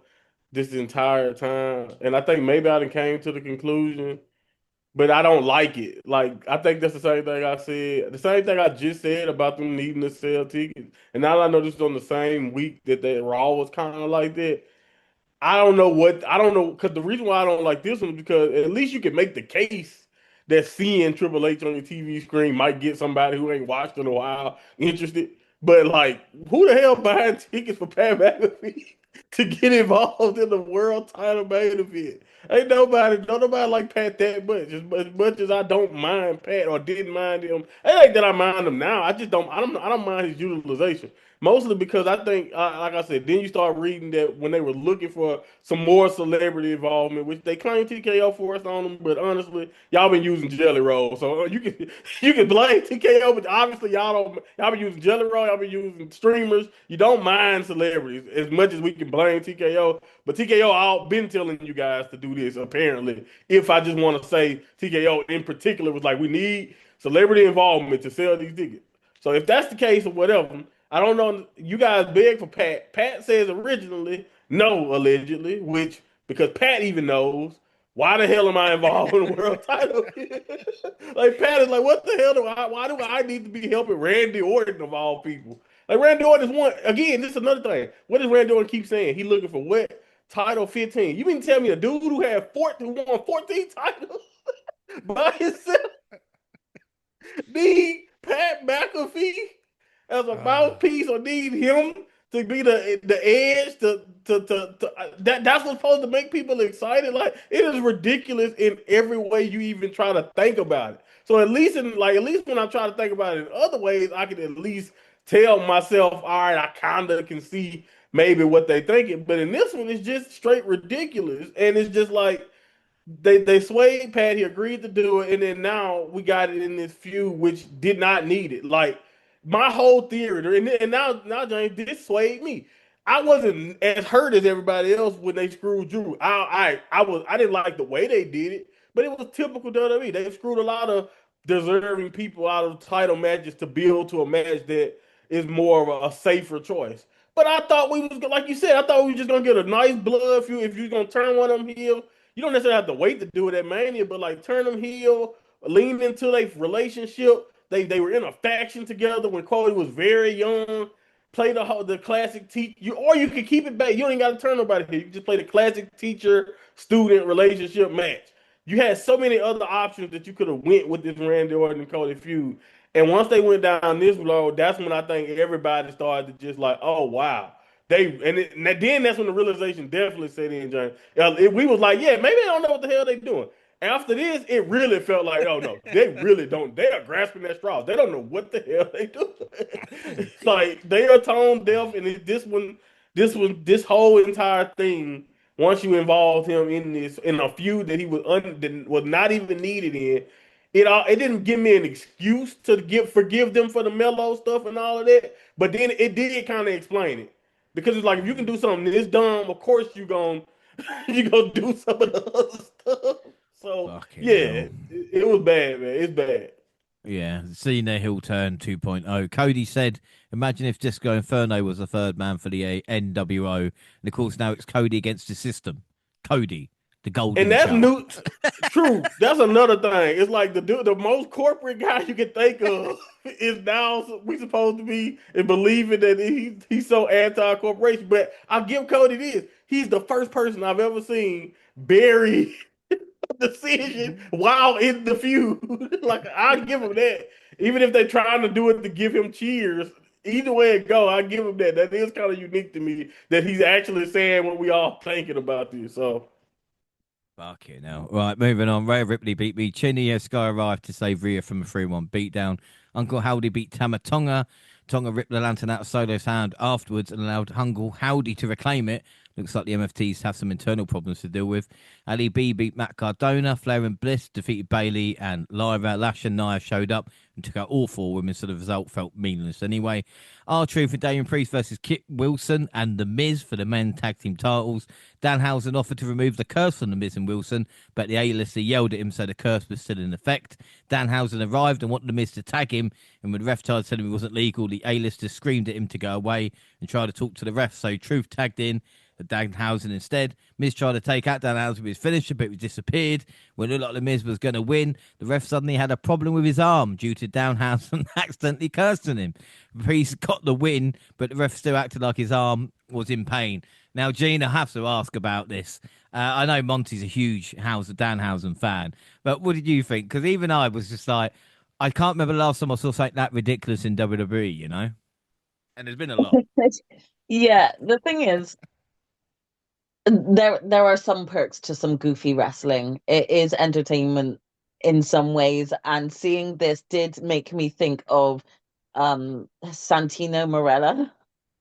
this entire time, and I think maybe I done came to the conclusion, but I don't like it. Like I think that's the same thing I said, the same thing I just said about them needing to sell tickets, and now I know this is on the same week that Raw was kind of like that. I don't know because the reason why I don't like this one is because at least you can make the case that seeing Triple H on your TV screen might get somebody who ain't watched in a while interested. But like, who the hell buying tickets for Pat McAfee to get involved in the world title main event? Ain't nobody, don't nobody like Pat that much. As much as I don't mind Pat or didn't mind him, it ain't that I mind him now. I just don't. I don't mind his utilization. Mostly because I think, like I said, then you start reading that when they were looking for some more celebrity involvement, which they claim TKO forced on them, but honestly, y'all been using Jelly Roll, so you can you can blame TKO, but obviously y'all been using Jelly Roll, y'all been using streamers. You don't mind celebrities as much as we can blame TKO, but TKO all been telling you guys to do this apparently. If I just want to say TKO in particular was like, we need celebrity involvement to sell these tickets. So if that's the case or whatever, I don't know. You guys beg for Pat. Pat says originally no, allegedly, which because Pat even knows why the hell am I involved in the world title? Like Pat is like, what the hell do I? Why do I need to be helping Randy Orton of all people? Like Randy Orton is one again. This is another thing. What does Randy Orton keep saying? He looking for what? Title 15. You mean to tell me a dude who had 14, who won 14 titles by himself need Pat McAfee as a mouthpiece or need him to be the edge that's what's supposed to make people excited. Like it is ridiculous in every way you even try to think about it. So at least when I try to think about it in other ways, I can at least tell myself, all right, I kinda can see maybe what they thinking. But in this one, it's just straight ridiculous. And it's just like they swayed Pat. He agreed to do it, and then now we got it in this feud, which did not need it. Like my whole theory, and now James, this swayed me. I wasn't as hurt as everybody else when they screwed Drew. I didn't like the way they did it, but it was typical WWE. They screwed a lot of deserving people out of title matches to build to a match that is more of a safer choice. But I thought we was like you said. I thought we were just gonna get a nice blood feud if you're gonna turn one of them heel. You don't necessarily have to wait to do it at Mania, but like turn them heel, lean into their relationship. They were in a faction together when Cody was very young. Play the classic teach you, or you can keep it back. You ain't got to turn nobody here. You can just play the classic teacher student relationship match. You had so many other options that you could have went with this Randy Orton and Cody feud. And once they went down this road, that's when I think everybody started to just like, oh wow, and then that's when the realization definitely set in, John. We was like, yeah, maybe they don't know what the hell they doing. After this, it really felt like, oh no, they really don't. They are grasping at straws. They don't know what the hell they do. It's like they are tone deaf, and this whole entire thing. Once you involved him in a feud that that was not even needed in, it didn't give me an excuse to forgive them for the mellow stuff and all of that. But then it did kind of explain it. Because it's like if you can do something this dumb, of course you gonna do some of the other stuff. So Fucking yeah, hell. it was bad, man. It's bad. Yeah, Cena heel turn 2.0. Cody said, imagine if Disco Inferno was the third man for the NWO. And of course, now it's Cody against the system. Cody, the golden And that's child. new. True. That's another thing. It's like the most corporate guy you can think of is now we supposed to be and believing that he's so anti-corporation. But I'll give Cody this. He's the first person I've ever seen bury decision while in the feud. Like I'll give him that. Even if they're trying to do it to give him cheers, either way it go, I give him that. That is kind of unique to me that he's actually saying what we all thinking about this. So Fucking hell. Right, moving on. Rhea Ripley beat me. Chinny Sky arrived to save Rhea from a 3-1 beatdown. Uncle Howdy beat Tama Tonga. Tonga ripped the lantern out of Solo's hand afterwards and allowed Uncle Howdy to reclaim it. Looks like the MFTs have some internal problems to deal with. Ali B beat Matt Cardona. Flair and Bliss defeated Bailey and Lyra. Lash and Nia showed up and took out all four women, so the result felt meaningless anyway. R-Truth and Damian Priest versus Kit Wilson and The Miz for the men tag team titles. Danhausen offered to remove the curse from The Miz and Wilson, but the A-lister yelled at him, so the curse was still in effect. Danhausen arrived and wanted The Miz to tag him, and when the ref tried to tell him it wasn't legal, the A-lister screamed at him to go away and tried to talk to the ref, so Truth tagged in Danhausen instead. Miz tried to take out Danhausen with his finisher, but it disappeared. When it looked like the Miz was going to win, the ref suddenly had a problem with his arm due to Danhausen accidentally cursing him. Priest got the win, but the ref still acted like his arm was in pain. Now, Gina, I have to ask about this. I know Monty's a huge Danhausen fan, but what did you think? Because even I was just like, I can't remember the last time I saw something that ridiculous in WWE, you know? And there's been a lot. Yeah, the thing is, there are some perks to some goofy wrestling. It is entertainment in some ways, and seeing this did make me think of Santino Marella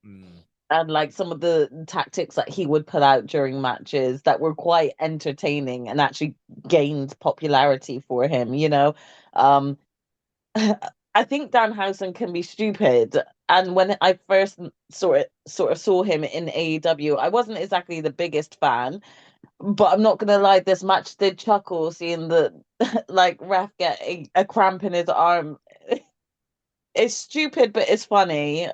and like some of the tactics that he would put out during matches that were quite entertaining and actually gained popularity for him, you know. Um I think Danhausen can be stupid. And when I first sort of saw him in AEW, I wasn't exactly the biggest fan, but I'm not gonna lie, this match did chuckle seeing the like ref get a cramp in his arm. It's stupid, but it's funny.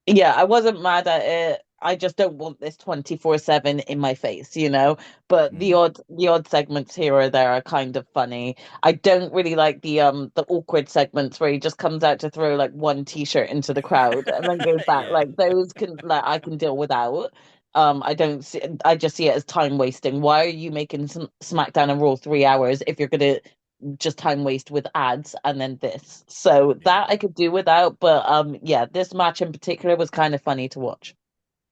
Yeah, I wasn't mad at it. I just don't want this 24/7 in my face, you know. But the odd segments here or there are kind of funny. I don't really like the awkward segments where he just comes out to throw like one t-shirt into the crowd and then goes back. Yeah. Like those can like I can deal without. I don't see I just see it as time wasting. Why are you making SmackDown and Raw 3 hours if you're gonna just time waste with ads and then this. So Yeah. that I could do without, but yeah, this match in particular was kind of funny to watch.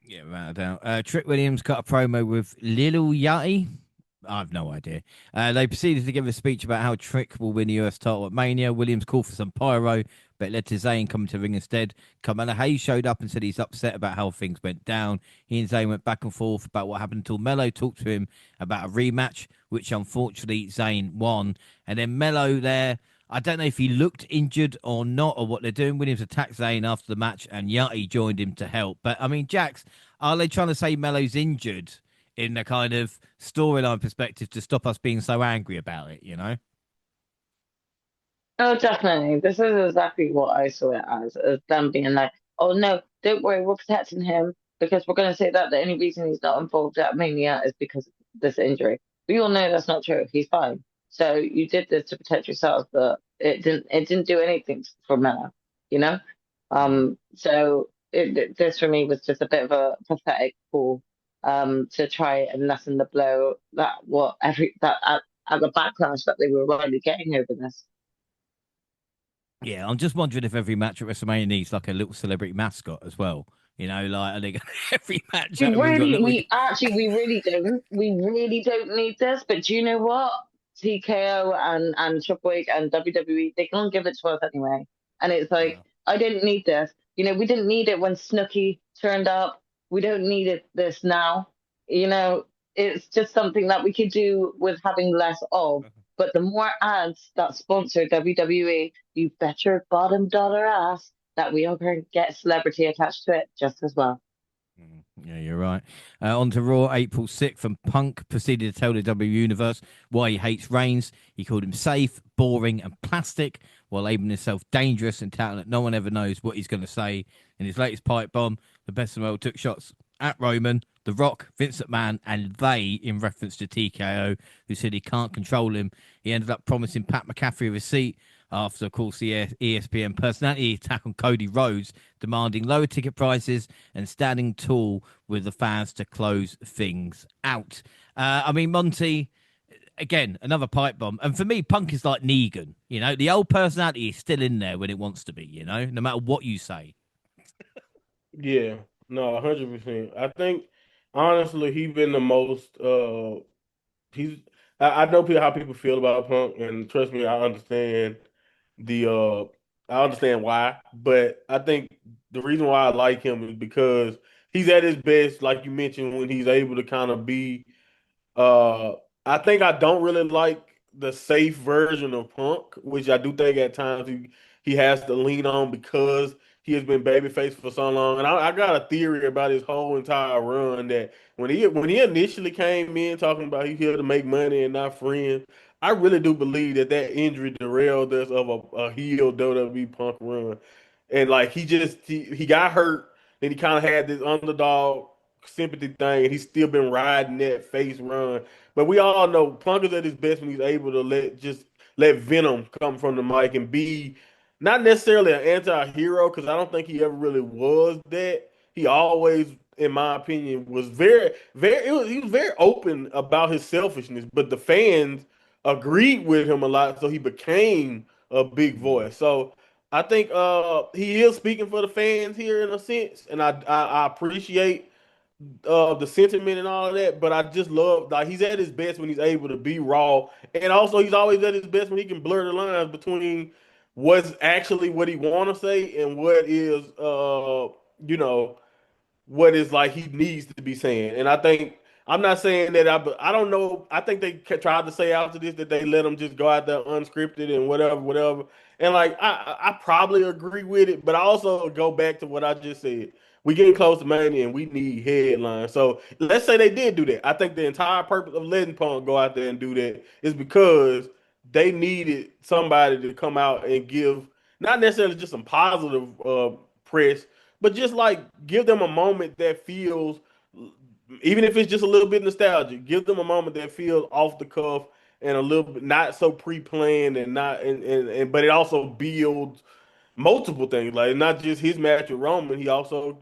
Yeah, without a doubt. Trick Williams cut a promo with Lil Yachty. I have no idea. They proceeded to give a speech about how Trick will win the US title at Mania. Williams called for some pyro, but it led to Zayn coming to the ring instead. Carmella Hayes showed up and said he's upset about how things went down. He and Zayn went back and forth about what happened until Mello talked to him about a rematch, which unfortunately Zayn won. And then Mello there, I don't know if he looked injured or not, or what they're doing. Williams attacked Zayn after the match, and Yachty joined him to help. But I mean, Jax, are they trying to say Mello's injured in the kind of storyline perspective to stop us being so angry about it, you know? Oh, definitely. This is exactly what I saw it as them being like, oh no, don't worry, we're protecting him because we're going to say that the only reason he's not involved at Mania is because of this injury. We all know that's not true. He's fine. So you did this to protect yourself, but it didn't do anything for Mela, you know? Mm. This for me was just a bit of a pathetic call, to try and lessen the blow that what every that at the backlash that they were already getting over this. Yeah, I'm just wondering if every match at WrestleMania needs like a little celebrity mascot as well. You know, like I think every match everyone's got a little. We really don't need this. But do you know what? TKO and Triple H and WWE, they can't give it to us anyway. And it's like, No. I didn't need this. You know, we didn't need it when Snooki turned up. We don't need this now. You know, it's just something that we could do with having less of. But the more ads that sponsor WWE, you bet your bottom dollar ass that we are going to get celebrity attached to it just as well. Yeah, you're right. On to Raw, April 6th, and Punk proceeded to tell the W Universe why he hates Reigns. He called him safe, boring, and plastic, while labeling himself dangerous and touting that no one ever knows what he's going to say. In his latest pipe bomb, the Best in the World took shots at Roman, The Rock, Vince McMahon, and they, in reference to TKO, who said he can't control him. He ended up promising Pat McAfee a receipt after, of course, the ESPN personality attack on Cody Rhodes, demanding lower ticket prices and standing tall with the fans to close things out. I mean, Monty, again, another pipe bomb. And for me, Punk is like Negan. You know, the old personality is still in there when it wants to be, you know, no matter what you say. Yeah, no, 100%. I think honestly, he's been the most. He's. I know how people feel about Punk, and trust me, I understand. the I understand why, but I think the reason why I like him is because he's at his best, like you mentioned, when he's able to kind of be uh, I think I don't really like the safe version of Punk, which I do think at times he has to lean on because he has been babyface for so long. And I got a theory about his whole entire run that when he initially came in talking about he's here to make money and not friends, I really do believe that injury derailed us of a heel WWE Punk run. And like he got hurt, then he kind of had this underdog sympathy thing, and he's still been riding that face run. But we all know Punk is at his best when he's able to let venom come from the mic and be not necessarily an anti-hero, because I don't think he ever really was that. He always, in my opinion, was he was very open about his selfishness, but the fans agreed with him a lot, so he became a big voice. So I think he is speaking for the fans here in a sense, and I appreciate the sentiment and all of that, but I just love like he's at his best when he's able to be raw, and also he's always at his best when he can blur the lines between what's actually what he want to say and what is you know what is like he needs to be saying. And I think I'm not saying that but I don't know. I think they tried to say after this that they let him just go out there unscripted and whatever, whatever. And like I probably agree with it, but I also go back to what I just said. We getting close to Mania and we need headlines. So let's say they did do that. I think the entire purpose of letting Punk go out there and do that is because they needed somebody to come out and give not necessarily just some positive press, but just like give them a moment that feels, even if it's just a little bit nostalgic, give them a moment that feels off the cuff and a little bit not so pre-planned and not and but it also builds multiple things, like not just his match with Roman. He also,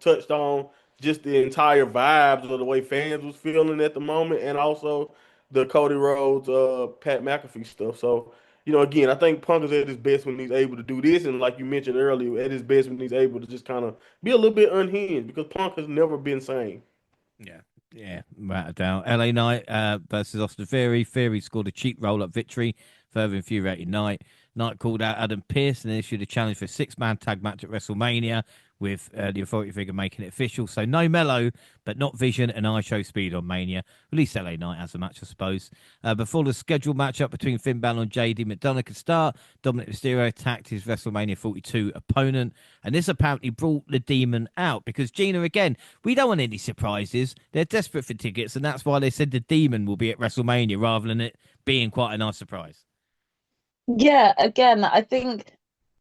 touched on just the entire vibes of the way fans was feeling at the moment, and also the Cody Rhodes, Pat McAfee stuff. So, again, I think Punk is at his best when he's able to do this, and like you mentioned earlier, at his best when he's able to just kind of be a little bit unhinged because Punk has never been sane. Yeah, yeah, without a doubt. LA Knight versus Austin Theory. Theory scored a cheap roll up victory, further infuriating Knight. Knight called out Adam Pearce and then issued a challenge for a six-man tag match at WrestleMania, with the authority figure making it official. So no Mello, but not Vision and I Show Speed on Mania. At least LA Knight has a match, I suppose. Before the scheduled matchup between Finn Balor and JD McDonough could start, Dominic Mysterio attacked his WrestleMania 42 opponent, and this apparently brought the Demon out because Gina, again, we don't want any surprises. They're desperate for tickets, and that's why they said the Demon will be at WrestleMania rather than it being quite a nice surprise. Yeah, again, I think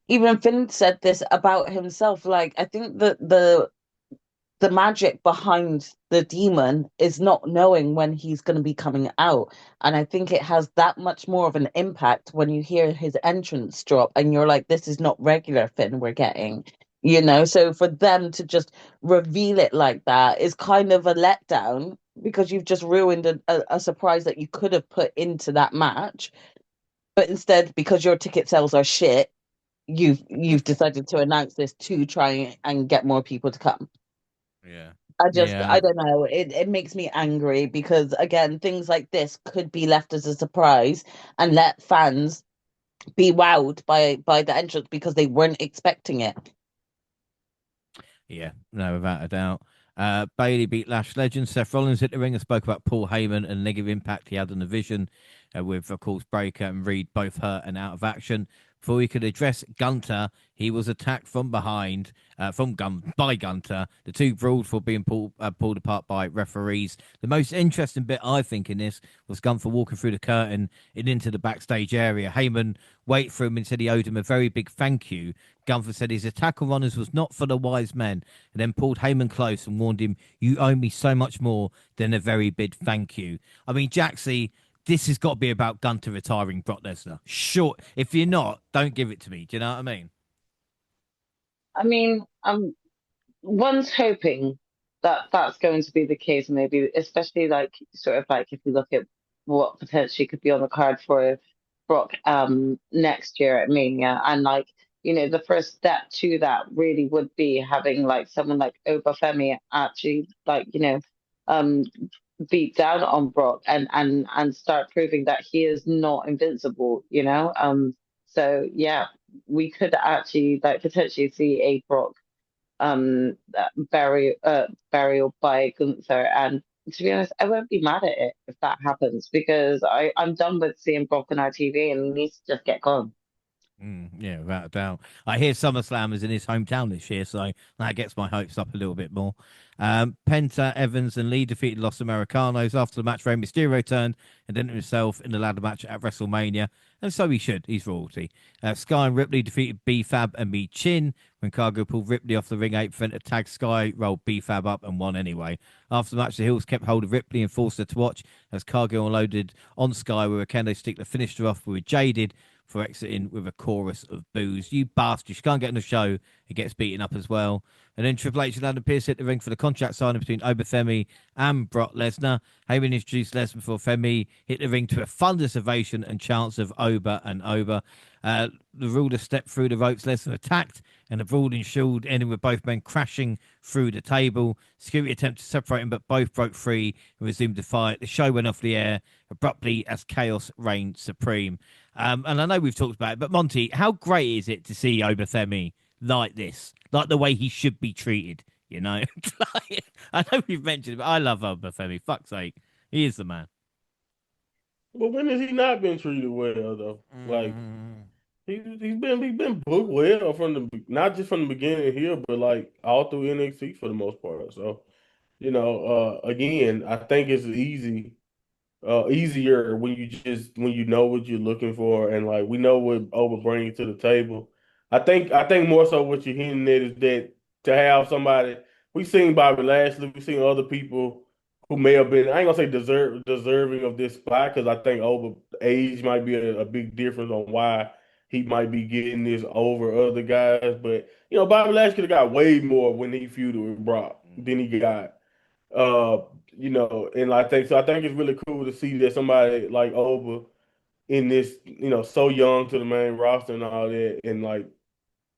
even Finn said this about himself. Like, I think that the magic behind the demon is not knowing when he's going to be coming out. And I think it has that much more of an impact when you hear his entrance drop and you're like, this is not regular Finn we're getting, you know? So for them to just reveal it like that is kind of a letdown because you've just ruined a surprise that you could have put into that match. But instead, because your ticket sales are shit, you've decided to announce this to try and get more people to come. Yeah. I Yeah. don't know. It makes me angry because again, things like this could be left as a surprise and let fans be wowed by the entrance because they weren't expecting it. Yeah, no, without a doubt. Bailey beat Lash legend Seth Rollins hit the ring and spoke about Paul Heyman and the negative impact he had on the vision, with, of course, Breaker and Reed both hurt and out of action. Before he could address Gunter, he was attacked from behind, by Gunter. The two brawled for being pulled apart by referees. The most interesting bit, I think, in this was Gunter walking through the curtain and into the backstage area. Heyman waited for him and said he owed him a very big thank you. Gunther said his attack on runners was not for the wise men, and then pulled Heyman close and warned him, "You owe me so much more than a very big thank you." I mean, Jaxie, this has got to be about Gunter retiring Brock Lesnar. Sure, if you're not, don't give it to me. Do you know what I mean? I mean, one's hoping that that's going to be the case, maybe, especially like sort of like if you look at what potentially could be on the card for Brock next year at Mania, and like the first step to that really would be having like someone like Obafemi actually like um beat down on Brock and start proving that he is not invincible, So yeah, we could actually like potentially see a Brock burial by Gunther. And to be honest, I won't be mad at it if that happens because I'm done with seeing Brock on our TV and he needs to just get gone. Yeah, without a doubt. I hear SummerSlam is in his hometown this year, so that gets my hopes up a little bit more. Penta, Evans, and Lee defeated Los Americanos after the match. Rey Mysterio turned and entered himself in the ladder match at WrestleMania, and so he should. He's royalty. Sky and Ripley defeated B-Fab and Me Chin when Cargo pulled Ripley off the ring apron. A tag Sky rolled B-Fab up and won anyway. After the match, the Hills kept hold of Ripley and forced her to watch as Cargo unloaded on Sky, where a kendo stick that finished her off with Jaded for exiting with a chorus of boos. You bastard. She can't get on the show. It gets beaten up as well. And then Triple H and Adam Pearce hit the ring for the contract signing between Obafemi and Brock Lesnar. Heyman introduced Lesnar before Femi hit the ring to a thunderous ovation and chants of Oba and Oba. The ruler stepped through the ropes. Lesnar attacked, and the brawl ensued, ending with both men crashing through the table. Security attempted to separate them, but both broke free and resumed the fight. The show went off the air abruptly as chaos reigned supreme. And I know we've talked about it, but Monty, how great is it to see Obafemi like this, like the way he should be treated? You know, like, I know we've mentioned it, but I love Obafemi. Fuck's sake, he is the man. But when has he not been treated well though? Like Mm. he's been booked well from the not just from the beginning here, but like all through NXT for the most part. So again, I think it's easier when you know what you're looking for, and like we know what Oba brings to the table. I think more so what you're hitting at is that to have somebody we've seen Bobby Lashley, we've seen other people who may have been I ain't gonna say deserving of this spot because I think Oba age might be a big difference on why he might be getting this over other guys. But Bobby Lashley could have got way more when he feuded with Brock than he got. Uh, and I think so. I think it's really cool to see that somebody like Oba in this, so young to the main roster and all that, and like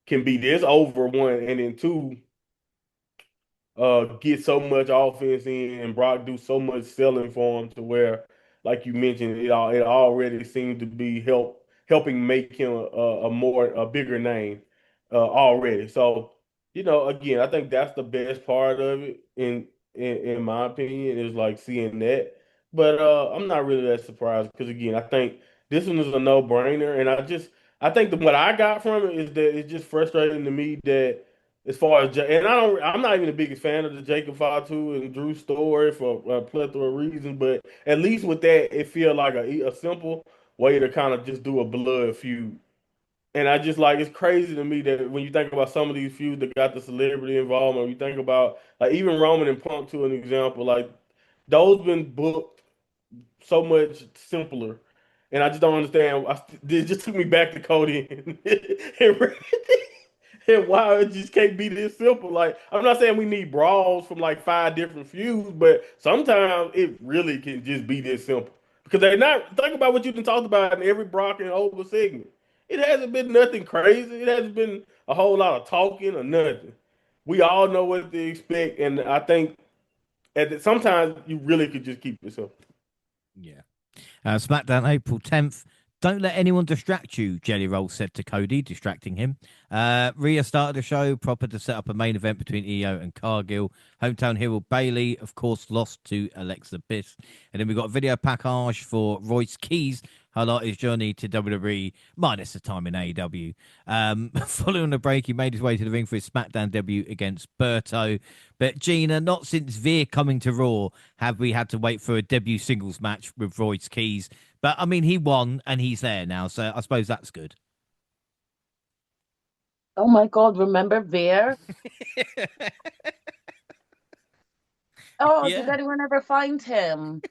can be this over one, and then two, get so much offense in, and Brock do so much selling for him to where, like you mentioned, it already seems to be helping make him a bigger name already. So again, I think that's the best part of it in my opinion is like seeing that. But I'm not really that surprised because again, I think this one is a no brainer, and I think that what I got from it is that it's just frustrating to me that as far as and I'm not even the biggest fan of the Jacob Fatu and Drew story for a plethora of reasons, but at least with that, it feel like a simple way to kind of just do a blood feud. And I just like it's crazy to me that when you think about some of these feuds that got the celebrity involvement, you think about like even Roman and Punk to an example, like those been booked so much simpler. And I just don't understand. It just took me back to Cody and and why it just can't be this simple. Like, I'm not saying we need brawls from like five different feuds, but sometimes it really can just be this simple. Because they're not, think about what you can talk about in every Brock and Over segment. It hasn't been nothing crazy. It hasn't been a whole lot of talking or nothing. We all know what to expect, and I think sometimes you really could just keep it simple. Yeah. SmackDown, April 10th. Don't let anyone distract you, Jelly Roll said to Cody, distracting him. Rhea started the show proper to set up a main event between Io and Cargill. Hometown hero Bailey, of course, lost to Alexa Bliss. And then we got a video package for Royce Keys, highlight his journey to WWE, minus the time in AEW. Following the break, he made his way to the ring for his SmackDown debut against Berto. But Gina, not since Veer coming to Raw have we had to wait for a debut singles match with Royce Keys. But I mean, he won and he's there now, so I suppose that's good. Oh my God, remember Veer? Oh, did Yeah, anyone ever find him?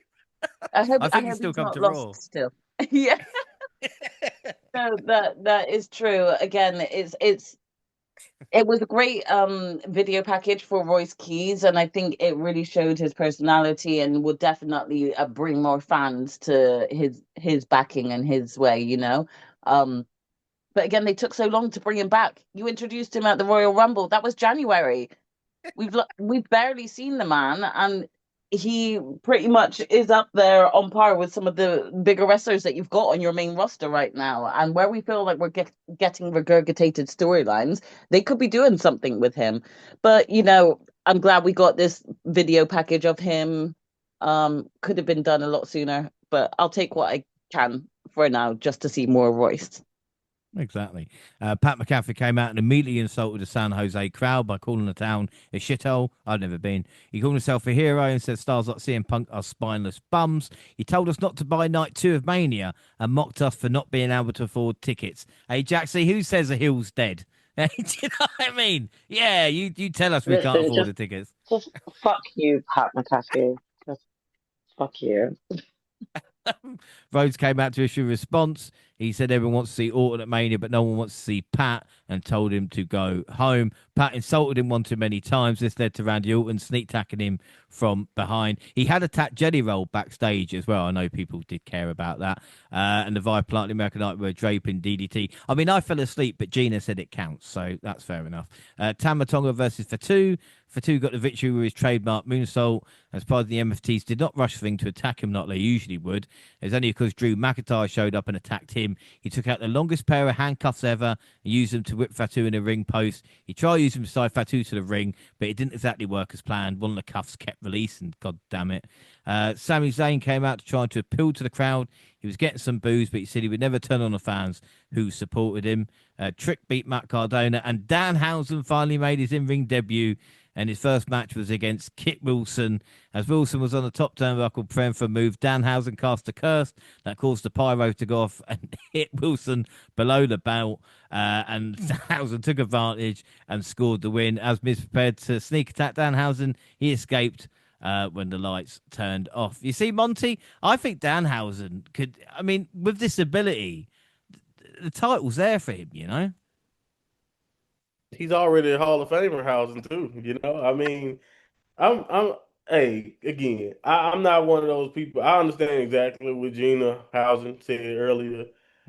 I hope I I think he's hope still he's come not to Raw. lost still. Yeah, no, that is true. Again, it was a great video package for Royce Keys, and I think it really showed his personality and would definitely bring more fans to his backing and his way, you know. Um, but again, they took so long to bring him back. You introduced him at the Royal Rumble. That was January. We've barely seen the man, and he pretty much is up there on par with some of the bigger wrestlers that you've got on your main roster right now. And where we feel like we're getting regurgitated storylines, they could be doing something with him. But, I'm glad we got this video package of him. Could have been done a lot sooner, but I'll take what I can for now just to see more Royce. Exactly. Pat McAfee came out and immediately insulted the San Jose crowd by calling the town a shithole. I've never been. He called himself a hero and said stars like CM Punk are spineless bums. He told us not to buy night 2 of Mania and mocked us for not being able to afford tickets. Hey, Jaxie, who says a hill's dead? Do you know what I mean? Yeah, you tell us we can't Listen, afford the tickets. just fuck you, Pat McAfee. Just fuck you. Rhodes came out to issue a response. He said everyone wants to see Orton at Mania, but no one wants to see Pat, and told him to go home. Pat insulted him one too many times. This led to Randy Orton sneak attacking him from behind. He had attacked Jelly Roll backstage as well. I know people did care about that. And the Vibe Plant, the American Nightmare, draping DDT. I mean, I fell asleep, but Gina said it counts, so that's fair enough. Tama Tonga versus Fatu. Fatu got the victory with his trademark moonsault. As part of the MFTs did not rush Thing to attack him like they usually would. It was only because Drew McIntyre showed up and attacked him. He took out the longest pair of handcuffs ever and used them to whip Fatu in a ring post. He tried using beside Fatu to the ring, but it didn't exactly work as planned. One of the cuffs kept released, and god damn it. Sami Zayn came out to try to appeal to the crowd. He was getting some boos, but he said he would never turn on the fans who supported him. Trick beat Matt Cardona, and Danhausen finally made his in-ring debut. And his first match was against Kit Wilson. As Wilson was on the top turnbuckle praying for a move, Danhausen cast a curse that caused the pyro to go off and hit Wilson below the belt. And Danhausen took advantage and scored the win. As Miz prepared to sneak attack Danhausen, he escaped when the lights turned off. You see, Monty, I think Danhausen could, I mean, with this ability, the title's there for him, you know? He's already a Hall of Famer housing too. I mean, I'm hey, again, I'm not one of those people. I understand exactly what Gina Housen said earlier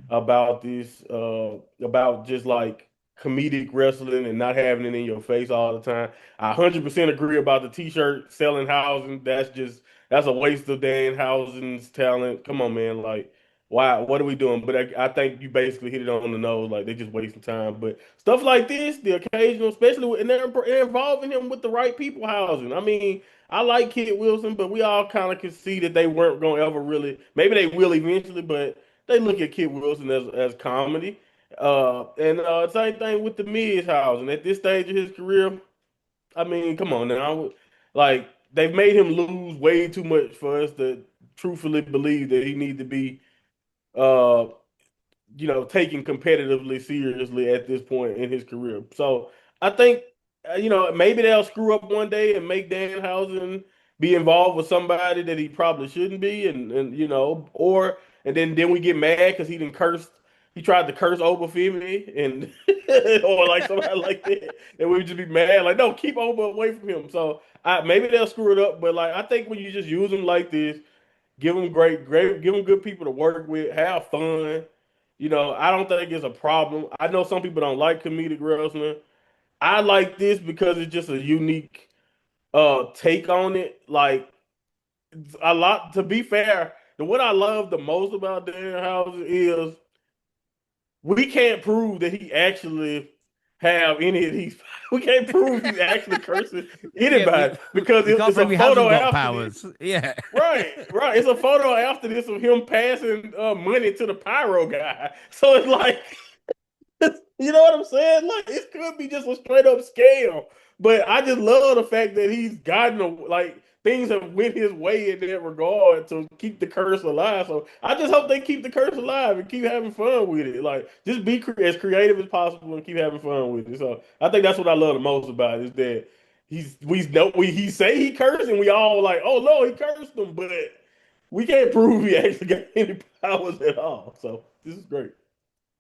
about this, about just like comedic wrestling and not having it in your face all the time. I 100% agree about the t-shirt selling Housen. That's a waste of Dan Housen's talent. Come on, man. Like, why? What are we doing? But I think you basically hit it on the nose. Like, they're just wasting time. But stuff like this, the occasional, especially and they're involving him with the right people housing. I mean, I like Kid Wilson, but we all kind of could see that they weren't going to ever really. Maybe they will eventually, but they look at Kid Wilson as comedy. And same thing with the Miz housing. At this stage of his career, I mean, come on now. Like, they've made him lose way too much for us to truthfully believe that he needs to be uh taken competitively seriously at this point in his career. So I think, maybe they'll screw up one day and make Danhausen be involved with somebody that he probably shouldn't be, and then we get mad because he tried to curse Oba Femi and or like somebody like that, and we would just be mad, like, no, keep Oba away from him. So maybe they'll screw it up, but like I think when you just use them like this, give them give them good people to work with, have fun. I don't think it's a problem. I know some people don't like comedic wrestling. I like this because it's just a unique take on it. Like, a lot, to be fair, what I love the most about Danhausen is we can't prove that he actually have any of these. We can't prove he's actually cursing Yeah, anybody because we can't it's a prove he photo hasn't got after powers. this. Yeah. Right, right. It's a photo after this of him passing money to the pyro guy. So it's like, you know what I'm saying? Like, it could be just a straight up scam. But I just love the fact that he's gotten like things have went his way in that regard to keep the curse alive. So I just hope they keep the curse alive and keep having fun with it. Like, just be as creative as possible and keep having fun with it. So I think that's what I love the most about it, is that he say he cursed and we all like, oh no, he cursed him, but we can't prove he actually got any powers at all. So this is great.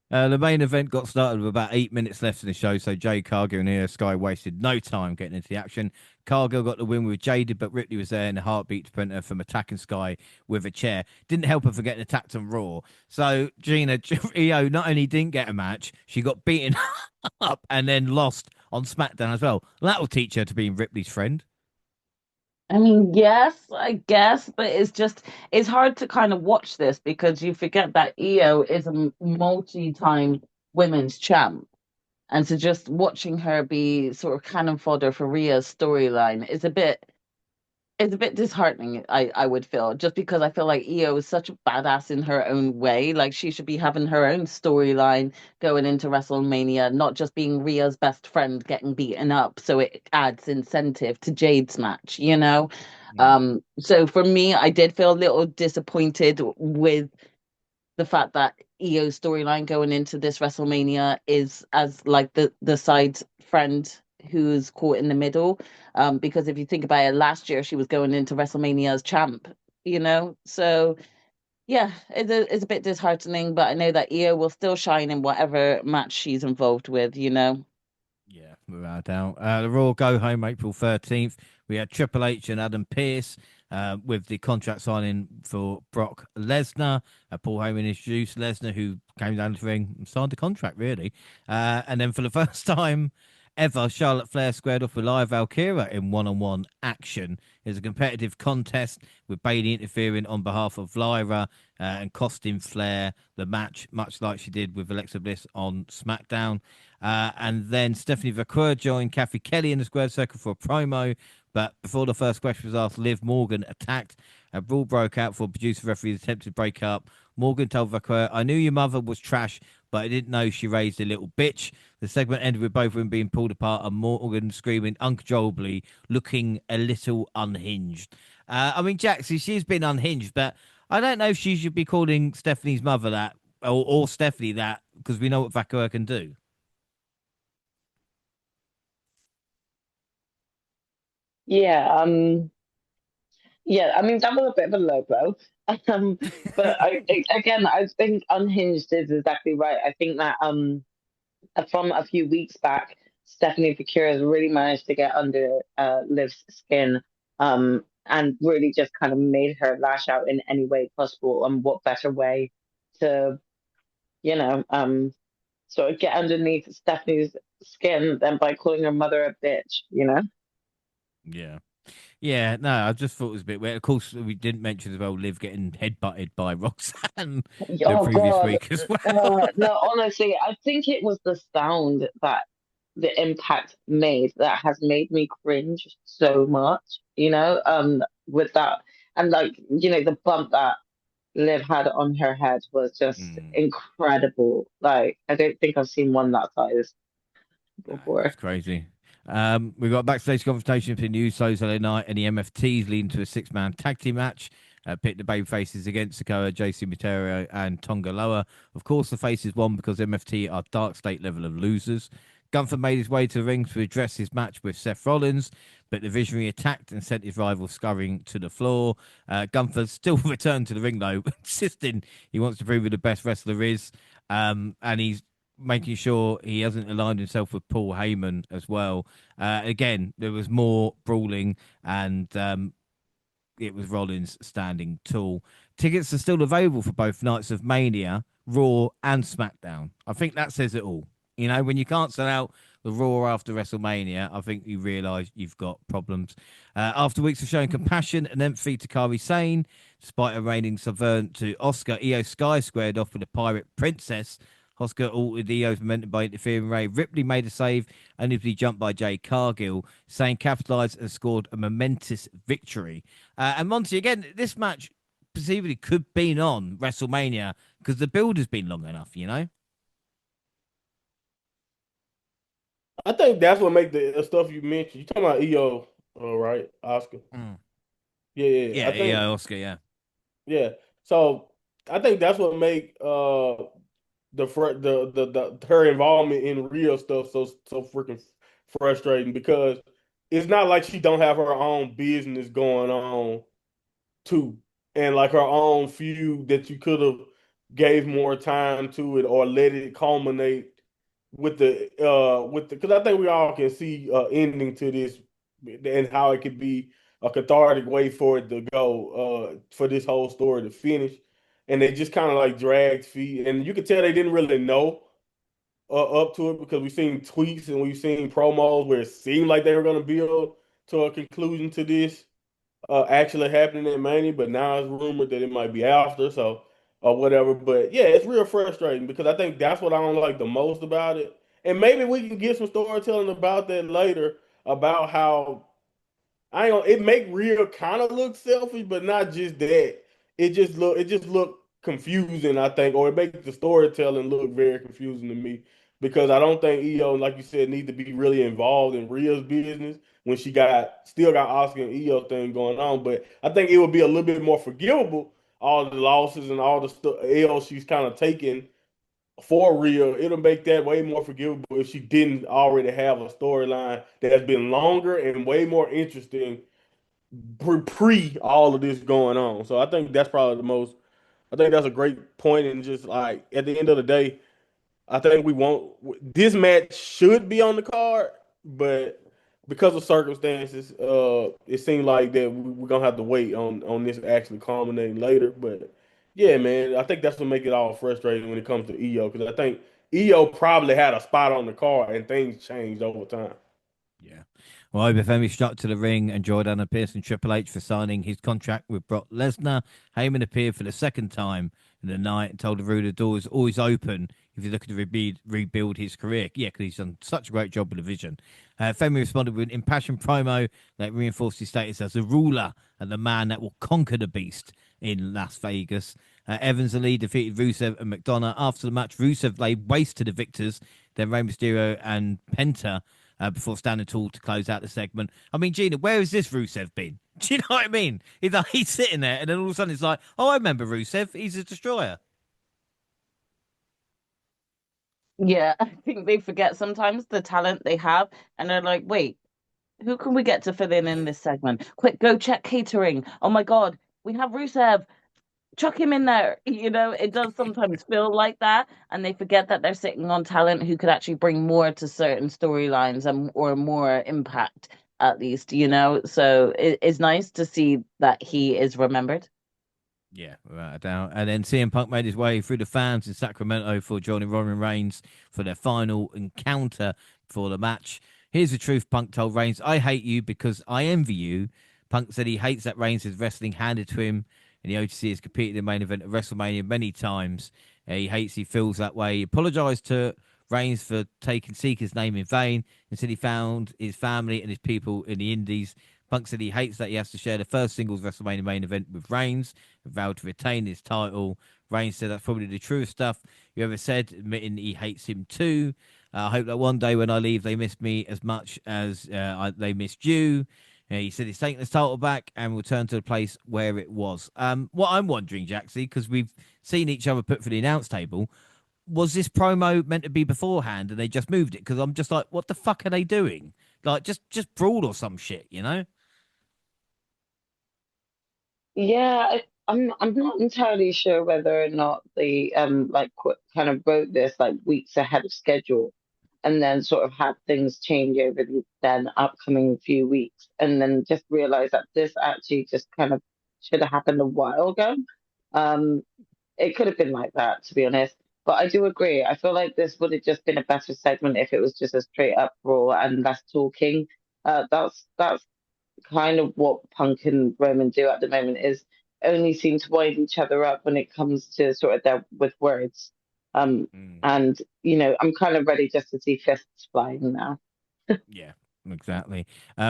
The main event got started with about 8 minutes left in the show, so Jade Cargill and Io Sky wasted no time getting into the action. Cargill got the win with Jaded, but Ripley was there in a heartbeat to prevent her from attacking Sky with a chair. Didn't help her from getting attacked on Raw. So Gina, Io not only didn't get a match, she got beaten up and then lost on SmackDown as well. That will teach her to be Ripley's friend. I mean, yes, I guess, but it's hard to kind of watch this because you forget that Io is a multi-time women's champ. And so just watching her be sort of cannon fodder for Rhea's storyline is a bit it's a bit disheartening, I would feel, just because I feel like Io is such a badass in her own way. Like she should be having her own storyline going into WrestleMania, not just being Rhea's best friend getting beaten up, so it adds incentive to Jade's match, you know? Mm. So for me, I did feel a little disappointed with the fact that EO's storyline going into this WrestleMania is as like the side friend who's caught in the middle. Because if you think about it, last year she was going into WrestleMania as champ, you know? So yeah, it's a bit disheartening, but I know that EO will still shine in whatever match she's involved with, you know? Yeah, without a doubt. The Raw go home April 13th. We had Triple H and Adam Pearce with the contract signing for Brock Lesnar. Paul Heyman introduced Lesnar, who came down to the ring and signed the contract, really. And then for the first time ever, Charlotte Flair squared off with Lyra Valkyria in one-on-one action. It was a competitive contest with Bayley interfering on behalf of Lyra and costing Flair the match, much like she did with Alexa Bliss on SmackDown. And then Stephanie Vaquer joined Kathy Kelly in the squared circle for a promo. But before the first question was asked, Liv Morgan attacked. A brawl broke out for producer referees attempted to break up. Morgan told Vaquer, I knew your mother was trash, but I didn't know she raised a little bitch. The segment ended with both of them being pulled apart and Morgan screaming uncontrollably, looking a little unhinged. I mean, Jaxie, she's been unhinged, but I don't know if she should be calling Stephanie's mother that or Stephanie that because we know what Vaquer can do. Yeah, yeah, I mean that was a bit of a low blow. Um, but again, I think unhinged is exactly right. I think that from a few weeks back, Stephanie Fakir has really managed to get under Liv's skin, and really just kind of made her lash out in any way possible. And what better way to, you know, sort of get underneath Stephanie's skin than by calling her mother a bitch, you know? Yeah. Yeah, no, I just thought it was a bit weird. Of course, we didn't mention as well Liv getting headbutted by Roxanne the Oh previous God. week as well. No, honestly, I think it was the sound that the impact made that has made me cringe so much, with that. And like, the bump that Liv had on her head was just Mm, incredible. Like, I don't think I've seen one that size no, it was before. crazy. We got a backstage confrontation between the Usos LA Knight and the MFTs leading to a six-man tag team match. Pit the baby faces against Sikoa, JC Materio, and Tonga Loa. Of course, the faces won because MFT are dark state level of losers. Gunther made his way to the ring to address his match with Seth Rollins, but the Visionary attacked and sent his rival scurrying to the floor. Gunther still returned to the ring, though, insisting he wants to prove who the best wrestler is. And he's making sure he hasn't aligned himself with Paul Heyman as well. Again, there was more brawling, and it was Rollins standing tall. Tickets are still available for both nights of Mania, Raw, and SmackDown. I think that says it all. You know, when you can't sell out the Raw after WrestleMania, I think you realise you've got problems. After weeks of showing compassion and empathy to Kairi Sane, despite her reigning subvert to Oscar, Io Sky squared off with a pirate princess. Oscar altered Io's momentum by interfering. Ray Ripley made a save, only to be jumped by Jay Cargill. Sane capitalised and scored a momentous victory. And Monty, again, this match perceivably could have been on WrestleMania because the build has been long enough, you know? I think that's what make the stuff you mentioned. You talking about EO, all right, Oscar? Mm. Yeah, yeah, yeah. I Yeah, think yeah, Oscar, yeah. yeah. So I think that's what make the her involvement in real stuff so freaking frustrating because it's not like she don't have her own business going on too, and like her own feud that you could have gave more time to it or let it culminate with the because I think we all can see ending to this and how it could be a cathartic way for it to go for this whole story to finish, and they just kind of like dragged feet, and you could tell they didn't really know up to it because we've seen tweets and we've seen promos where it seemed like they were going to build to a conclusion to this, actually happening in Mania, but now it's rumored that it might be after, so or whatever. But yeah, it's real frustrating because I think that's what I don't like the most about it. And maybe we can get some storytelling about that later about how I ain't gonna, it make real kind of look selfish, but not just that. It just look confusing, I think, or it makes the storytelling look very confusing to me because I don't think EO, like you said, need to be really involved in Rhea's business when she got still got Oscar and EO thing going on. But I think it would be a little bit more forgivable, all the losses and all the stuff L she's kind of taken for real. It'll make that way more forgivable if she didn't already have a storyline that has been longer and way more interesting pre all of this going on. So I think that's probably the most. I think that's a great point, and just like at the end of the day, I think we won't. This match should be on the card, but because of circumstances, it seemed like that we're gonna have to wait on this actually culminating later. But yeah, man, I think that's what make it all frustrating when it comes to EO because I think EO probably had a spot on the card and things changed over time. Yeah. Well, Obafemi struck to the ring and Jordan Pierce and Triple H for signing his contract with Brock Lesnar. Heyman appeared for the second time in the night and told the Rude the door is always open if you're looking to rebuild his career. Yeah, because he's done such a great job with the vision. Femi responded with an impassioned promo that reinforced his status as the ruler and the man that will conquer the beast in Las Vegas. Evans and Lee defeated Rusev and McDonough. After the match, Rusev laid waste to the victors. Then Rey Mysterio and Penta before standing tall to close out the segment. I mean, Gina, where has this Rusev been? Do you know what I mean? He's sitting there, and then all of a sudden it's like, oh, I remember Rusev. He's a destroyer. Yeah, I think they forget sometimes the talent they have, and they're like, wait, who can we get to fill in this segment? Quick, go check catering. Oh my God, we have Rusev. Chuck him in there. It does sometimes feel like that, and they forget that they're sitting on talent who could actually bring more to certain storylines and or more impact, at least. So it's nice to see that he is remembered. Yeah, without a doubt. And then CM Punk made his way through the fans in Sacramento for joining Roman Reigns for their final encounter for the match. Here's the truth Punk told Reigns: I hate you because I envy you. Punk said he hates that Reigns has wrestling handed to him, and the OTC has competed in the main event of WrestleMania many times. He feels that way. He apologized to Reigns for taking Seeker's name in vain and said he found his family and his people in the Indies. Punk said he hates that he has to share the first singles WrestleMania main event with Reigns and vowed to retain his title. Reigns said that's probably the truest stuff you ever said, admitting he hates him too. I hope that one day when I leave, they miss me as much as they missed you. He said he's taking his title back and will return to the place where it was. What I'm wondering, Jaxie, because we've seen each other put for the announce table, was this promo meant to be beforehand and they just moved it? Because I'm just like, what the fuck are they doing? Like, just brawl or some shit, you know? Yeah, I'm not entirely sure whether or not they like kind of wrote this like weeks ahead of schedule, and then sort of had things change over the then upcoming few weeks, and then just realized that this actually just kind of should have happened a while ago. Um, it could have been like that, to be honest. But I do agree. I feel like this would have just been a better segment if it was just a straight up Raw and less talking. That's kind of what Punk and Roman do at the moment is only seem to wind each other up when it comes to sort of their with words. Um, Mm. and I'm kind of ready just to see fists flying now. Yeah, exactly.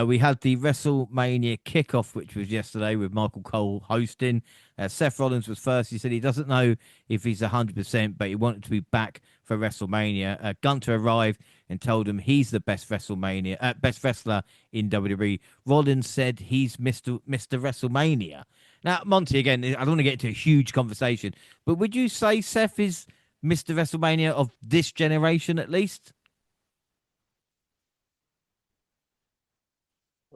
We had the WrestleMania kickoff, which was yesterday with Michael Cole hosting. Seth Rollins was first. He said he doesn't know if he's 100%, but he wanted to be back for WrestleMania. Gunter arrived and told him he's the best wrestler in WWE. Rollins said he's Mr. WrestleMania. Now, Monty, again, I don't want to get into a huge conversation, but would you say Seth is Mr. WrestleMania of this generation at least?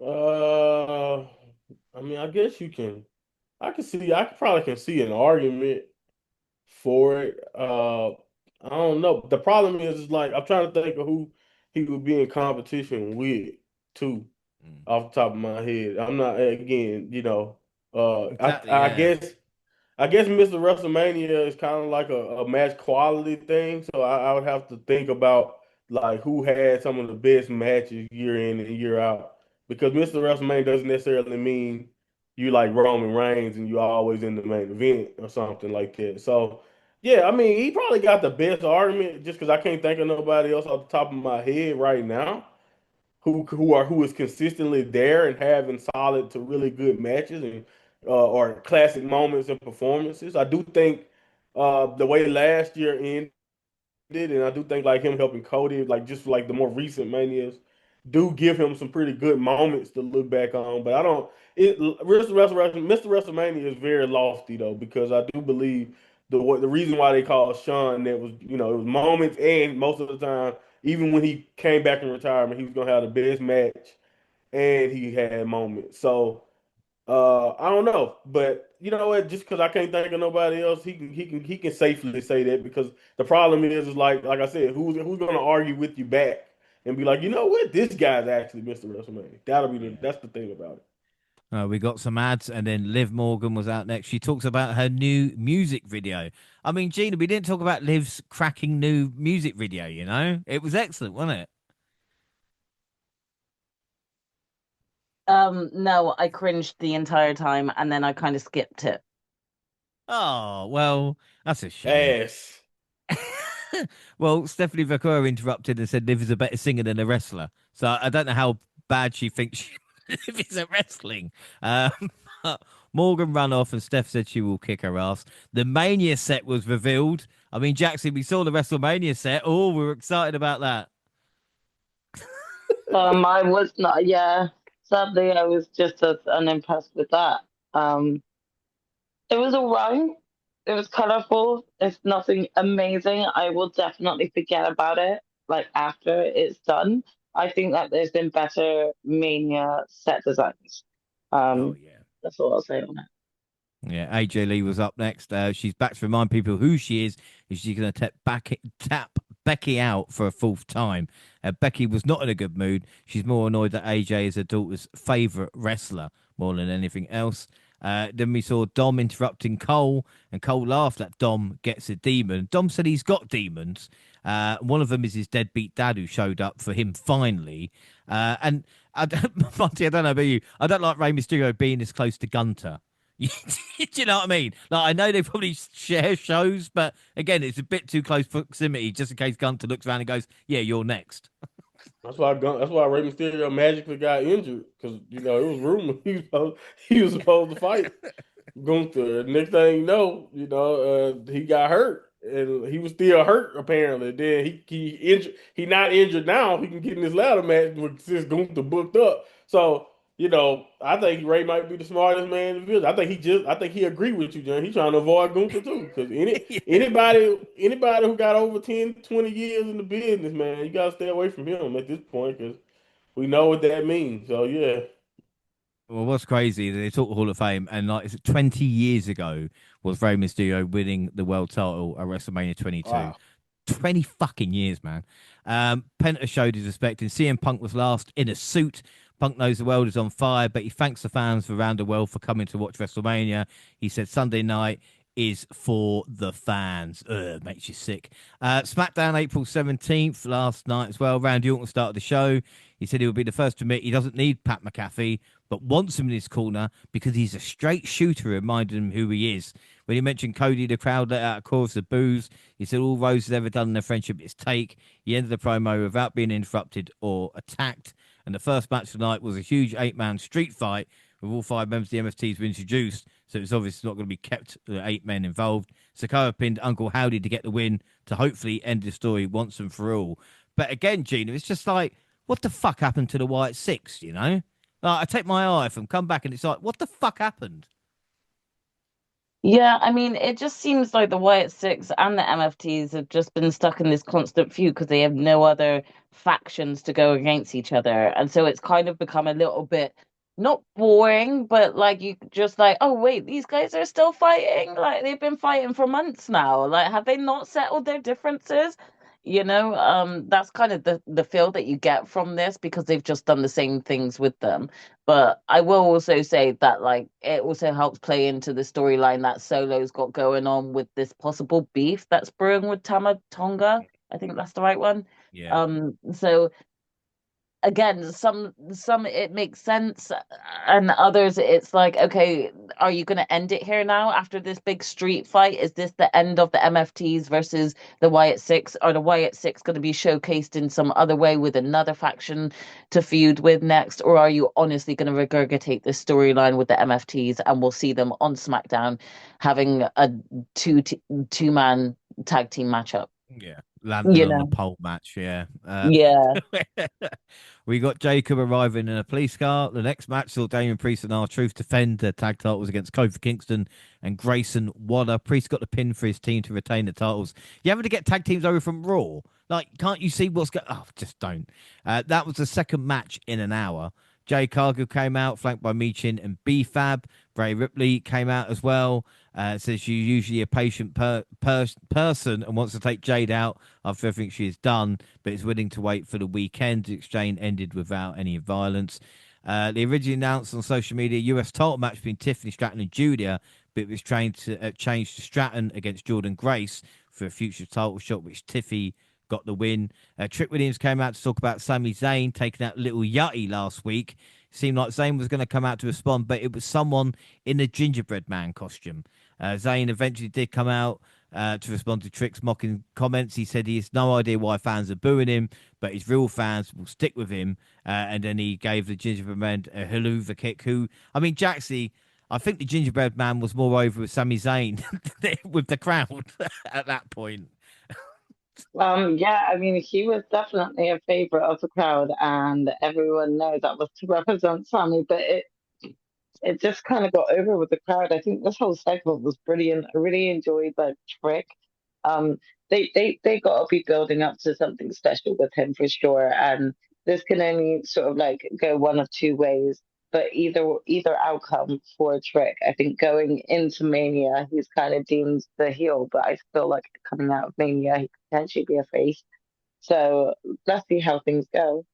Uh, I mean, I guess you can. I can see. I probably can see an argument for it. I don't know. The problem is like I'm trying to think of who he would be in competition with too, Mm. off the top of my head. I'm not again, I Exactly, I yeah. guess Mr. WrestleMania is kind of like a match quality thing. So I would have to think about like who had some of the best matches year in and year out. Because Mr. WrestleMania doesn't necessarily mean you like Roman Reigns and you always in the main event or something like that. So yeah, I mean, he probably got the best argument just because I can't think of nobody else off the top of my head right now who is consistently there and having solid to really good matches and or classic moments and performances. I do think the way last year ended, and I do think like him helping Cody, like just like the more recent manias, do give him some pretty good moments to look back on. But I don't. Mr. WrestleMania is very lofty though because I do believe the reason why they call Sean that was it was moments and most of the time even when he came back in retirement he was gonna have the best match and he had moments. So. I don't know, but you know what? Just because I can't think of nobody else, he can safely say that because the problem is like I said, who's going to argue with you back and be like, you know what? This guy's actually Mr. WrestleMania. Yeah. That's the thing about it. We got some ads, and then Liv Morgan was out next. She talks about her new music video. I mean, Gina, we didn't talk about Liv's cracking new music video, you know? It was excellent, wasn't it? No, I cringed the entire time and then I kind of skipped it. Oh, well, that's a shame. Ass. Well, Stephanie Vaquer interrupted and said Liv is a better singer than a wrestler. So I don't know how bad she thinks Liv is at wrestling. Um, Morgan ran off and Steph said she will kick her ass. The Mania set was revealed. I mean, Jaxie, we saw the WrestleMania set. Oh, we were excited about that. I was not. Yeah, sadly, I was just as unimpressed with that. Um, it was alright. It was colorful. It's nothing amazing. I will definitely forget about it like after it's done. I think that there's been better Mania set designs. Oh, Um, yeah. that's all I'll say on it. Yeah, AJ Lee was up next. She's back to remind people who she is. Is she going to tap Becky out for a fourth time? Becky was not in a good mood. She's more annoyed that AJ is her daughter's favorite wrestler more than anything else. Then we saw Dom interrupting Cole, and Cole laughed that Dom gets a demon. Dom said he's got demons. One of them is his deadbeat dad who showed up for him finally. And Monty, I don't know about you. I don't like Rey Mysterio being this close to Gunter. Do you know what I mean? Like, I know they probably share shows, but again, it's a bit too close proximity just in case Gunter looks around and goes, "Yeah, you're next." That's why Rey Mysterio magically got injured because it was rumored he was supposed to fight Gunther. Next thing he got hurt, and he was still hurt apparently. Then he injured. He not injured now. He can get in this ladder match since Gunther booked up. So I think Ray might be the smartest man in the business. I think he agreed with you, John. He's trying to avoid Gunther too, because Yeah. anybody who got over 10, 20 years in the business, man, you gotta stay away from him at this point because we know what that means. So yeah. Well, what's crazy, they talk Hall of Fame, and like, is it 20 years ago was Rey Mysterio winning the world title at WrestleMania 22. Wow. 20 fucking years, man. Penta showed his respect, and CM Punk was last in a suit. Punk knows the world is on fire, but he thanks the fans around the world for coming to watch WrestleMania. He said Sunday night is for the fans. Makes you sick. SmackDown April 17th, last night as well. Randy Orton started the show. He said he would be the first to admit he doesn't need Pat McAfee, but wants him in his corner because he's a straight shooter, reminding him who he is. When he mentioned Cody, the crowd let out a chorus of boos. He said all Rose has ever done in their friendship is take. He ended the promo without being interrupted or attacked. And the first match tonight was a huge 8-man street fight with all 5 members of the MFTs were introduced. So it's obviously not going to be kept 8 men involved. Sakawa pinned Uncle Howdy to get the win to hopefully end the story once and for all. But again, Gina, it's just like, what the fuck happened to the White Six, you know? Like, I take my eye from come back and it's like, what the fuck happened? Yeah, I mean, it just seems like the Wyatt Six and the MFTs have just been stuck in this constant feud because they have no other factions to go against each other. And so it's kind of become a little bit not boring, but like you just like, oh wait, these guys are still fighting? Like they've been fighting for months now. Like have they not settled their differences? That's kind of the feel that you get from this because they've just done the same things with them. But I will also say that like it also helps play into the storyline that Solo's got going on with this possible beef that's brewing with Tama Tonga. I think that's the right one. Yeah. So again, some it makes sense, and others it's like, okay, are you going to end it here now after this big street fight? Is this the end of the MFTs versus the Wyatt Six? Are the Wyatt Six going to be showcased in some other way with another faction to feud with next, or are you honestly going to regurgitate this storyline with the MFTs and we'll see them on SmackDown having a two man tag team matchup? Yeah, landing You on the know, pole match. Yeah. yeah. We got Jacob arriving in a police car. The next match saw Damian Priest and R-Truth defend their tag titles against Kofi Kingston and Grayson Waller. Priest got the pin for his team to retain the titles. You having to get tag teams over from Raw? Like, can't you see what's going? Oh, just don't. That was the second match in an hour. Jay Cargill came out, flanked by Michin and B-Fab. Bray Ripley came out as well. Says you're usually a patient person and wants to take Jade out after everything she has done, but is willing to wait for the weekend. The exchange ended without any violence. They originally announced on social media US title match between Tiffany Stratton and Julia, but it was changed to Stratton against Jordan Grace for a future title shot, which Tiffy got the win. Trick Williams came out to talk about Sami Zayn taking out Little Yachty last week. Seemed like Zayn was going to come out to respond, but it was someone in a gingerbread man costume. Zayn eventually did come out to respond to Trick's mocking comments. He said he has no idea why fans are booing him, but his real fans will stick with him. And then he gave the gingerbread man a haluva kick. Jaxie, I think the gingerbread man was more over with Sami Zayn with the crowd at that point. Yeah, I mean, he was definitely a favorite of the crowd, and everyone knows that was to represent Sammy, but it just kind of got over with the crowd. I think this whole segment was brilliant. I really enjoyed that Trick. Um, they got to be building up to something special with him for sure, and this can only sort of like go one of two ways. But either outcome for Trick, I think going into Mania, he's kind of deemed the heel, but I feel like coming out of Mania, he could potentially be a face. So let's see how things go.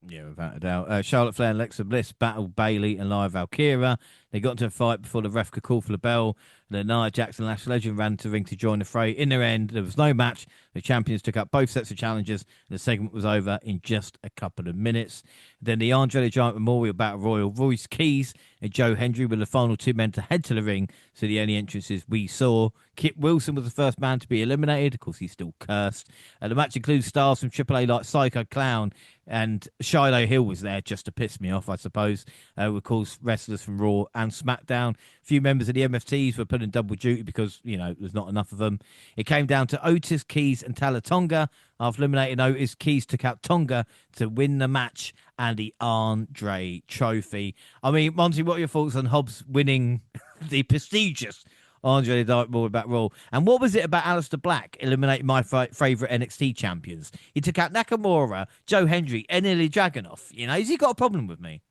Yeah, without a doubt. Charlotte Flair and Alexa Bliss battled Bailey and Liv Valkyria. They got into a fight before the ref could call for the bell. Then Nia Jax and Lash Legend ran to the ring to join the fray. In their end, there was no match. The champions took up both sets of challenges, and the segment was over in just a couple of minutes. Then the Andre the Giant Memorial Battle Royal, Royce Keys and Joe Hendry were the final two men to head to the ring, so the only entrances we saw. Kit Wilson was the first man to be eliminated. Of course, he's still cursed. The match includes stars from AAA like Psycho Clown, and Shiloh Hill was there just to piss me off, I suppose. Of course, wrestlers from Raw and SmackDown. A few members of the MFTs were put in double duty because, there's not enough of them. It came down to Otis, Keys, and Talatonga. After eliminating Otis, Keys took out Tonga to win the match and the Andre Trophy. I mean, Monty, what are your thoughts on Hobbs winning the prestigious Andre the Giant Memorial Battle Royal? And what was it about Aleister Black eliminating my favourite NXT champions? He took out Nakamura, Joe Hendry, and Ilya Dragunov. Has he got a problem with me?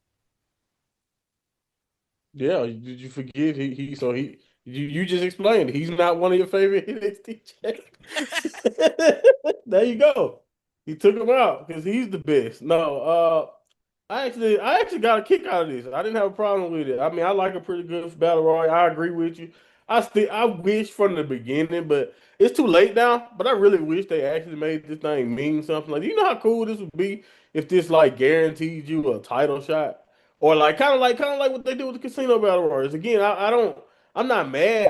Yeah, did you forget you just explained he's not one of your favorite NXT champions. There you go. He took him out because he's the best. No, I actually got a kick out of this. I didn't have a problem with it. I mean, I like a pretty good battle royal. I agree with you. I wish from the beginning, but it's too late now. But I really wish they actually made this thing mean something. Like, do you know how cool this would be if this like guaranteed you a title shot? Or like kind of like what they do with the casino battle royals. Again, I don't I'm not mad.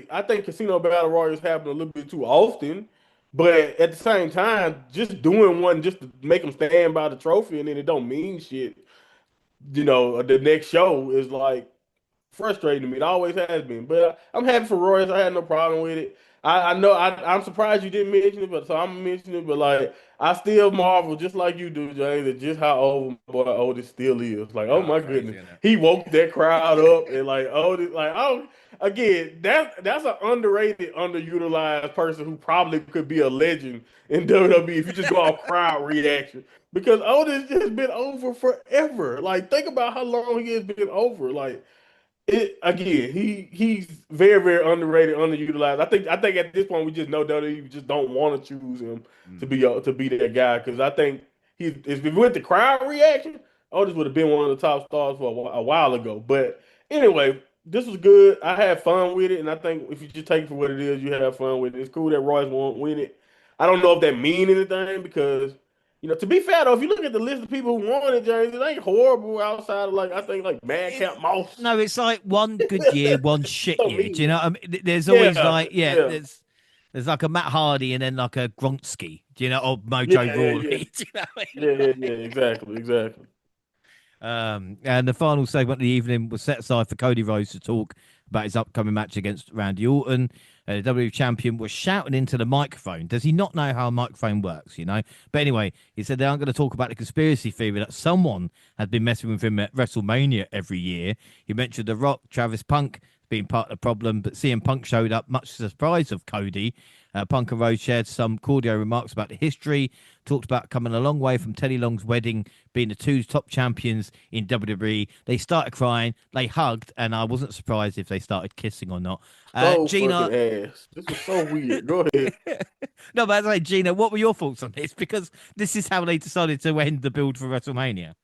I think casino battle royals happen a little bit too often. But at the same time, just doing one just to make them stand by the trophy and then it don't mean shit. The next show is like frustrating to me. It always has been. But I'm happy for Royce. I had no problem with it. I know I'm surprised you didn't mention it, but so I'm mentioning it. But like I still marvel just like you do, James, at just how old my boy Otis still is. Like, oh Oh, my crazy, goodness. isn't it? He woke that crowd up and like Otis, like oh again, that's an underrated, underutilized person who probably could be a legend in WWE if you just go off crowd reaction. Because Otis just been over forever. Like, think about how long he has been over. Like, it again, he's very, very underrated, underutilized. I think at this point we just know that we just don't want to choose him to Mm. be that guy because I think if we went to crowd reaction, Otis would have been one of the top stars for a while ago. But anyway, this was good. I had fun with it, and I think if you just take it for what it is, you have fun with it. It's cool that Royce won't win it. I don't know if that mean anything because To be fair though, if you look at the list of people who wanted James, it ain't horrible outside of like I think like Madcap Moss. No, it's like one good year, one shit So year. Do you mean. know what I mean? There's always Yeah, like, yeah, yeah, there's like a Matt Hardy and then like a Gronsky, do you know, or yeah, Mojo yeah, yeah, Rawley. Do you know what I yeah, mean? yeah, yeah. Exactly, exactly. And the final segment of the evening was set aside for Cody Rhodes to talk about his upcoming match against Randy Orton. The WWE champion was shouting into the microphone. Does he not know how a microphone works, you know? But anyway, he said they aren't going to talk about the conspiracy theory that someone had been messing with him at WrestleMania every year. He mentioned The Rock, Travis Punk being part of the problem, but CM Punk showed up, much to the surprise of Cody. Punk and Rhodes shared some cordial remarks about the history, talked about coming a long way from Teddy Long's wedding, being the two top champions in WWE. They started crying, they hugged, and I wasn't surprised if they started kissing or not. So Gina, fucking ass. This was so weird. Go ahead. no, but anyway, Gina, what were your thoughts on this? Because this is how they decided to end the build for WrestleMania.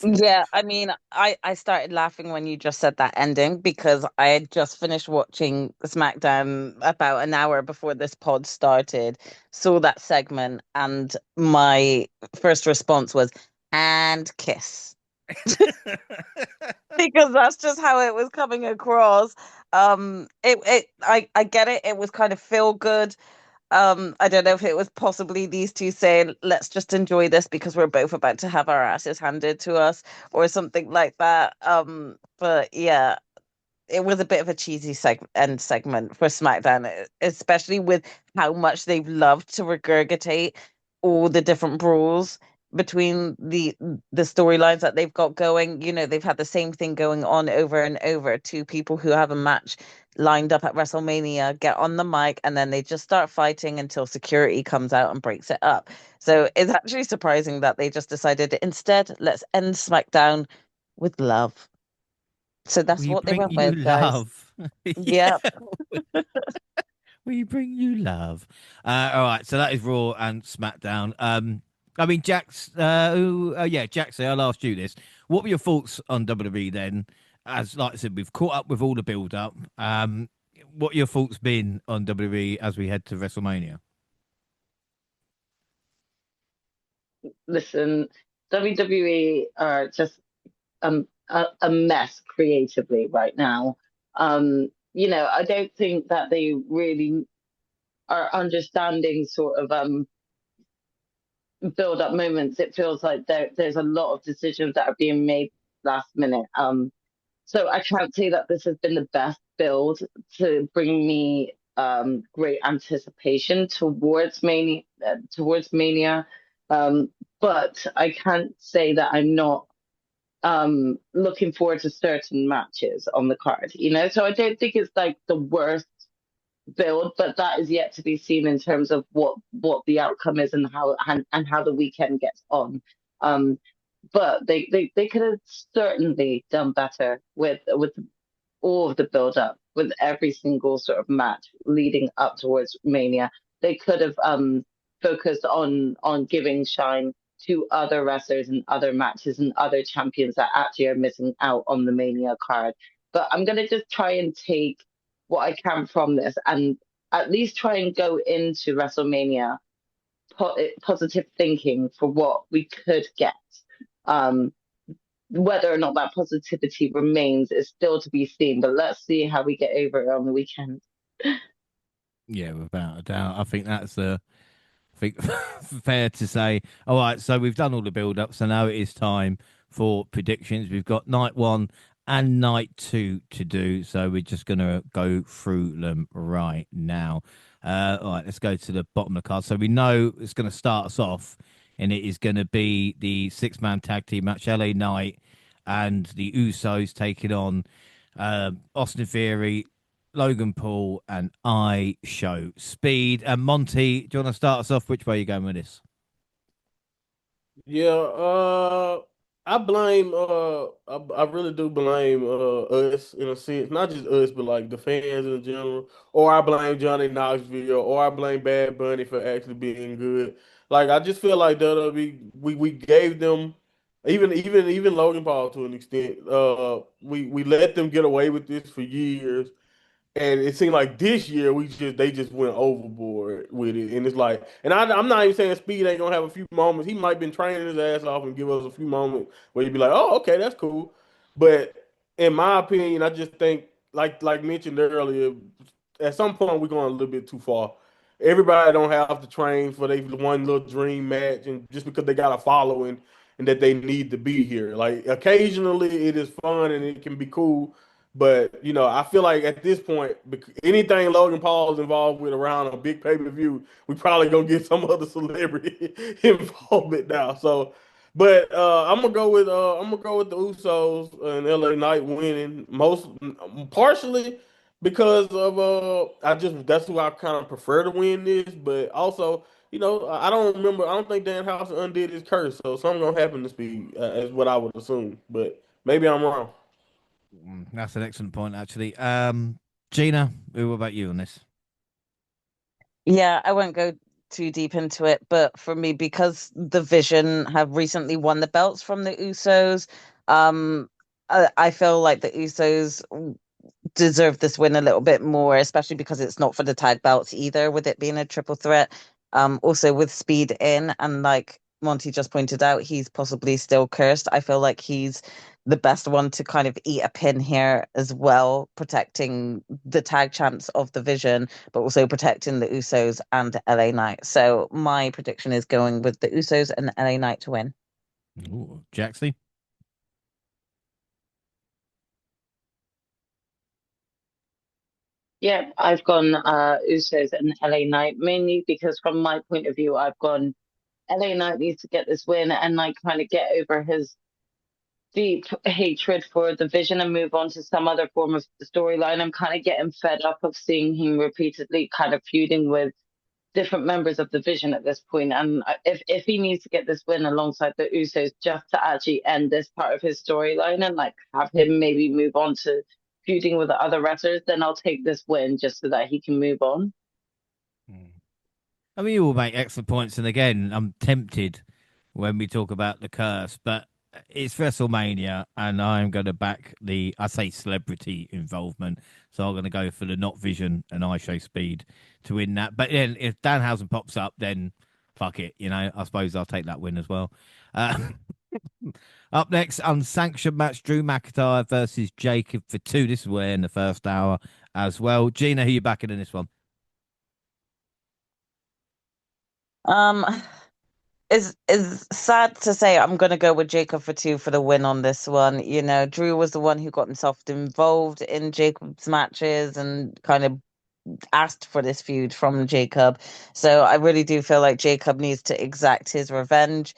Yeah, I mean, I started laughing when you just said that ending because I had just finished watching SmackDown about an hour before this pod started, saw that segment, and my first response was, and kiss. Because that's just how it was coming across. I get it. It was kind of feel good. I don't know if it was possibly these two saying, let's just enjoy this because we're both about to have our asses handed to us or something like that. But yeah, it was a bit of a cheesy end segment for SmackDown, especially with how much they've loved to regurgitate all the different brawls between the storylines that they've got going. You know, they've had the same thing going on over and over. Two people who have a match lined up at WrestleMania get on the mic and then they just start fighting until security comes out and breaks it up. So it's actually surprising that they just decided instead, let's end SmackDown with love. So that's We what they bring went you with, guys. love. Yeah. Yeah. We bring you love. All right, so that is Raw and SmackDown. I mean, Jaxie, I'll ask you this. What were your thoughts on WWE then? As like I said, we've caught up with all the build up. What your thoughts been on WWE as we head to WrestleMania? Listen, WWE are just a mess creatively right now. I don't think that they really are understanding sort of build up moments. It feels like there's a lot of decisions that are being made last minute. So I can't say that this has been the best build to bring me great anticipation towards Mania. Um, but I can't say that I'm not looking forward to certain matches on the card, So I don't think it's like the worst build, but that is yet to be seen in terms of what the outcome is and how the weekend gets on. Um, but they could have certainly done better with all of the build up, with every single sort of match leading up towards Mania. They could have focused on giving shine to other wrestlers and other matches and other champions that actually are missing out on the Mania card. But I'm gonna just try and take what I can from this and at least try and go into WrestleMania positive thinking for what we could get. Um, whether or not that positivity remains is still to be seen, but let's see how we get over it on the weekend. Yeah, without a doubt. I think that's I think fair to say. All right, so we've done all the build up, so now it is time for predictions. We've got night one and night two to do, so we're just gonna go through them right now. All right, let's go to the bottom of the card. So we know it's gonna start us off, and it is gonna be the six-man tag team match, LA Knight and the Usos taking on Austin Theory, Logan Paul, and I Show Speed. And Monty, do you want to start us off? Which way are you going with this? Yeah, I blame I really do blame us in a sense, not just us, but like the fans in general. Or I blame Johnny Knoxville, or I blame Bad Bunny for actually being good. Like I just feel like we gave them even Logan Paul to an extent. We let them get away with this for years. And it seemed like this year they just went overboard with it, and it's like, and I'm not even saying Speed ain't gonna have a few moments. He might been training his ass off and give us a few moments where you'd be like, oh, okay, that's cool. But in my opinion, I just think, like mentioned earlier, at some point we're going a little bit too far. Everybody don't have to train for their one little dream match, and just because they got a following and that they need to be here. Like occasionally, it is fun and it can be cool, but I feel like at this point, anything Logan Paul is involved with around a big pay-per-view, we probably gonna get some other celebrity involvement now. So, but I'm gonna go with the Usos and LA Knight winning, most partially because of I just that's who I kind of prefer to win this, but also. I don't remember. I don't think Dan House undid his curse, so something gonna happen to Speed, is what I would assume. But maybe I'm wrong. That's an excellent point, actually. Gina, what about you on this? Yeah, I won't go too deep into it, but for me, because the Vision have recently won the belts from the Usos, I feel like the Usos deserve this win a little bit more, especially because it's not for the tag belts either, with it being a triple threat. Also with Speed in, and like Monty just pointed out, he's possibly still cursed. I feel like he's the best one to kind of eat a pin here as well, protecting the tag champs of the Vision, but also protecting the Usos and LA Knight. So my prediction is going with the Usos and LA Knight to win. Ooh, Jaxie? Yeah, I've gone Usos and LA Knight mainly because from my point of view, I've gone LA Knight needs to get this win and like kind of get over his deep hatred for the Vision and move on to some other form of storyline. I'm kind of getting fed up of seeing him repeatedly kind of feuding with different members of the Vision at this point. And if he needs to get this win alongside the Usos just to actually end this part of his storyline and like have him maybe move on to feuding with the other wrestlers, then I'll take this win just so that he can move on. I mean, you all make excellent points, and again, I'm tempted when we talk about the curse, but it's WrestleMania, and I'm going to back I say celebrity involvement, so I'm going to go for the Not Vision and I Show Speed to win that. But then if Danhausen pops up, then fuck it, I suppose I'll take that win as well. Up next, unsanctioned match, Drew McIntyre versus Jacob for two. This is where in the first hour as well. Gina, who you backing in this one? Um, is sad to say I'm gonna go with Jacob for two for the win on this one. Drew was the one who got himself involved in Jacob's matches and kind of asked for this feud from Jacob. So I really do feel like Jacob needs to exact his revenge.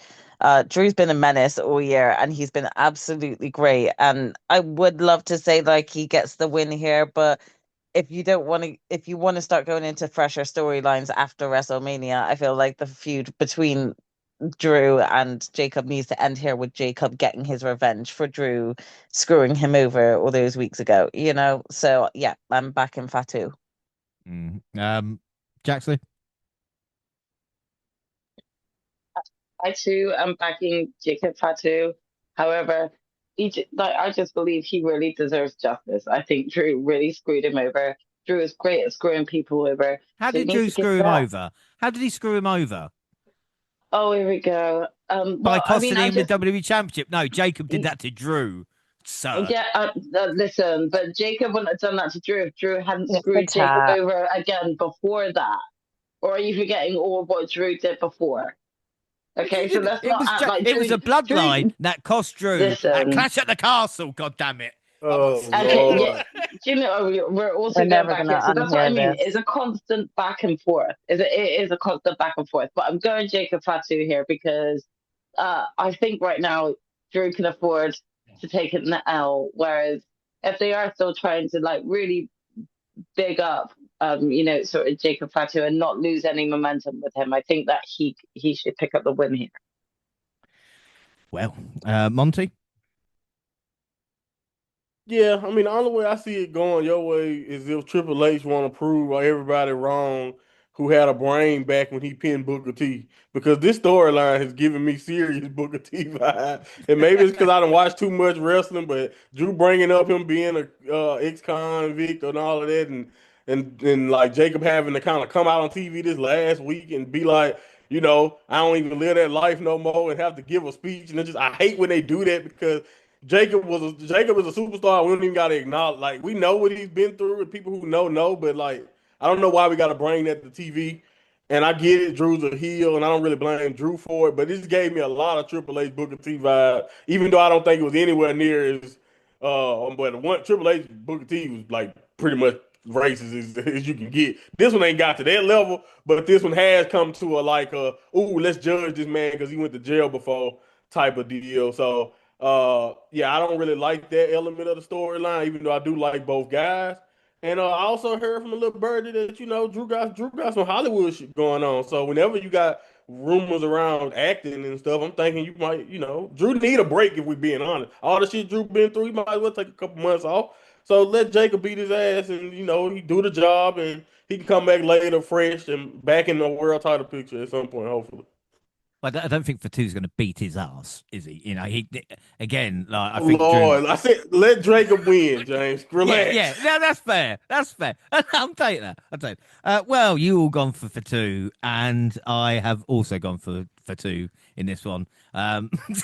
Drew's been a menace all year and he's been absolutely great. And I would love to say like he gets the win here, but if you want to start going into fresher storylines after WrestleMania, I feel like the feud between Drew and Jacob needs to end here with Jacob getting his revenge for Drew screwing him over all those weeks ago. So yeah, I'm back in Fatu. Jaxley? I too am backing Jacob Fatu. However, I just believe he really deserves justice. I think Drew really screwed him over. Drew is great at screwing people over, How so he did needs Drew to give screw him that. over? How did he screw him over? Oh, here we go. By Well, I mean, costing him the WWE Championship? No, Jacob did that to Drew, sir. yeah, listen, but Jacob wouldn't have done that to Drew if Drew hadn't Yes, the screwed Jacob chat. over again before that. Or are you forgetting all what Drew did before? Okay, so let's It not was act like it was a bloodline Drew. that cost Drew at Listen, Clash at the Castle. God damn it! I'm not Oh okay, stupid. yeah. Lord. Do you know we're We're also going never back gonna here? So that's what I unhear mean. this. It's a constant back and forth. It is a constant back and forth. But I'm going Jacob Fatu here because I think right now Drew can afford to take an L. Whereas if they are still trying to like really big up, sort of Jacob Fatu and not lose any momentum with him, I think that he should pick up the win here. Well, Monty. Yeah, I mean, the only way I see it going your way is if Triple H want to prove everybody wrong who had a brain back when he pinned Booker T. Because this storyline has given me serious Booker T vibe. And maybe it's because I don't watch too much wrestling, but Drew bringing up him being a ex-convict and all of that, and like Jacob having to kind of come out on TV this last week and be like, I don't even live that life no more and have to give a speech. And I hate when they do that because Jacob is a superstar. We don't even gotta acknowledge, like, we know what he's been through, with people who know, but like I don't know why we gotta bring that to TV. And I get it, Drew's a heel, and I don't really blame Drew for it, but this gave me a lot of Triple H Booker T vibe, even though I don't think it was anywhere near as but one Triple H Booker T was like pretty much racist as you can get. This one ain't got to that level, but this one has come to a like ooh, let's judge this man because he went to jail before type of deal. So yeah, I don't really like that element of the storyline, even though I do like both guys. And I also heard from a little birdie that Drew got some Hollywood shit going on. So whenever you got rumors around acting and stuff, I'm thinking you might, Drew need a break if we being honest. All the shit Drew been through, he might as well take a couple months off. So let Jacob beat his ass and he do the job and he can come back later fresh and back in the world title picture at some point, hopefully. I don't think Fatu's going to beat his ass, is he? He again, like I think Drew. Lord, I said let Jacob win, James. Relax. Yeah. No, that's fair. That's fair. I'll take that. I'll take. Well, you all gone for Fatu, and I have also gone for Fatu in this one.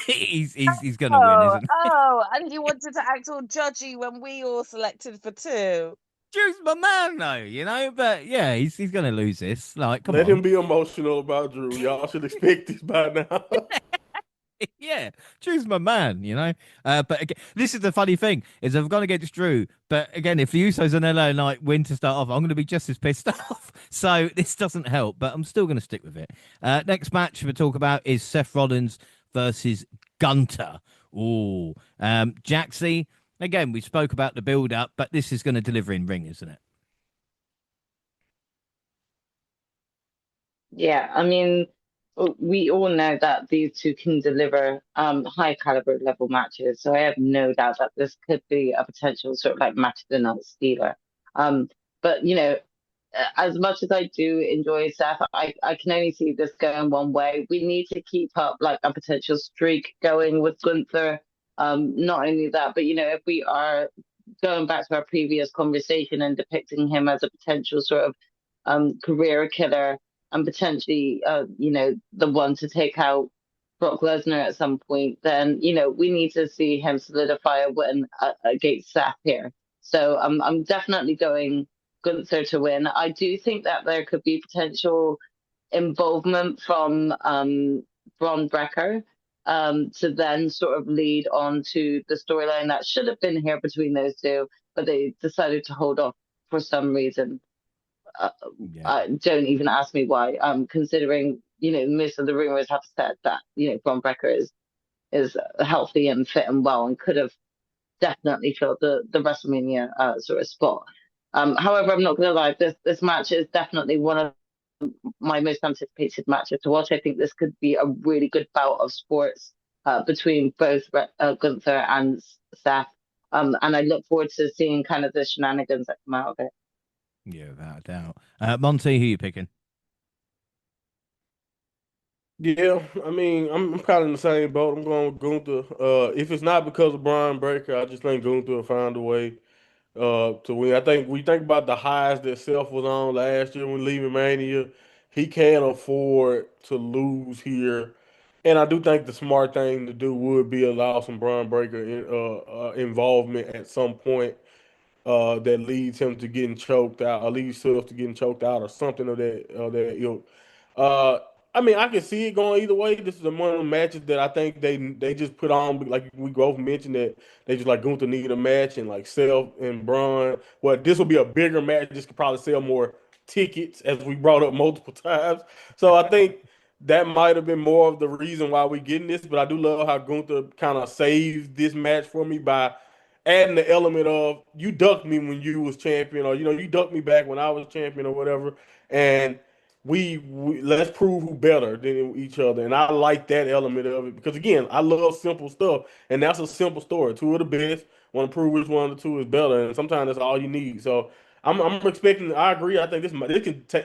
He's going to win, isn't he? And you wanted to act all judgy when we all selected for two. Drew's my man, though, But yeah, he's going to lose this. Like, come Let on. him be emotional about Drew. Y'all should expect this by now. Yeah, Drew's my man. But again, this is the funny thing is I'm going to get this Drew, but again, if the Usos and LA Knight win to start off, I'm going to be just as pissed off. So this doesn't help, but I'm still going to stick with it. Next match we'll talk about is Seth Rollins versus Gunter. Ooh, Jaxie. Again, we spoke about the build-up, but this is going to deliver in ring, isn't it? Yeah, I mean, we all know that these two can deliver high caliber level matches. So I have no doubt that this could be a potential sort of like match of the night stealer. But as much as I do enjoy Seth, I can only see this going one way. We need to keep up like a potential streak going with Gunther. Not only that, but if we are going back to our previous conversation and depicting him as a potential sort of career killer and potentially the one to take out Brock Lesnar at some point, then we need to see him solidify a win against Seth here. So I'm definitely going Gunther to win. I do think that there could be potential involvement from Braun Breaker to then sort of lead on to the storyline that should have been here between those two, but they decided to hold off for some reason. Don't even ask me why. Considering most of the rumors have said that Braun Breaker is healthy and fit and well and could have definitely filled the WrestleMania sort of spot. However, I'm not going to lie. This match is definitely one of my most anticipated matches to watch. I think this could be a really good bout of sports between both Gunther and Seth. And I look forward to seeing kind of the shenanigans that come out of it. Yeah, without a doubt. Monty, who are you picking? Yeah, I mean, I'm kind of in the same boat. I'm going with Gunther. If it's not because of Brian Breaker, I just think Gunther will find a way to win. I think we think about the highs that Seth was on last year when leaving Mania. He can't afford to lose here. And I do think the smart thing to do would be allow some Brian Breaker involvement at some point that leads him to getting choked out, or leads Swift to getting choked out, or something of that ilk. Uh, I mean, I can see it going either way. This is one of the matches that I think they just put on, like we both mentioned that they just like Gunther needed a match and like Seth and Braun. Well, this will be a bigger match. This could probably sell more tickets, as we brought up multiple times. So I think that might have been more of the reason why we getting this. But I do love how Gunther kind of saves this match for me by adding the element of you ducked me when you was champion, or you ducked me back when I was champion, or whatever, and we let's prove who better than each other. And I like that element of it because again, I love simple stuff, and that's a simple story. Two of the best want to prove which one of the two is better, and sometimes that's all you need. So I'm expecting. I agree. I think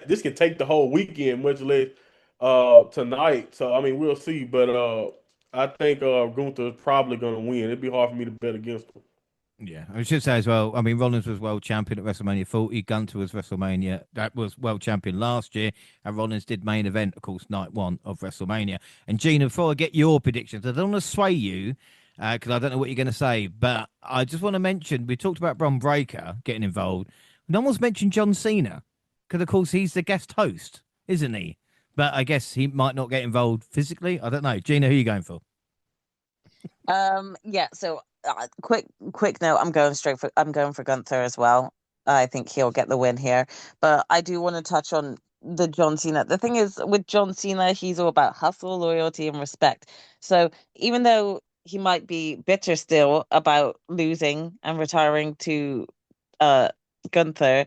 this can take the whole weekend, much less tonight. So I mean, we'll see. But I think Gunther's probably going to win. It'd be hard for me to bet against him. Yeah, I should say as well. I mean, Rollins was world champion at WrestleMania 40. Gunter was WrestleMania. That was world champion last year. And Rollins did main event, of course, night one of WrestleMania. And Gina, before I get your predictions, I don't want to sway you because I don't know what you're going to say. But I just want to mention we talked about Bron Breakker getting involved. No one's mentioned John Cena because, of course, he's the guest host, isn't he? But I guess he might not get involved physically. I don't know. Gina, who are you going for? Yeah, so quick note, I'm going for Gunther as well. I think he'll get the win here. But I do want to touch on the John Cena. The thing is with John Cena, he's all about hustle, loyalty, and respect. So even though he might be bitter still about losing and retiring to uh Gunther,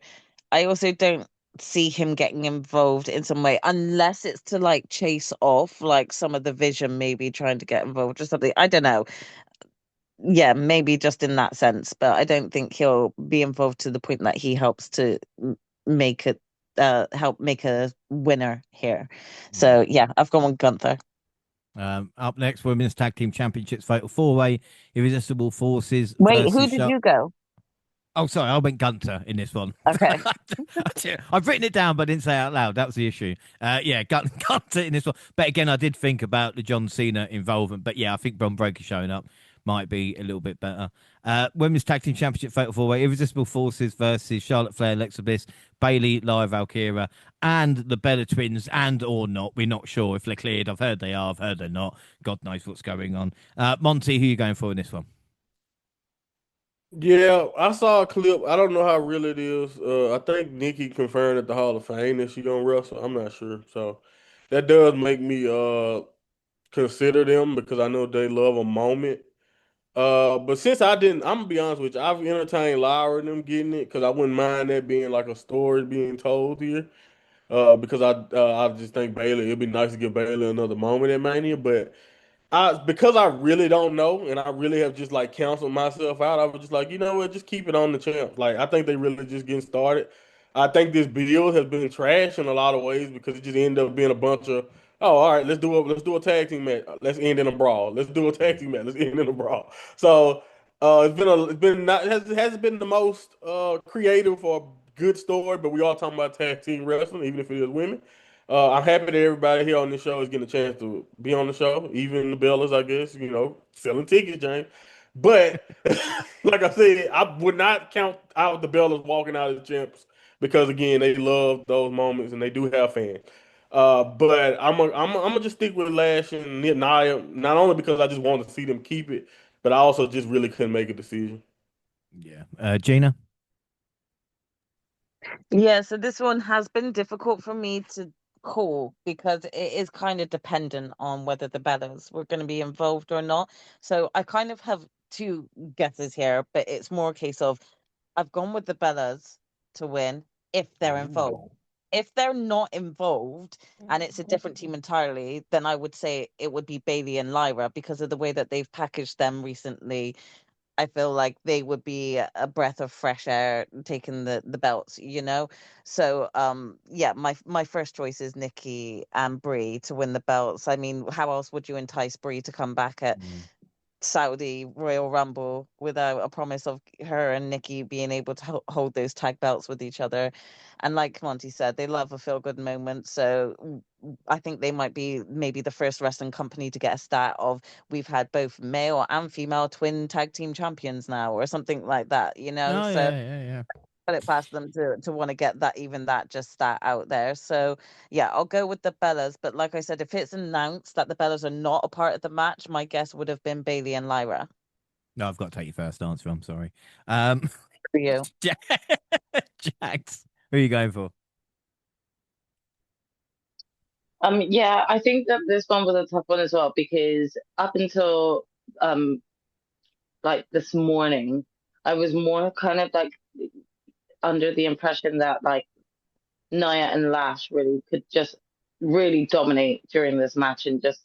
I also don't see him getting involved in some way unless it's to like chase off like some of the vision, maybe trying to get involved or something. I don't know. Yeah, maybe just in that sense, but I don't think he'll be involved to the point that he helps to make it help make a winner here. Yeah. So yeah, I've gone with Gunther. Up next, Women's Tag Team Championships Fatal 4-Way, Irresistible Forces Wait, who versus did you go? Oh, sorry, I went Gunter in this one. Okay. I've written it down, but I didn't say it out loud. That was the issue. Yeah, Gunter in this one. But again, I did think about the John Cena involvement. But yeah, I think Bron Breakker showing up might be a little bit better. Women's Tag Team Championship Fatal 4-Way, Irresistible Forces versus Charlotte Flair, Alexa Bliss, Bayley, Lyra Valkyria, and the Bella Twins, and or not. We're not sure if they're cleared. I've heard they are. I've heard they're not. God knows what's going on. Monty, who are you going for in this one? Yeah, I saw a clip. I don't know how real it is. I think Nikki confirmed at the Hall of Fame that she gonna wrestle. I'm not sure. So that does make me consider them because I know they love a moment. But since I didn't, I'm gonna be honest with you. I've entertained Lyra and them getting it because I wouldn't mind that being like a story being told here. Because I just think Baylor. It'd be nice to give Baylor another moment at Mania, but. Because I really don't know, and I really have just like counseled myself out. I was just like, you know what, just keep it on the champ. Like I think they really just getting started. I think this build has been trash in a lot of ways because it just ended up being a bunch of, oh, all right, let's do a tag team match. Let's end in a brawl. Let's do a tag team match. Let's end in a brawl. So it's been not it hasn't been the most creative or good story, but we all talking about tag team wrestling, even if it is women. I'm happy that everybody here on this show is getting a chance to be on the show, even the Bellas, I guess, selling tickets, James. But like I said, I would not count out the Bellas walking out as champs because again, they love those moments and they do have fans. But I'm gonna just stick with Lash and Nia, not only because I just wanted to see them keep it, but I also just really couldn't make a decision. Yeah. Gina? Yeah, so this one has been difficult for me to call because it is kind of dependent on whether the Bellas were going to be involved or not. So I kind of have two guesses here, but it's more a case of I've gone with the Bellas to win if they're involved. If they're not involved and it's a different team entirely, then I would say it would be Bailey and Lyra because of the way that they've packaged them recently. I feel like they would be a breath of fresh air taking the belts, you know? So yeah, my first choice is Nikki and Brie to win the belts. I mean, how else would you entice Brie to come back at Saudi Royal Rumble without a promise of her and Nikki being able to hold those tag belts with each other? And like Monty said, they love a feel good moment. So I think they might be maybe the first wrestling company to get a stat of we've had both male and female twin tag team champions now, or something like that, you know? Oh, So yeah. put it past them to want to get that, even that just stat out there. So yeah, I'll go with the Bellas. But like I said, if it's announced that the Bellas are not a part of the match, my guess would have been Bailey and Lyra. No, I've got to take your first answer. I'm sorry. For you. Jax, who are you going for? Yeah, I think that this one was a tough one as well because up until um like this morning, I was more kind of like under the impression that like Nia and Lash really could just really dominate during this match and just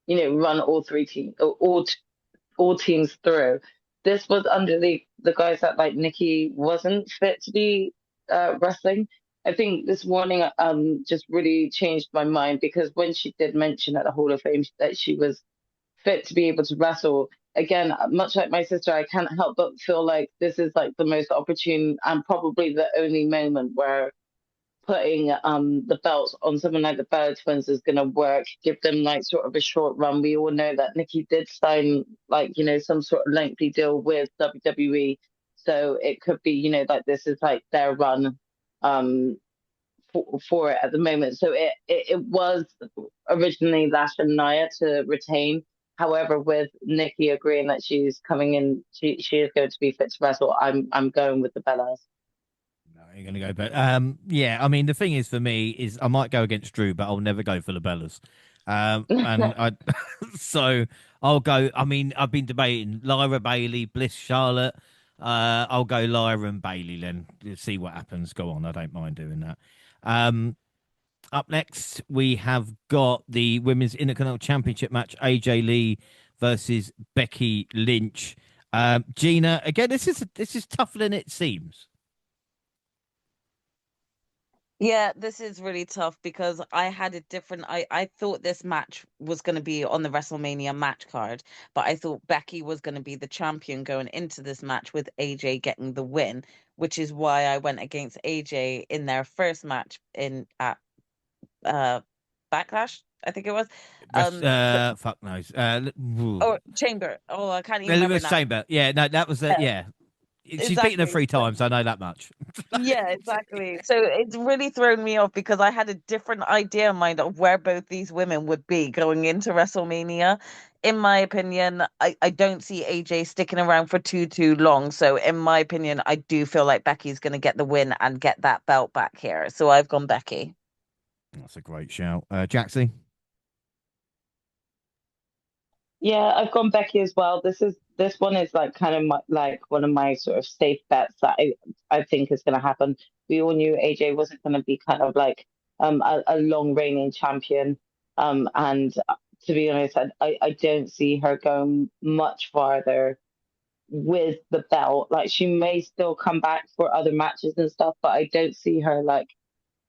run all three teams all teams through. This was under the guise that like Nikki wasn't fit to be wrestling. I think this morning just really changed my mind because when she did mention at the Hall of Fame that she was fit to be able to wrestle, again, much like my sister, I can't help but feel like this is like the most opportune and probably the only moment where putting the belts on someone like the Bella Twins is going to work, give them like sort of a short run. We all know that Nikki did sign like, some sort of lengthy deal with WWE. So it could be, like this is like their run um, for it at the moment. So it was originally Lash and Nia to retain. However, with Nikki agreeing that she's coming in, she is going to be fit to wrestle. I'm going with the Bellas. No, you're gonna go, but yeah. I mean, the thing is for me is I might go against Drew, but I'll never go for the Bellas. And I, so I'll go. I mean, I've been debating Lyra, Bailey, Bliss, Charlotte. I'll go Lyra and Bailey then. See what happens. Go on. I don't mind doing that. Up next, we have got the Women's Intercontinental Championship match: AJ Lee versus Becky Lynch. Gina, again, this is tougher than it seems. Yeah, this is really tough because I had a different. I thought this match was going to be on the WrestleMania match card, but I thought Becky was going to be the champion going into this match with AJ getting the win, which is why I went against AJ in their first match in at Backlash, I think it was. Fuck knows. Or Chamber. Oh, I can't even remember Eliminations now. Chamber. Yeah, no, that was Yeah, yeah. She's beaten her exactly. 3 times. I know that much. Yeah, exactly. So it's really thrown me off because I had a different idea in mind of where both these women would be going into WrestleMania. In my opinion, I don't see AJ sticking around for too long. So in my opinion, I do feel like Becky's going to get the win and get that belt back here. So I've gone Becky. That's a great shout, Jaxie. Yeah, I've gone Becky as well. This one is like kind of like one of my sort of safe bets that I think is going to happen. We all knew AJ wasn't going to be kind of like a long reigning champion. And to be honest, I don't see her going much farther with the belt. Like she may still come back for other matches and stuff, but I don't see her like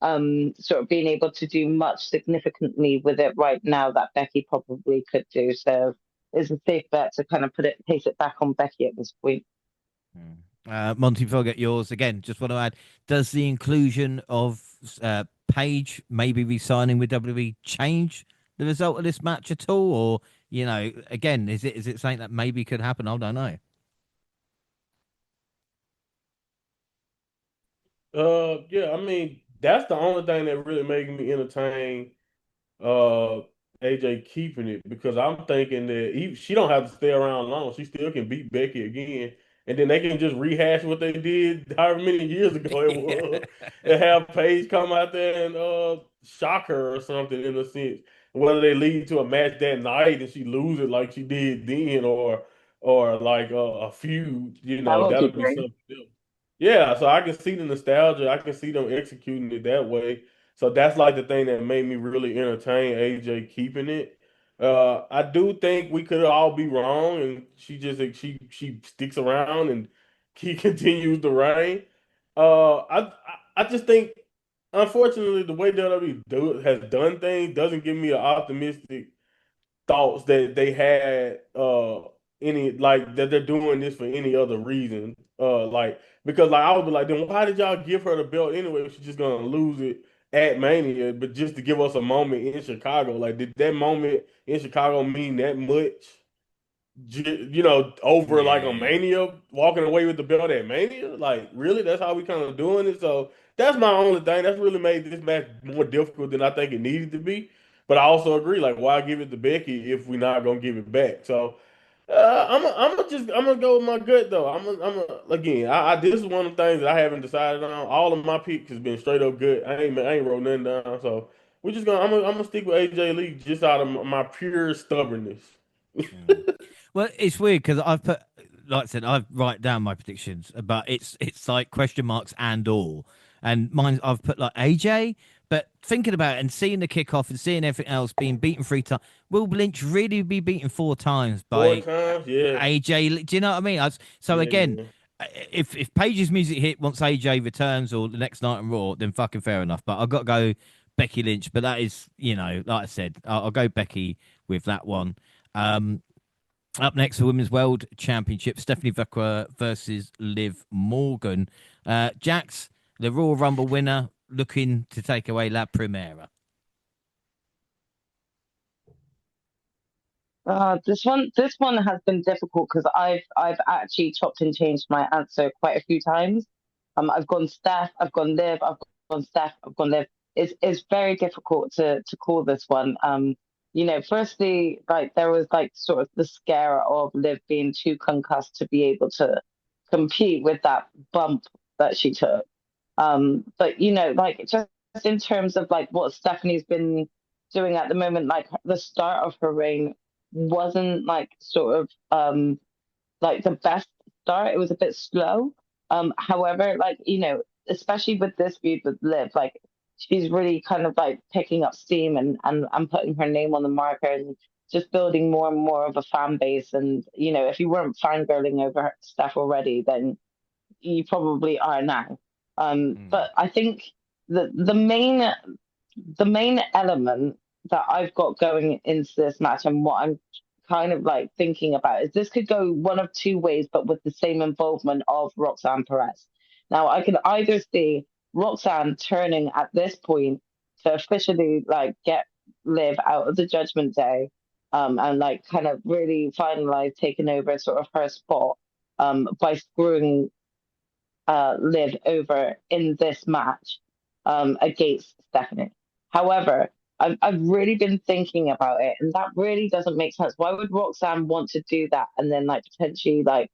sort of being able to do much significantly with it right now that Becky probably could do. So it's a safe bet to kind of place it back on Becky at this point. Monty, before I get yours again, just want to add: does the inclusion of Paige maybe re-signing with WWE change the result of this match at all, or again, is it something that maybe could happen? I don't know. Yeah, I mean, that's the only thing that really making me entertain uh AJ keeping it because I'm thinking that she don't have to stay around long. She still can beat Becky again, and then they can just rehash what they did however many years ago it was, and have Paige come out there and shock her or something in a sense. Whether they lead to a match that night and she loses like she did then, or like a feud, That would be that'll be great. something else. Yeah, so I can see the nostalgia. I can see them executing it that way. So that's like the thing that made me really entertain AJ keeping it. I do think we could all be wrong, and she sticks around and he continues to reign. I just think, unfortunately, the way WWE has done things doesn't give me an optimistic thoughts that they had any like that they're doing this for any other reason. Like because like I would be like, then why did y'all give her the belt anyway if she's just gonna lose it at Mania, but just to give us a moment in Chicago? Like, did that moment in Chicago mean that much? Over like a Yeah. Mania, walking away with the belt at Mania? Like, really? That's how we kind of doing it? So that's my only thing. That's really made this match more difficult than I think it needed to be. But I also agree, like, why give it to Becky if we're not gonna give it back? So I'm gonna go with my gut though. Again. This is one of the things that I haven't decided on. All of my picks has been straight up good. I ain't wrote nothing down. So we're just gonna I'm gonna stick with AJ Lee just out of my pure stubbornness. Mm. Well, it's weird because I've put, like I said, I've write down my predictions, but it's like question marks and all, and mine I've put like AJ. But thinking about it and seeing the kickoff and seeing everything else being beaten 3 times, will Lynch really be beaten 4 times Four by times, yeah. AJ? Do you know what I mean? So Yeah, again, man. if Paige's music hit once AJ returns or the next night on Raw, then fucking fair enough. But I've got to go Becky Lynch. But that is, like I said, I'll go Becky with that one. Up next, the Women's World Championship, Stephanie Vacqua versus Liv Morgan. Jax, the Royal Rumble winner, looking to take away La Primera. This one has been difficult because I've actually chopped and changed my answer quite a few times. I've gone Steph, I've gone Liv, I've gone Steph, I've gone Liv. It's very difficult to call this one. Firstly, like there was like sort of the scare of Liv being too concussed to be able to compete with that bump that she took. But like just in terms of like what Stephanie's been doing at the moment, like the start of her reign wasn't like sort of like the best start. It was a bit slow. However, like, especially with this feud with Liv, like she's really kind of like picking up steam and putting her name on the marker and just building more and more of a fan base. And, if you weren't fangirling over Steph already, then you probably are now. But I think the main element that I've got going into this match and what I'm kind of like thinking about is this could go one of two ways, but with the same involvement of Roxanne Perez. Now, I can either see Roxanne turning at this point to officially like get Liv out of the Judgment Day, and like kind of really finalize taking over sort of her spot, by screwing Liv over in this match, against Stephanie. However, I've really been thinking about it, and that really doesn't make sense. Why would Roxanne want to do that and then like potentially like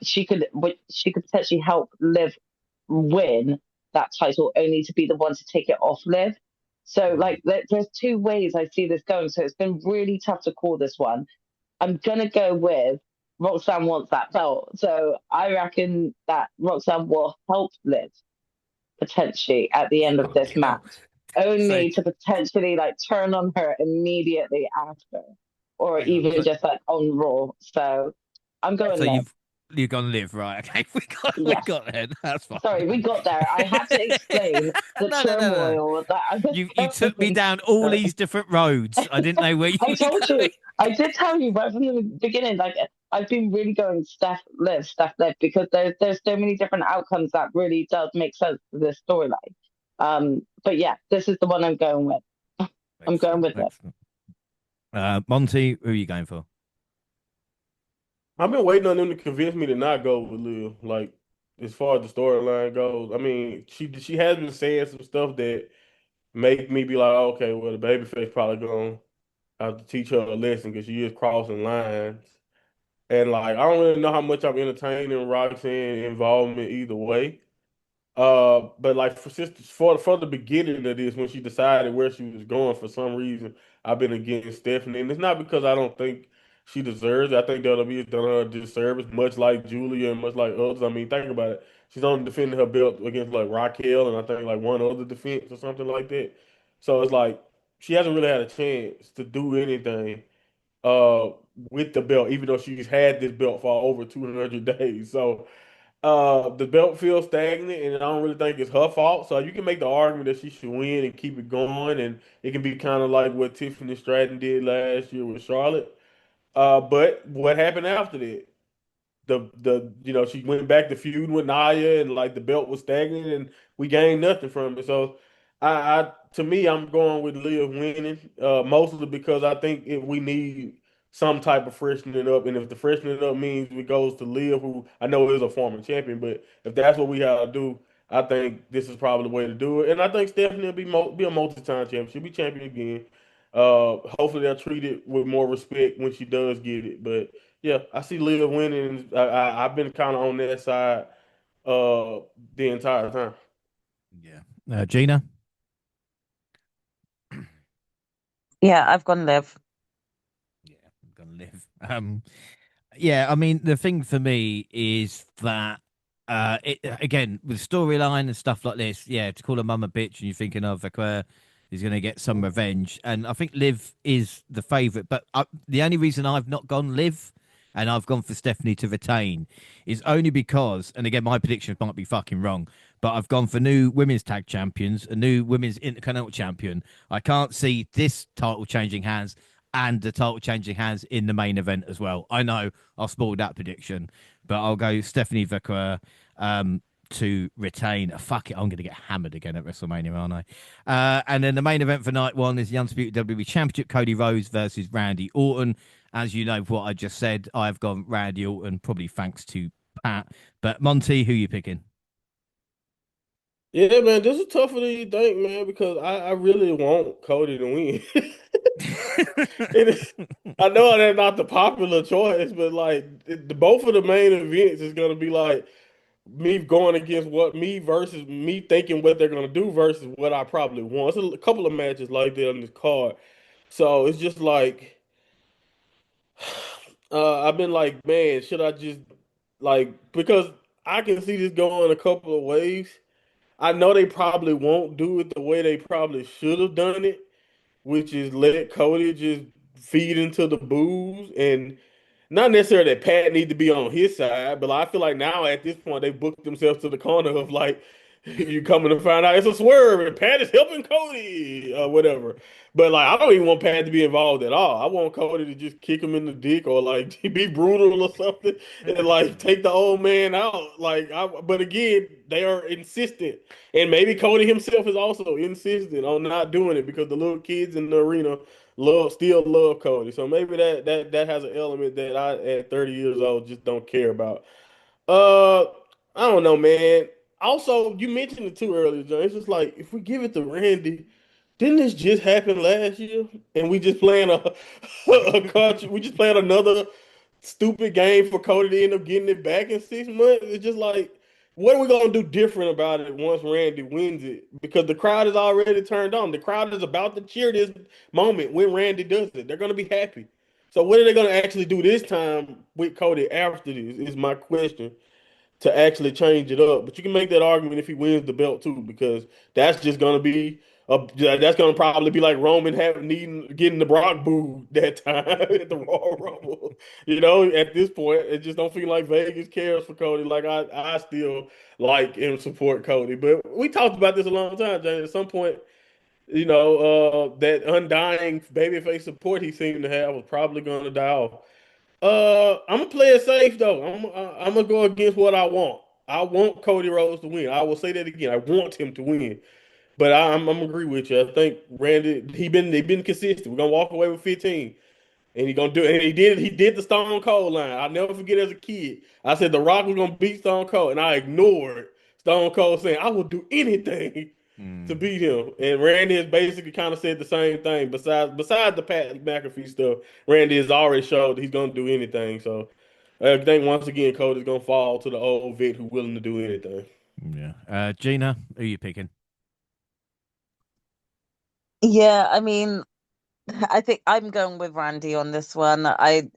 she could potentially help Liv win that title only to be the one to take it off Liv? So like there's two ways I see this going. So it's been really tough to call this one. I'm gonna go with Roxanne wants that belt. So I reckon that Roxanne will help Liv potentially at the end of this Fucking hell. match, So, only to potentially like turn on her immediately after, or hang on. even just like on Raw. So I'm going So Liv. you've gone Liv, right? Okay, we Yes. got there. That's fine. Sorry, we got there. I had to explain the No. turmoil that I was You took me going down all through. these different roads. I didn't know where you I were told going. you. I did tell you right from the beginning. Like I've been really going Steph Liv, because there's so many different outcomes that really does make sense for this storyline. But yeah, this is the one I'm going with. I'm going with it. Monty, who are you going for? I've been waiting on them to convince me to not go with Liv. Like, as far as the storyline goes, I mean, she has been saying some stuff that make me be like, okay, well, the babyface probably gonna have to teach her a lesson because she is crossing lines. And like, I don't really know how much I'm entertaining Roxanne involvement either way. But like for the beginning of this, when she decided where she was going, for some reason, I've been against Stephanie, and it's not because I don't think she deserves it. I think WWE has done her a disservice, much like Julia and much like others. I mean, think about it. She's only defending her belt against like Raquel and I think like one other defense or something like that. So it's like she hasn't really had a chance to do anything uh with the belt, even though she's had this belt for over 200 days. So the belt feels stagnant, and I don't really think it's her fault. So you can make the argument that she should win and keep it going, and it can be kind of like what Tiffany Stratton did last year with Charlotte. But what happened after that? She went back to feuding with Nia, and like the belt was stagnant, and we gained nothing from it. So I to me, I'm going with Liv winning, mostly because I think if we need some type of freshening up, and if the freshening up means it goes to Liv, who I know is a former champion, but if that's what we have to do, I think this is probably the way to do it. And I think Stephanie will be a multi-time champion. She'll be champion again. Hopefully they'll treat it with more respect when she does get it. But yeah, I see Liv winning. I've been kind of on that side the entire time. Yeah. Gina? Yeah, I've gone Liv. Yeah, I'm going to Liv. Yeah, I mean, the thing for me is that, again, with storyline and stuff like this, yeah, to call her mum a bitch and you're thinking of Vacquer is going to get some revenge. And I think Liv is the favourite. But the only reason I've not gone Liv and I've gone for Stephanie to retain, is only because, and again, my predictions might be fucking wrong, but I've gone for new women's tag champions, a new women's intercontinental champion. I can't see this title changing hands and the title changing hands in the main event as well. I know I'll spoil that prediction, but I'll go Stephanie Vercoeur to retain. Fuck it, I'm going to get hammered again at WrestleMania, aren't I? And then the main event for night one is the Undisputed WWE Championship, Cody Rhodes versus Randy Orton. As you know, what I just said, I've gone Randy Orton, probably thanks to Pat. But Monty, who you picking? Yeah, man, this is tougher than you think, man, because I really want Cody to win. It is, I know that's not the popular choice, but like both of the main events is gonna be like me going against what me versus me thinking what they're gonna do versus what I probably want. It's a couple of matches like that on this card, so it's just like I've been like, man, should I just like because I can see this going a couple of ways. I know they probably won't do it the way they probably should have done it, which is let Cody just feed into the booze and not necessarily that Pat need to be on his side, but I feel like now at this point they booked themselves to the corner of like you coming to find out it's a swerve and Pat is helping Cody or whatever. But like I don't even want Pat to be involved at all. I want Cody to just kick him in the dick or like be brutal or something and like take the old man out. But again, they are insistent, and maybe Cody himself is also insistent on not doing it because the little kids in the arena still love Cody. So maybe that has an element that I at 30 years old just don't care about. Uh, I don't know, man. Also, you mentioned it too earlier, John. It's just like if we give it to Randy, didn't this just happen last year? And we just playing a country, we just playing another stupid game for Cody to end up getting it back in 6 months. It's just like, what are we gonna do different about it once Randy wins it? Because the crowd is already turned on. The crowd is about to cheer this moment when Randy does it. They're gonna be happy. So what are they gonna actually do this time with Cody after this? Is my question to actually change it up. But you can make that argument if he wins the belt too, because that's just gonna be that's gonna probably be like Roman having needing getting the Brock booed that time at the Royal Rumble. At this point, it just don't feel like Vegas cares for Cody. Like I still like and support Cody. But we talked about this a long time, James. At some point, that undying babyface support he seemed to have was probably gonna die off. I'm gonna play it safe though. I'm gonna go against what I want. I want Cody Rhodes to win. I will say that again. I want him to win. But I'm gonna agree with you. I think Randy they've been consistent. We're gonna walk away with 15. And he gonna do it. And he did the Stone Cold line. I'll never forget as a kid. I said The Rock was gonna beat Stone Cold, and I ignored Stone Cold saying, I will do anything to beat him. And Randy has basically kind of said the same thing. Besides the Pat McAfee stuff, Randy has already showed that he's gonna do anything. So I think once again Cody's gonna fall to the old vet who's willing to do anything. Yeah. Gina, who are you picking? Yeah, I mean, I think I'm going with Randy on this one. I'm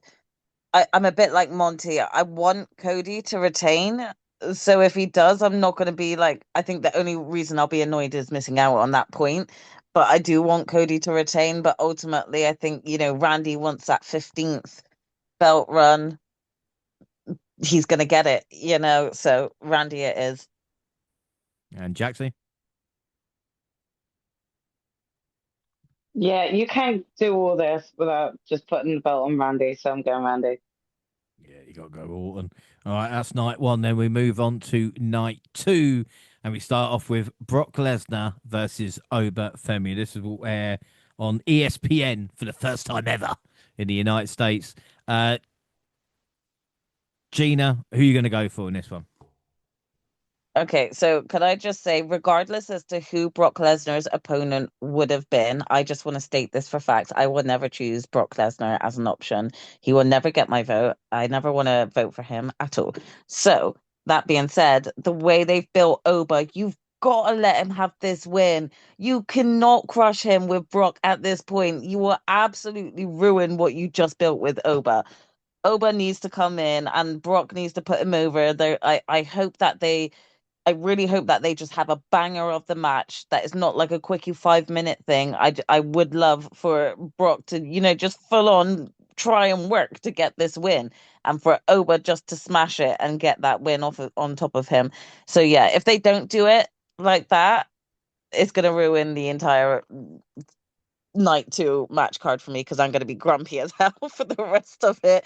a bit like Monty. I want Cody to retain. So if he does, I'm not going to be like, I think the only reason I'll be annoyed is missing out on that point. But I do want Cody to retain. But ultimately, I think, Randy wants that 15th belt run. He's going to get it. So Randy it is. And Jaxie? Yeah, you can't do all this without just putting the belt on Randy, so I'm going Randy. Yeah, you got to go Orton. All right, that's night one. Then we move on to night two. And we start off with Brock Lesnar versus Oba Femi. This will air on ESPN for the first time ever in the United States. Gina, who are you going to go for in this one? Okay, so could I just say, regardless as to who Brock Lesnar's opponent would have been, I just want to state this for fact. I will never choose Brock Lesnar as an option. He will never get my vote. I never want to vote for him at all. So, that being said, the way they've built Oba, you've got to let him have this win. You cannot crush him with Brock at this point. You will absolutely ruin what you just built with Oba. Oba needs to come in and Brock needs to put him over. I really hope that they just have a banger of the match that is not like a quickie 5 minute thing. I would love for Brock to, just full on try and work to get this win. and for Oba just to smash it and get that win off on top of him. So yeah, if they don't do it like that, it's gonna ruin the entire night two match card for me because I'm gonna be grumpy as hell for the rest of it.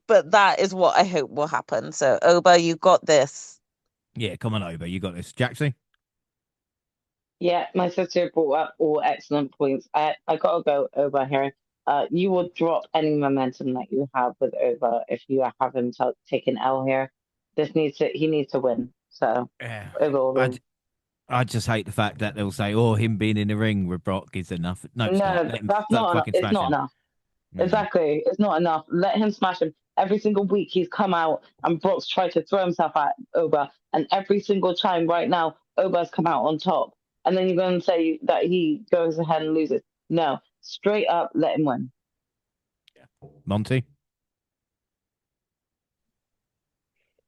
But that is what I hope will happen. So Oba, you got this. Yeah, come on over. You got this, Jaxie. Yeah, my sister brought up all excellent points. I gotta go over here. You will drop any momentum that you have with over if you have him taken L here. He needs to win. So Yeah. over will I, win. I just hate the fact that they'll say, "Oh, him being in the ring with Brock is enough." No, it's not. No, Let him that's not enough. fucking It's smash not him. enough. Mm. Exactly. It's not enough. Let him smash him. Every single week he's come out and Brock's tried to throw himself at Oba. And every single time right now, Oba's come out on top. And then you're going to say that he goes ahead and loses. No, straight up, let him win. Monty.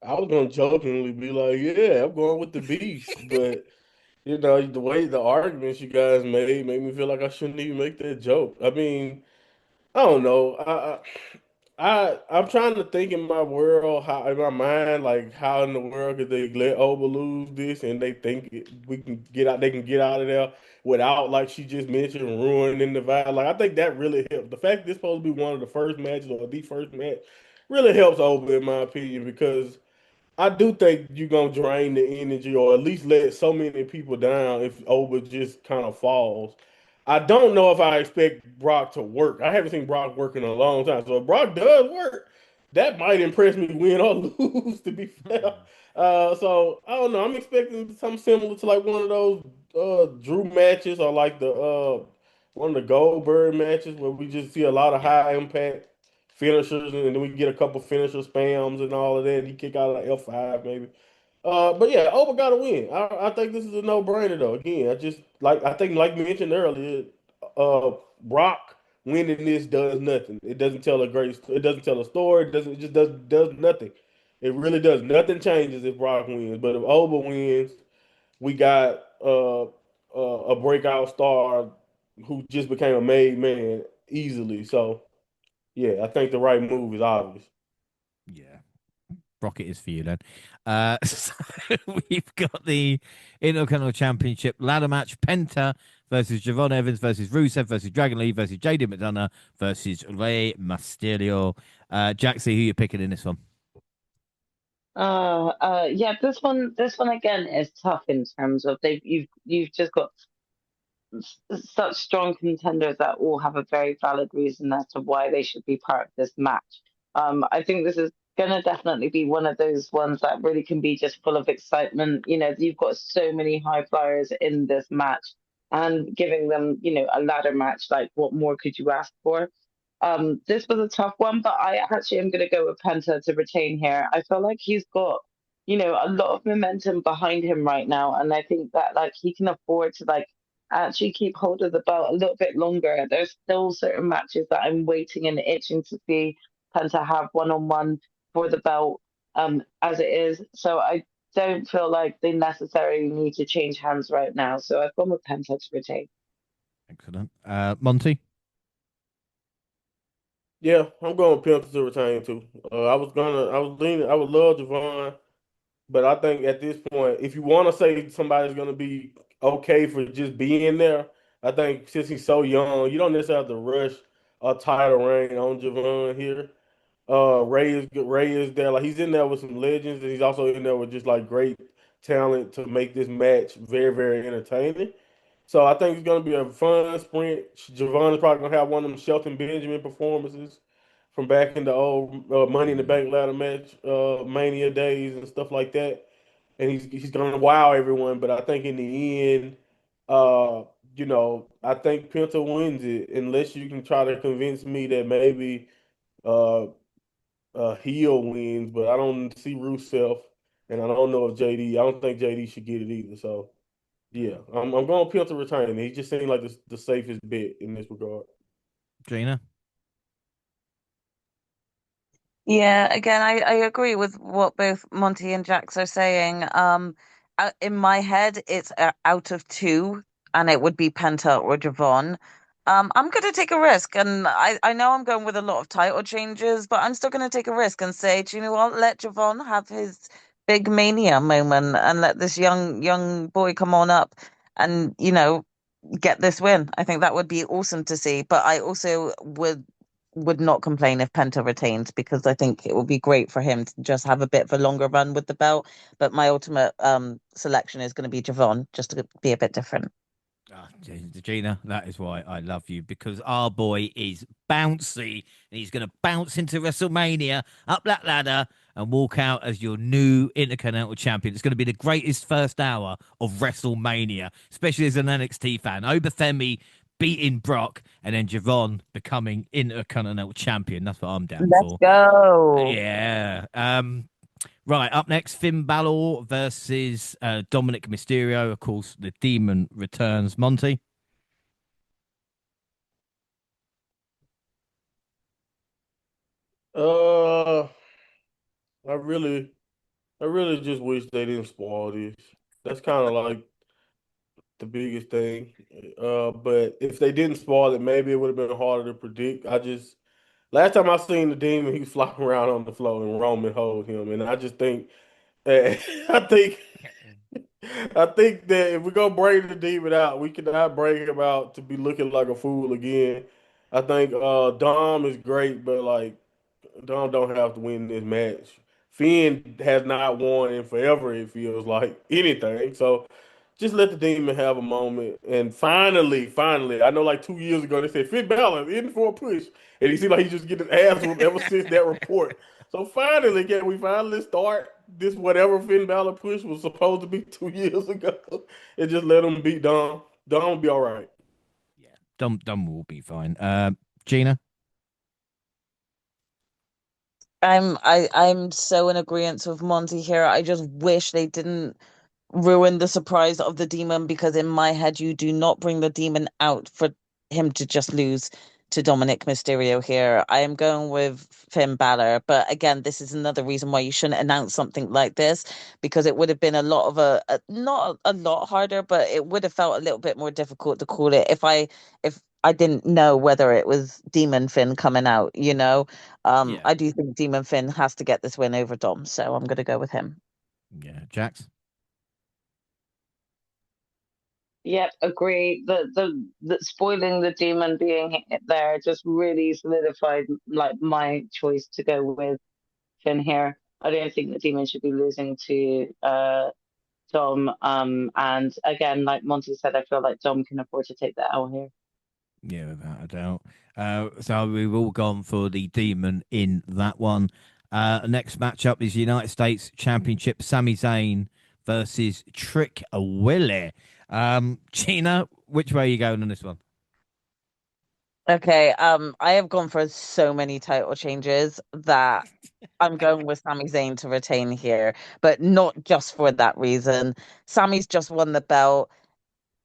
I was gonna jokingly be like, "Yeah, I'm going with the Beast," but the way the arguments you guys made me feel like I shouldn't even make that joke. I mean, I don't know. I'm trying to think in my world, how in my mind, like how in the world could they let Oba lose this and they think we can get out, they can get out of there without, like she just mentioned, ruining the vibe. Like I think that really helped. The fact this supposed to be one of the first matches or the first match really helps Oba in my opinion because I do think you're gonna drain the energy or at least let so many people down if Oba just kind of falls. I don't know if I expect Brock to work. I haven't seen Brock work in a long time. So if Brock does work, that might impress me win or lose, to be fair. So I don't know. I'm expecting something similar to like one of those Drew matches or like the one of the Goldberg matches where we just see a lot of Yeah. high impact finishers, and then we get a couple finisher spams and all of that. He kick out of F5 maybe. But yeah, Oba got to win. I think this is a no brainer though. Again, I think like mentioned earlier, Brock winning this does nothing. It doesn't tell a great. It doesn't tell a story. It just does nothing. It really does. Nothing changes if Brock wins. But if Oba wins, we got a breakout star who just became a made man easily. So yeah, I think the right move is obvious. Yeah. Rocket is for you then. So we've got the Intercontinental Championship ladder match: Penta versus Javon Evans versus Rusev versus Dragon Lee versus JD McDonough versus Rey Mysterio. Jaxie, who you picking in this one? Yeah, this one again is tough in terms of you've just got such strong contenders that all have a very valid reason as to why they should be part of this match. I think this is gonna definitely be one of those ones that really can be just full of excitement. You know, you've got so many high flyers in this match, and giving them, a ladder match, like what more could you ask for? This was a tough one, but I actually am gonna go with Penta to retain here. I feel like he's got, a lot of momentum behind him right now, and I think that like he can afford to like actually keep hold of the belt a little bit longer. There's still certain matches that I'm waiting and itching to see Penta have one on one for the belt, as it is. So I don't feel like they necessarily need to change hands right now. So I've gone with Penta to retain. Excellent. Monty? Yeah, I'm going Pimp to retain too. I was leaning, I would love Javon, but I think at this point, if you want to say somebody's gonna be okay for just being there, I think since he's so young, you don't necessarily have to rush a title reign on Javon here. Ray is there, like he's in there with some legends, and he's also in there with just like great talent to make this match very, very entertaining. So I think it's gonna be a fun sprint. Javon is probably gonna have one of them Shelton Benjamin performances from back in the old Money in the Bank ladder match Mania days and stuff like that. And he's gonna wow everyone. But I think in the end, uh, I think Penta wins it unless you can try to convince me that maybe uh, heel wins. But I don't see Rusev, and I don't know if JD. I don't think JD should get it either. So. Yeah, I'm going to Peel to return. He just seemed like the safest bet in this regard. Gina? Yeah, again, I agree with what both Monty and Jax are saying. In my head, it's out of two, and it would be Penta or Javon. I'm going to take a risk, and I know I'm going with a lot of title changes, but I'm still going to take a risk and say, do you know what? Let Javon have his big mania moment, and let this young boy come on up, and get this win. I think that would be awesome to see. But I also would not complain if Penta retains because I think it would be great for him to just have a bit of a longer run with the belt. But my ultimate selection is going to be Javon, just to be a bit different. Gina, that is why I love you because our boy is bouncy and he's going to bounce into WrestleMania up that ladder and walk out as your new Intercontinental Champion. It's going to be the greatest first hour of WrestleMania, especially as an NXT fan. Obafemi beating Brock and then Javon becoming Intercontinental Champion. That's what I'm down Let's for. go. Yeah. Right, up next, Finn Balor versus Dominic Mysterio. Of course, the Demon returns. Monty? Uh, I really, I really just wish they didn't spoil this. That's kind of like the biggest thing. But if they didn't spoil it, maybe it would have been harder to predict. Last time I seen the demon, he was flopping around on the floor and Roman hold him, and I just think, I think, I think that if we go bring the demon out, we cannot bring him out to be looking like a fool again. I think Dom is great, but like Dom don't have to win this match. Finn has not won in forever, it feels like anything. So just let the demon have a moment. And finally, I know like 2 years ago they said Finn Balor in for a push. And he seemed like he just getting his ass whooped ever since that report. So finally, can we finally start this whatever Finn Balor push was supposed to be 2 years ago? And just let him beat Dom. Dom will be all right. Yeah, Dom will be fine. Gina? I'm so in agreement with Monty here. I just wish they didn't ruin the surprise of the demon because in my head you do not bring the demon out for him to just lose to Dominic Mysterio here. I am going with Finn Balor, but again, this is another reason why you shouldn't announce something like this because it would have been a lot of not a lot harder, but it would have felt a little bit more difficult to call it if I didn't know whether it was Demon Finn coming out, you know. Yeah. I do think Demon Finn has to get this win over Dom, so I'm gonna go with him. Yeah. Jax? Yep, agree. The spoiling the demon being there just really solidified like my choice to go with Finn here. I don't think the demon should be losing to Dom. And again, like Monty said, I feel like Dom can afford to take the L here. Yeah, without a doubt. So we've all gone for the Demon in that one. Next matchup is United States Championship. Sami Zayn versus Trick Willie. Gina, which way are you going on this one? Okay, I have gone for so many title changes that I'm going with Sami Zayn to retain here, but not just for that reason. Sami's just won the belt.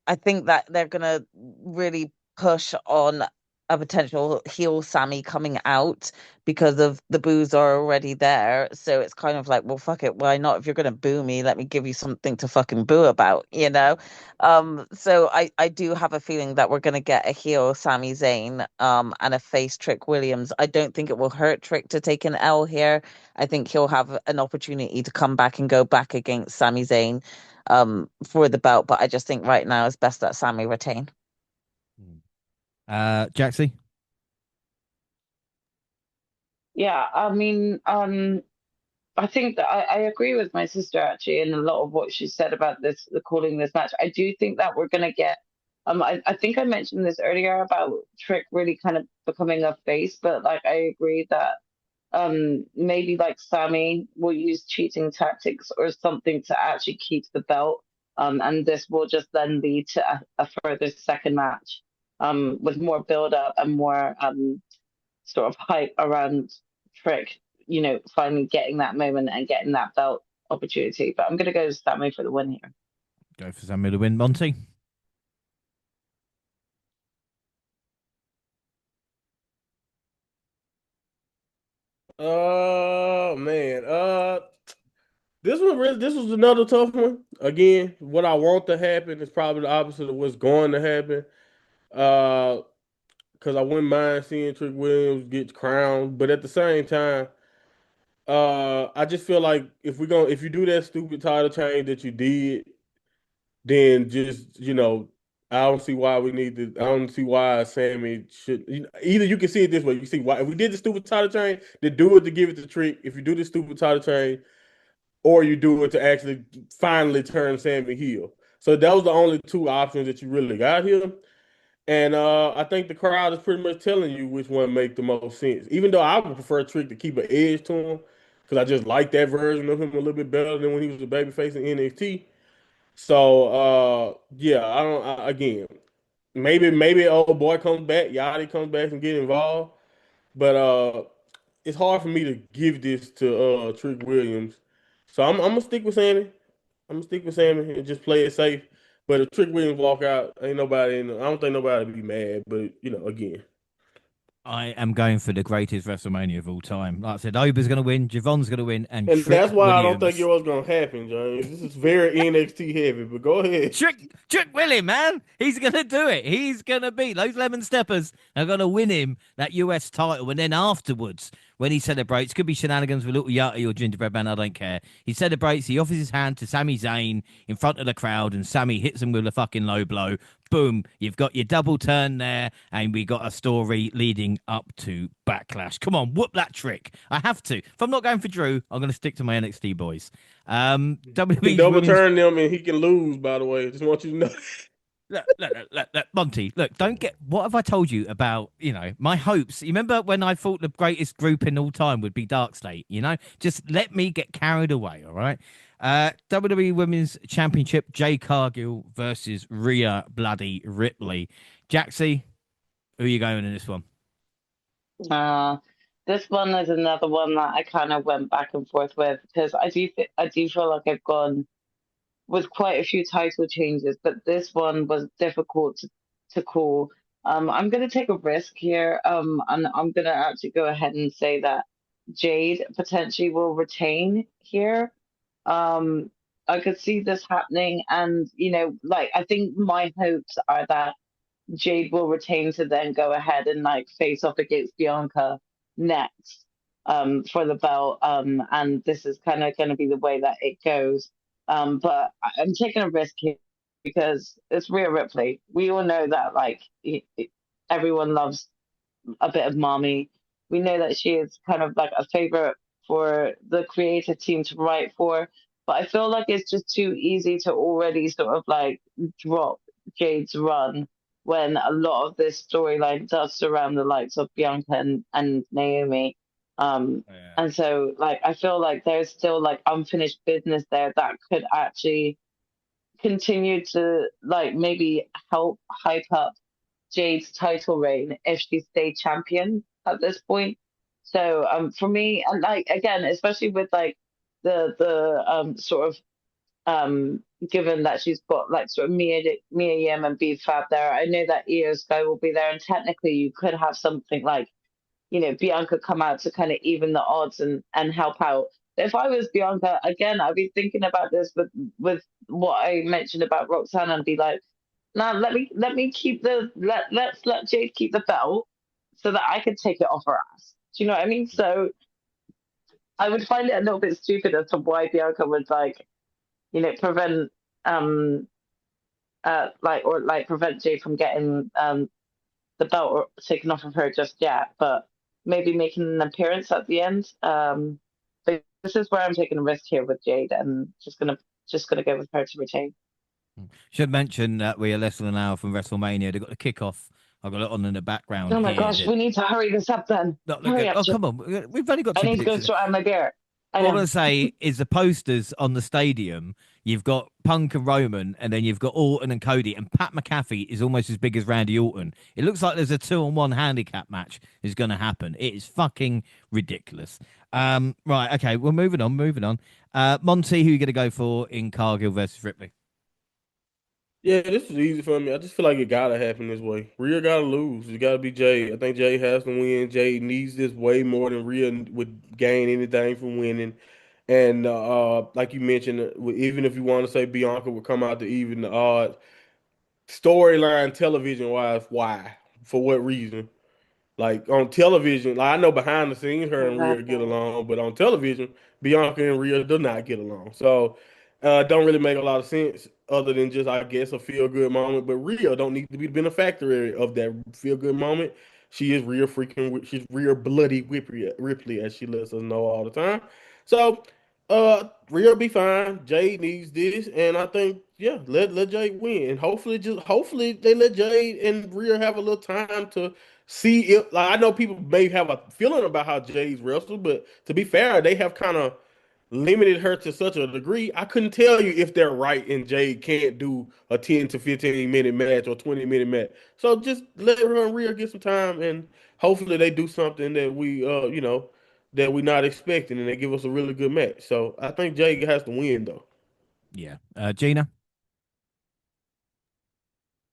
I think that they're gonna really push on a potential heel Sammy coming out because of the boos are already there. So it's kind of like, well, fuck it, why not? If you're gonna boo me, let me give you something to fucking boo about, you know? So I do have a feeling that we're gonna get a heel Sami Zayn, and a face Trick Williams. I don't think it will hurt Trick to take an L here. I think he'll have an opportunity to come back and go back against Sami Zayn for the belt, but I just think right now it's best that Sammy retain. Jaxie? Yeah, I mean, I think that I agree with my sister actually in a lot of what she said about this, the calling this match. I do think that we're gonna get. I think I mentioned this earlier about Trick really kind of becoming a face, but like I agree that maybe like Sammy will use cheating tactics or something to actually keep the belt. And this will just then lead to a further second match, with more build up and more sort of hype around Trick, finally getting that moment and getting that belt opportunity. But I'm gonna go Sammy for the win here. Go for Sammy to win, Monty. Oh man. This was another tough one. Again, what I want to happen is probably the opposite of what's going to happen. Uh because I wouldn't mind seeing Trick Williams get crowned, but at the same time, I just feel like if you do that stupid title change that you did, then just I don't see why we need to. I don't see why Sammy should. Either you can see it this way. You see why if we did the stupid title change, then do it to give it the Trick. If you do the stupid title change, or you do it to actually finally turn Sammy heel. So that was the only two options that you really got here. And I think the crowd is pretty much telling you which one make the most sense. Even though I would prefer Trick to keep an edge to him, because I just like that version of him a little bit better than when he was a babyface in NXT. So yeah, again, maybe old boy comes back, Yachty comes back and get involved, but it's hard for me to give this to Trick Williams. So I'm gonna stick with Sammy. I'm gonna stick with Sammy and just play it safe. But if Trick Williams walk out, ain't nobody I don't think nobody would be mad. But again, I am going for the greatest WrestleMania of all time. Like I said, Ober's going to win, Javon's going to win, and and Trick that's why I don't think Williams. it was gonna happen, James. This is very NXT heavy. But go ahead. Trick William, man. He's going to do it. He's going to beat those Lemon Steppers are going to win him that US title. And then afterwards, when he celebrates, could be shenanigans with Little Yachty or Gingerbread Man, I don't care. He celebrates, he offers his hand to Sami Zayn in front of the crowd, and Sami hits him with a fucking low blow. Boom, you've got your double turn there, and we got a story leading up to Backlash. Come on, whoop that Trick. I have to. If I'm not going for Drew, I'm going to stick to my NXT boys. He can WWE's double women's turn them and he can lose, by the way. Just want you to know. look, Monty, look, don't get what have I told you about, my hopes. You remember when I thought the greatest group in all time would be Dark State, Just let me get carried away, all right? WWE Women's Championship, Jay Cargill versus Rhea Bloody Ripley. Jaxie, who are you going in this one? Uh, this one is another one that I kind of went back and forth with because I do feel like I've gone with quite a few title changes, but this one was difficult to call. I'm going to take a risk here, and I'm going to actually go ahead and say that Jade potentially will retain here. Um, I could see this happening, and like I think my hopes are that Jade will retain to then go ahead and like face off against Bianca next for the belt. And this is kind of going to be the way that it goes. But I'm taking a risk here because it's Rhea Ripley. We all know that like everyone loves a bit of mommy. We know that she is kind of like a favorite for the creative team to write for. But I feel like it's just too easy to already sort of like drop Jade's run when a lot of this storyline does surround the likes of Bianca and Naomi. Yeah. And so like I feel like there's still like unfinished business there that could actually continue to like maybe help hype up Jade's title reign if she stayed champion at this point. So for me, and like again, especially with like the sort of given that she's got like sort of Mia Yim and B Fab there, I know that Io Sky will be there, and technically you could have something like Bianca come out to kind of even the odds and help out. If I was Bianca again, I'd be thinking about this with what I mentioned about Roxanne and be like, now let me keep let's let Jade keep the belt so that I can take it off her ass. Do you know what I mean? So I would find it a little bit stupid as to why Bianca would like prevent um prevent Jade from getting the belt or taken off of her just yet, but maybe making an appearance at the end. But this is where I'm taking a risk here with Jade and just gonna go with her to retain. Should mention that we are less than an hour from WrestleMania. They've got the kickoff. I've got it on in the background Oh my here. gosh, we need to hurry this up then. Hurry up, Oh, Jade. come on. We've only got I two need to go predictions. sort out my beer. I All I'm know. going to say is the posters on the stadium, you've got Punk and Roman, and then you've got Orton and Cody, and Pat McAfee is almost as big as Randy Orton. It looks like there's a 2-on-1 handicap match is going to happen. It is fucking ridiculous. Right, okay, well, moving on. Monty, who are you going to go for in Cargill versus Ripley? Yeah, this is easy for me. I just feel like it gotta happen this way. Rhea gotta lose. It gotta be Jay. I think Jay has to win. Jay needs this way more than Rhea would gain anything from winning. And like you mentioned, even if you want to say Bianca would come out to even the odds, storyline, television wise, why? For what reason? Like on television, like I know behind the scenes, her and Rhea get Exactly. along, but on television, Bianca and Rhea do not get along. So, don't really make a lot of sense other than just, I guess, a feel good moment. But Rhea don't need to be the benefactor of that feel good moment. She is she's Rhea Bloody Ripley, as she lets us know all the time. So, Rhea be fine. Jade needs this, and I think, yeah, let Jade win. And hopefully they let Jade and Rhea have a little time to see if, like, I know people may have a feeling about how Jay's wrestled, but to be fair, they have kind of limited her to such a degree. I couldn't tell you if they're right and Jade can't do a 10 to 15-minute match or 20-minute match. So just let her and Rhea get some time, and hopefully they do something that that we're not expecting, and they give us a really good match. So I think Jade has to win though. Yeah. Gina?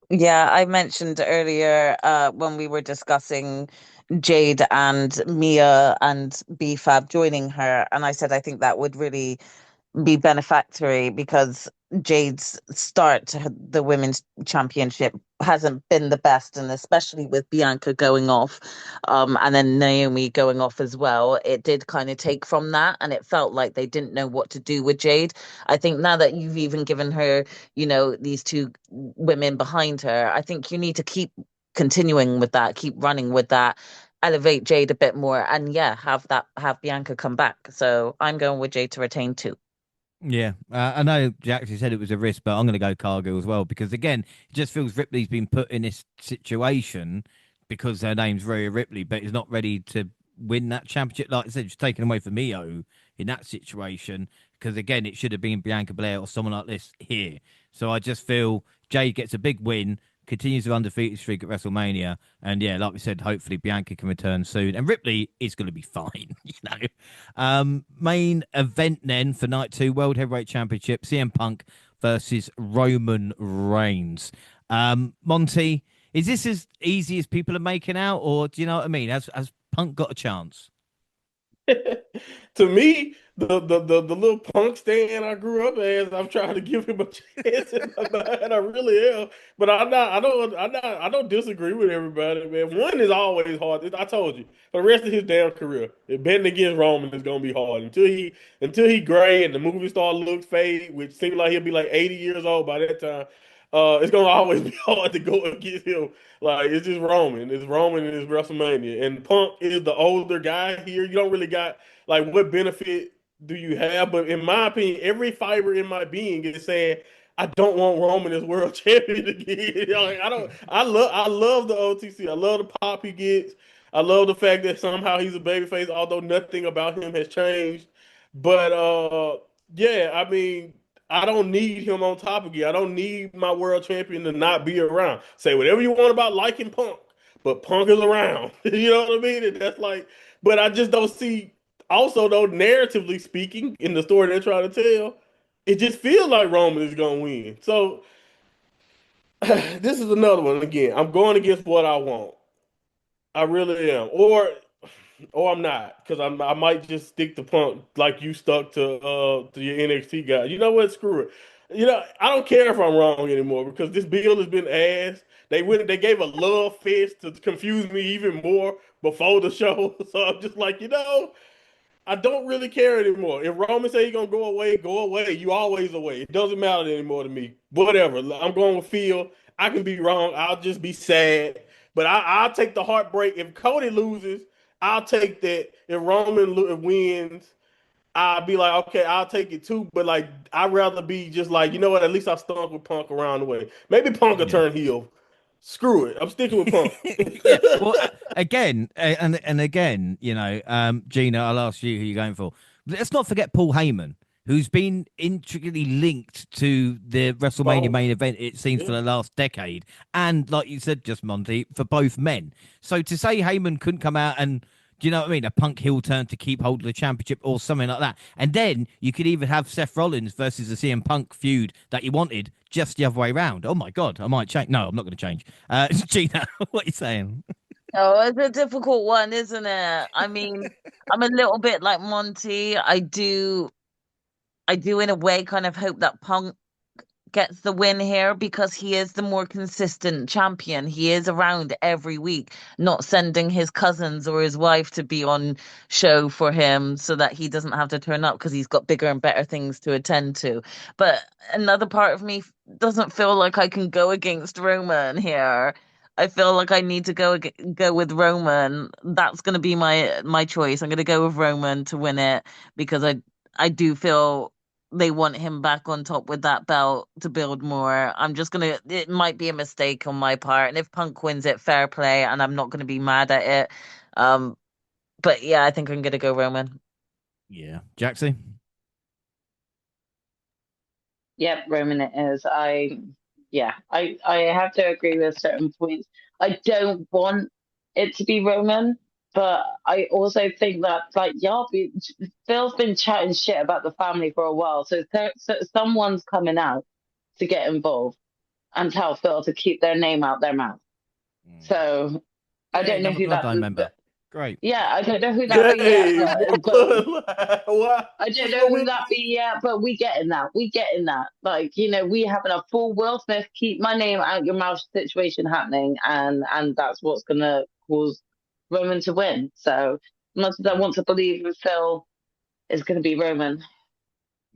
Yeah, I mentioned earlier when we were discussing Jade and Mia and BFAB joining her, and I said I think that would really be benefactory because Jade's start to the women's championship hasn't been the best, and especially with Bianca going off, and then Naomi going off as well, it did kind of take from that, and it felt like they didn't know what to do with Jade. I think now that you've even given her, these two women behind her, I think you need to keep continuing with that, keep running with that, elevate Jade a bit more, and yeah, have Bianca come back. So I'm going with Jade to retain too. Yeah, I know Jaxie said it was a risk, but I'm going to go Cargill as well because again, it just feels Ripley's been put in this situation because her name's Rhea Ripley, but is not ready to win that championship. Like I said, she's taken away from Io in that situation because again, it should have been Bianca Belair or someone like this here. So I just feel Jade gets a big win, continues her undefeated streak at WrestleMania, and yeah, like we said, hopefully Bianca can return soon, and Ripley is going to be fine, you know. Main event then for night two, World Heavyweight Championship, CM Punk versus Roman Reigns. Monty, is this as easy as people are making out, or do you know what I mean? Has Punk got a chance? To me, the little punk stand I grew up as, I'm trying to give him a chance in my mind. I really am, but I don't disagree with everybody, man. One is always hard. I told you, for the rest of his damn career, betting against Roman is gonna be hard until he gray and the movie star looks fade, which seems like he'll be like 80 years old by that time. It's gonna always be hard to go against him. Like, it's just Roman. It's Roman and it's WrestleMania. And Punk is the older guy here. You don't really got, like, what benefit do you have? But in my opinion, every fiber in my being is saying I don't want Roman as world champion again. Like, I love the OTC. I love the pop he gets. I love the fact that somehow he's a babyface, although nothing about him has changed. But yeah, I mean, I don't need him on top again. I don't need my world champion to not be around. Say whatever you want about liking Punk, but Punk is around. You know what I mean? And that's like, but I just don't see. Also, though, narratively speaking, in the story they're trying to tell, it just feels like Roman is going to win. So this is another one. Again, I'm going against what I want. I really am. Or I'm not, because I might just stick to Punk like you stuck to your NXT guy. You know what? Screw it. I don't care if I'm wrong anymore because this bill has been asked. They gave a love fest to confuse me even more before the show. So I'm just like, I don't really care anymore. If Roman say he's gonna go away, go away. You always away. It doesn't matter anymore to me. Whatever. I'm going with Phil. I can be wrong. I'll just be sad. But I'll take the heartbreak. If Cody loses, I'll take that. If wins, I'll be like, okay, I'll take it too. But like, I'd rather be just like, you know what? At least I stunk with Punk around the way. Maybe Punk will Yeah. turn heel. Screw it. I'm sticking with Punk. Yeah. Well, again, and again, Gina, I'll ask you who you're going for. Let's not forget Paul Heyman, who's been intricately linked to the WrestleMania Both. main event, it seems, for Yeah. the last decade. And like you said, just Monty, for both men. So to say Heyman couldn't come out and, do you know what I mean? A Punk heel turn to keep hold of the championship or something like that. And then you could even have Seth Rollins versus the CM Punk feud that you wanted just the other way around. Oh my God, I might change. No, I'm not going to change. Gina, what are you saying? Oh, it's a difficult one, isn't it? I mean, I'm a little bit like Monty. I do in a way kind of hope that Punk gets the win here because he is the more consistent champion. He is around every week, not sending his cousins or his wife to be on show for him so that he doesn't have to turn up because he's got bigger and better things to attend to. But another part of me doesn't feel like I can go against Roman here. I feel like I need to go with Roman. That's going to be my choice. I'm going to go with Roman to win it because I do feel they want him back on top with that belt to build more. It might be a mistake on my part. And if Punk wins it, fair play, and I'm not going to be mad at it. But yeah, I think I'm going to go Roman. Yeah. Jaxie? Yep, Roman it is. I have to agree with certain points. I don't want it to be Roman, but I also think that Phil's been chatting shit about the family for a while, so someone's coming out to get involved and tell Phil to keep their name out their mouth. So I Yeah, don't know another who that. Bloodline member. Great. Yeah, I don't know who that be yet, Hey, why? I don't What's know wrong who with that be yet, but we getting that. We getting that. Like, we having a full Will Smith keep my name out your mouth situation happening, and that's what's gonna cause Roman to win. So much as I want to believe in Phil, is gonna be Roman.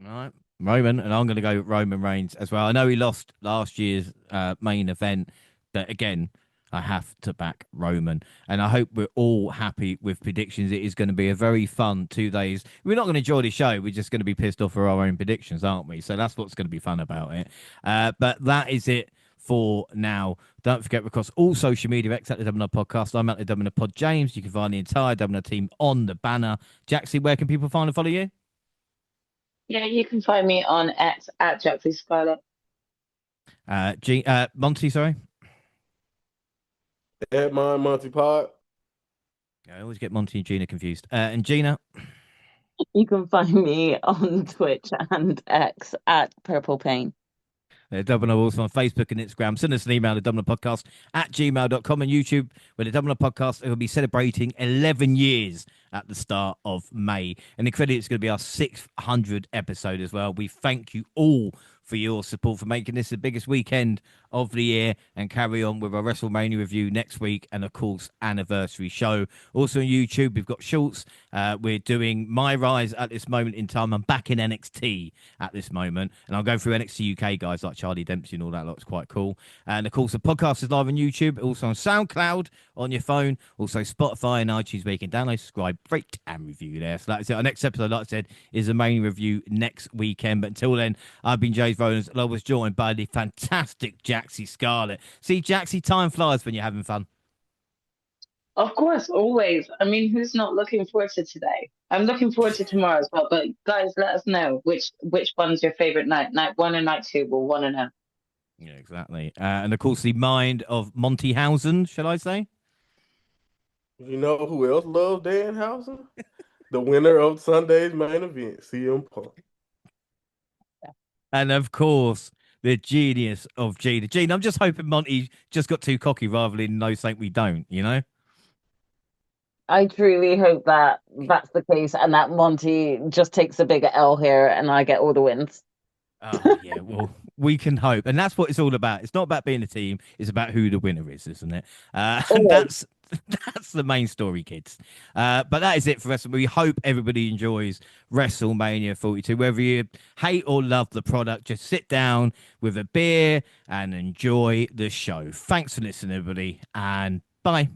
All right. Roman, and I'm going to go Roman Reigns as well. I know he lost last year's main event, but again, I have to back Roman. And I hope we're all happy with predictions. It is going to be a very fun 2 days. We're not going to enjoy the show. We're just going to be pissed off for our own predictions, aren't we? So that's what's going to be fun about it. But that is it for now. Don't forget, we're across all social media, X at the WNR Podcast. I'm at the WNR Pod James. You can find the entire WNR team on the banner. Jaxie, where can people find and follow you? Yeah, you can find me on X at Jaxie Scarlett. Monty, sorry. At my Monty Pod? I always get Monty and Gina confused. And Gina? You can find me on Twitch and X at Purple Pain. Double O also on Facebook and Instagram. Send us an email to podcast at gmail.com and YouTube, where the Double O Podcast will be celebrating 11 years at the start of May. And the credit is going to be our 600th episode as well. We thank you all for your support, for making this the biggest weekend of the year, and carry on with our WrestleMania review next week and, of course, anniversary show. Also on YouTube, we've got shorts. We're doing my rise at this moment in time. I'm back in NXT at this moment, and I'll go through NXT UK guys like Charlie Dempsey and all that. Looks quite cool. And, of course, the podcast is live on YouTube, also on SoundCloud on your phone, also Spotify and iTunes, where you can download, subscribe, rate, and review there. So that's it. Our next episode, like I said, is the main review next weekend. But until then, I've been James Rowlands, and I was joined by the fantastic Jaxie Scarlett. See, Jaxie, time flies when you're having fun. Of course, always. I mean, who's not looking forward to today? I'm looking forward to tomorrow as well. But guys, let us know which one's your favorite night. Night one and night two. We'll want to know. Yeah, exactly. And of course, the mind of Monty Housen, shall I say? You know who else loves Danhausen? The winner of Sunday's main event, CM Punk. And of course, the genius of Gina. Gina, I'm just hoping Monty just got too cocky rather than no, something we don't, you know? I truly hope that that's the case and that Monty just takes a bigger L here and I get all the wins. Oh, yeah, well, we can hope. And that's what it's all about. It's not about being a team. It's about who the winner is, isn't it? And that's the main story, kids. But that is it for us. We hope everybody enjoys WrestleMania 42. Whether you hate or love the product, just sit down with a beer and enjoy the show. Thanks for listening, everybody, and bye.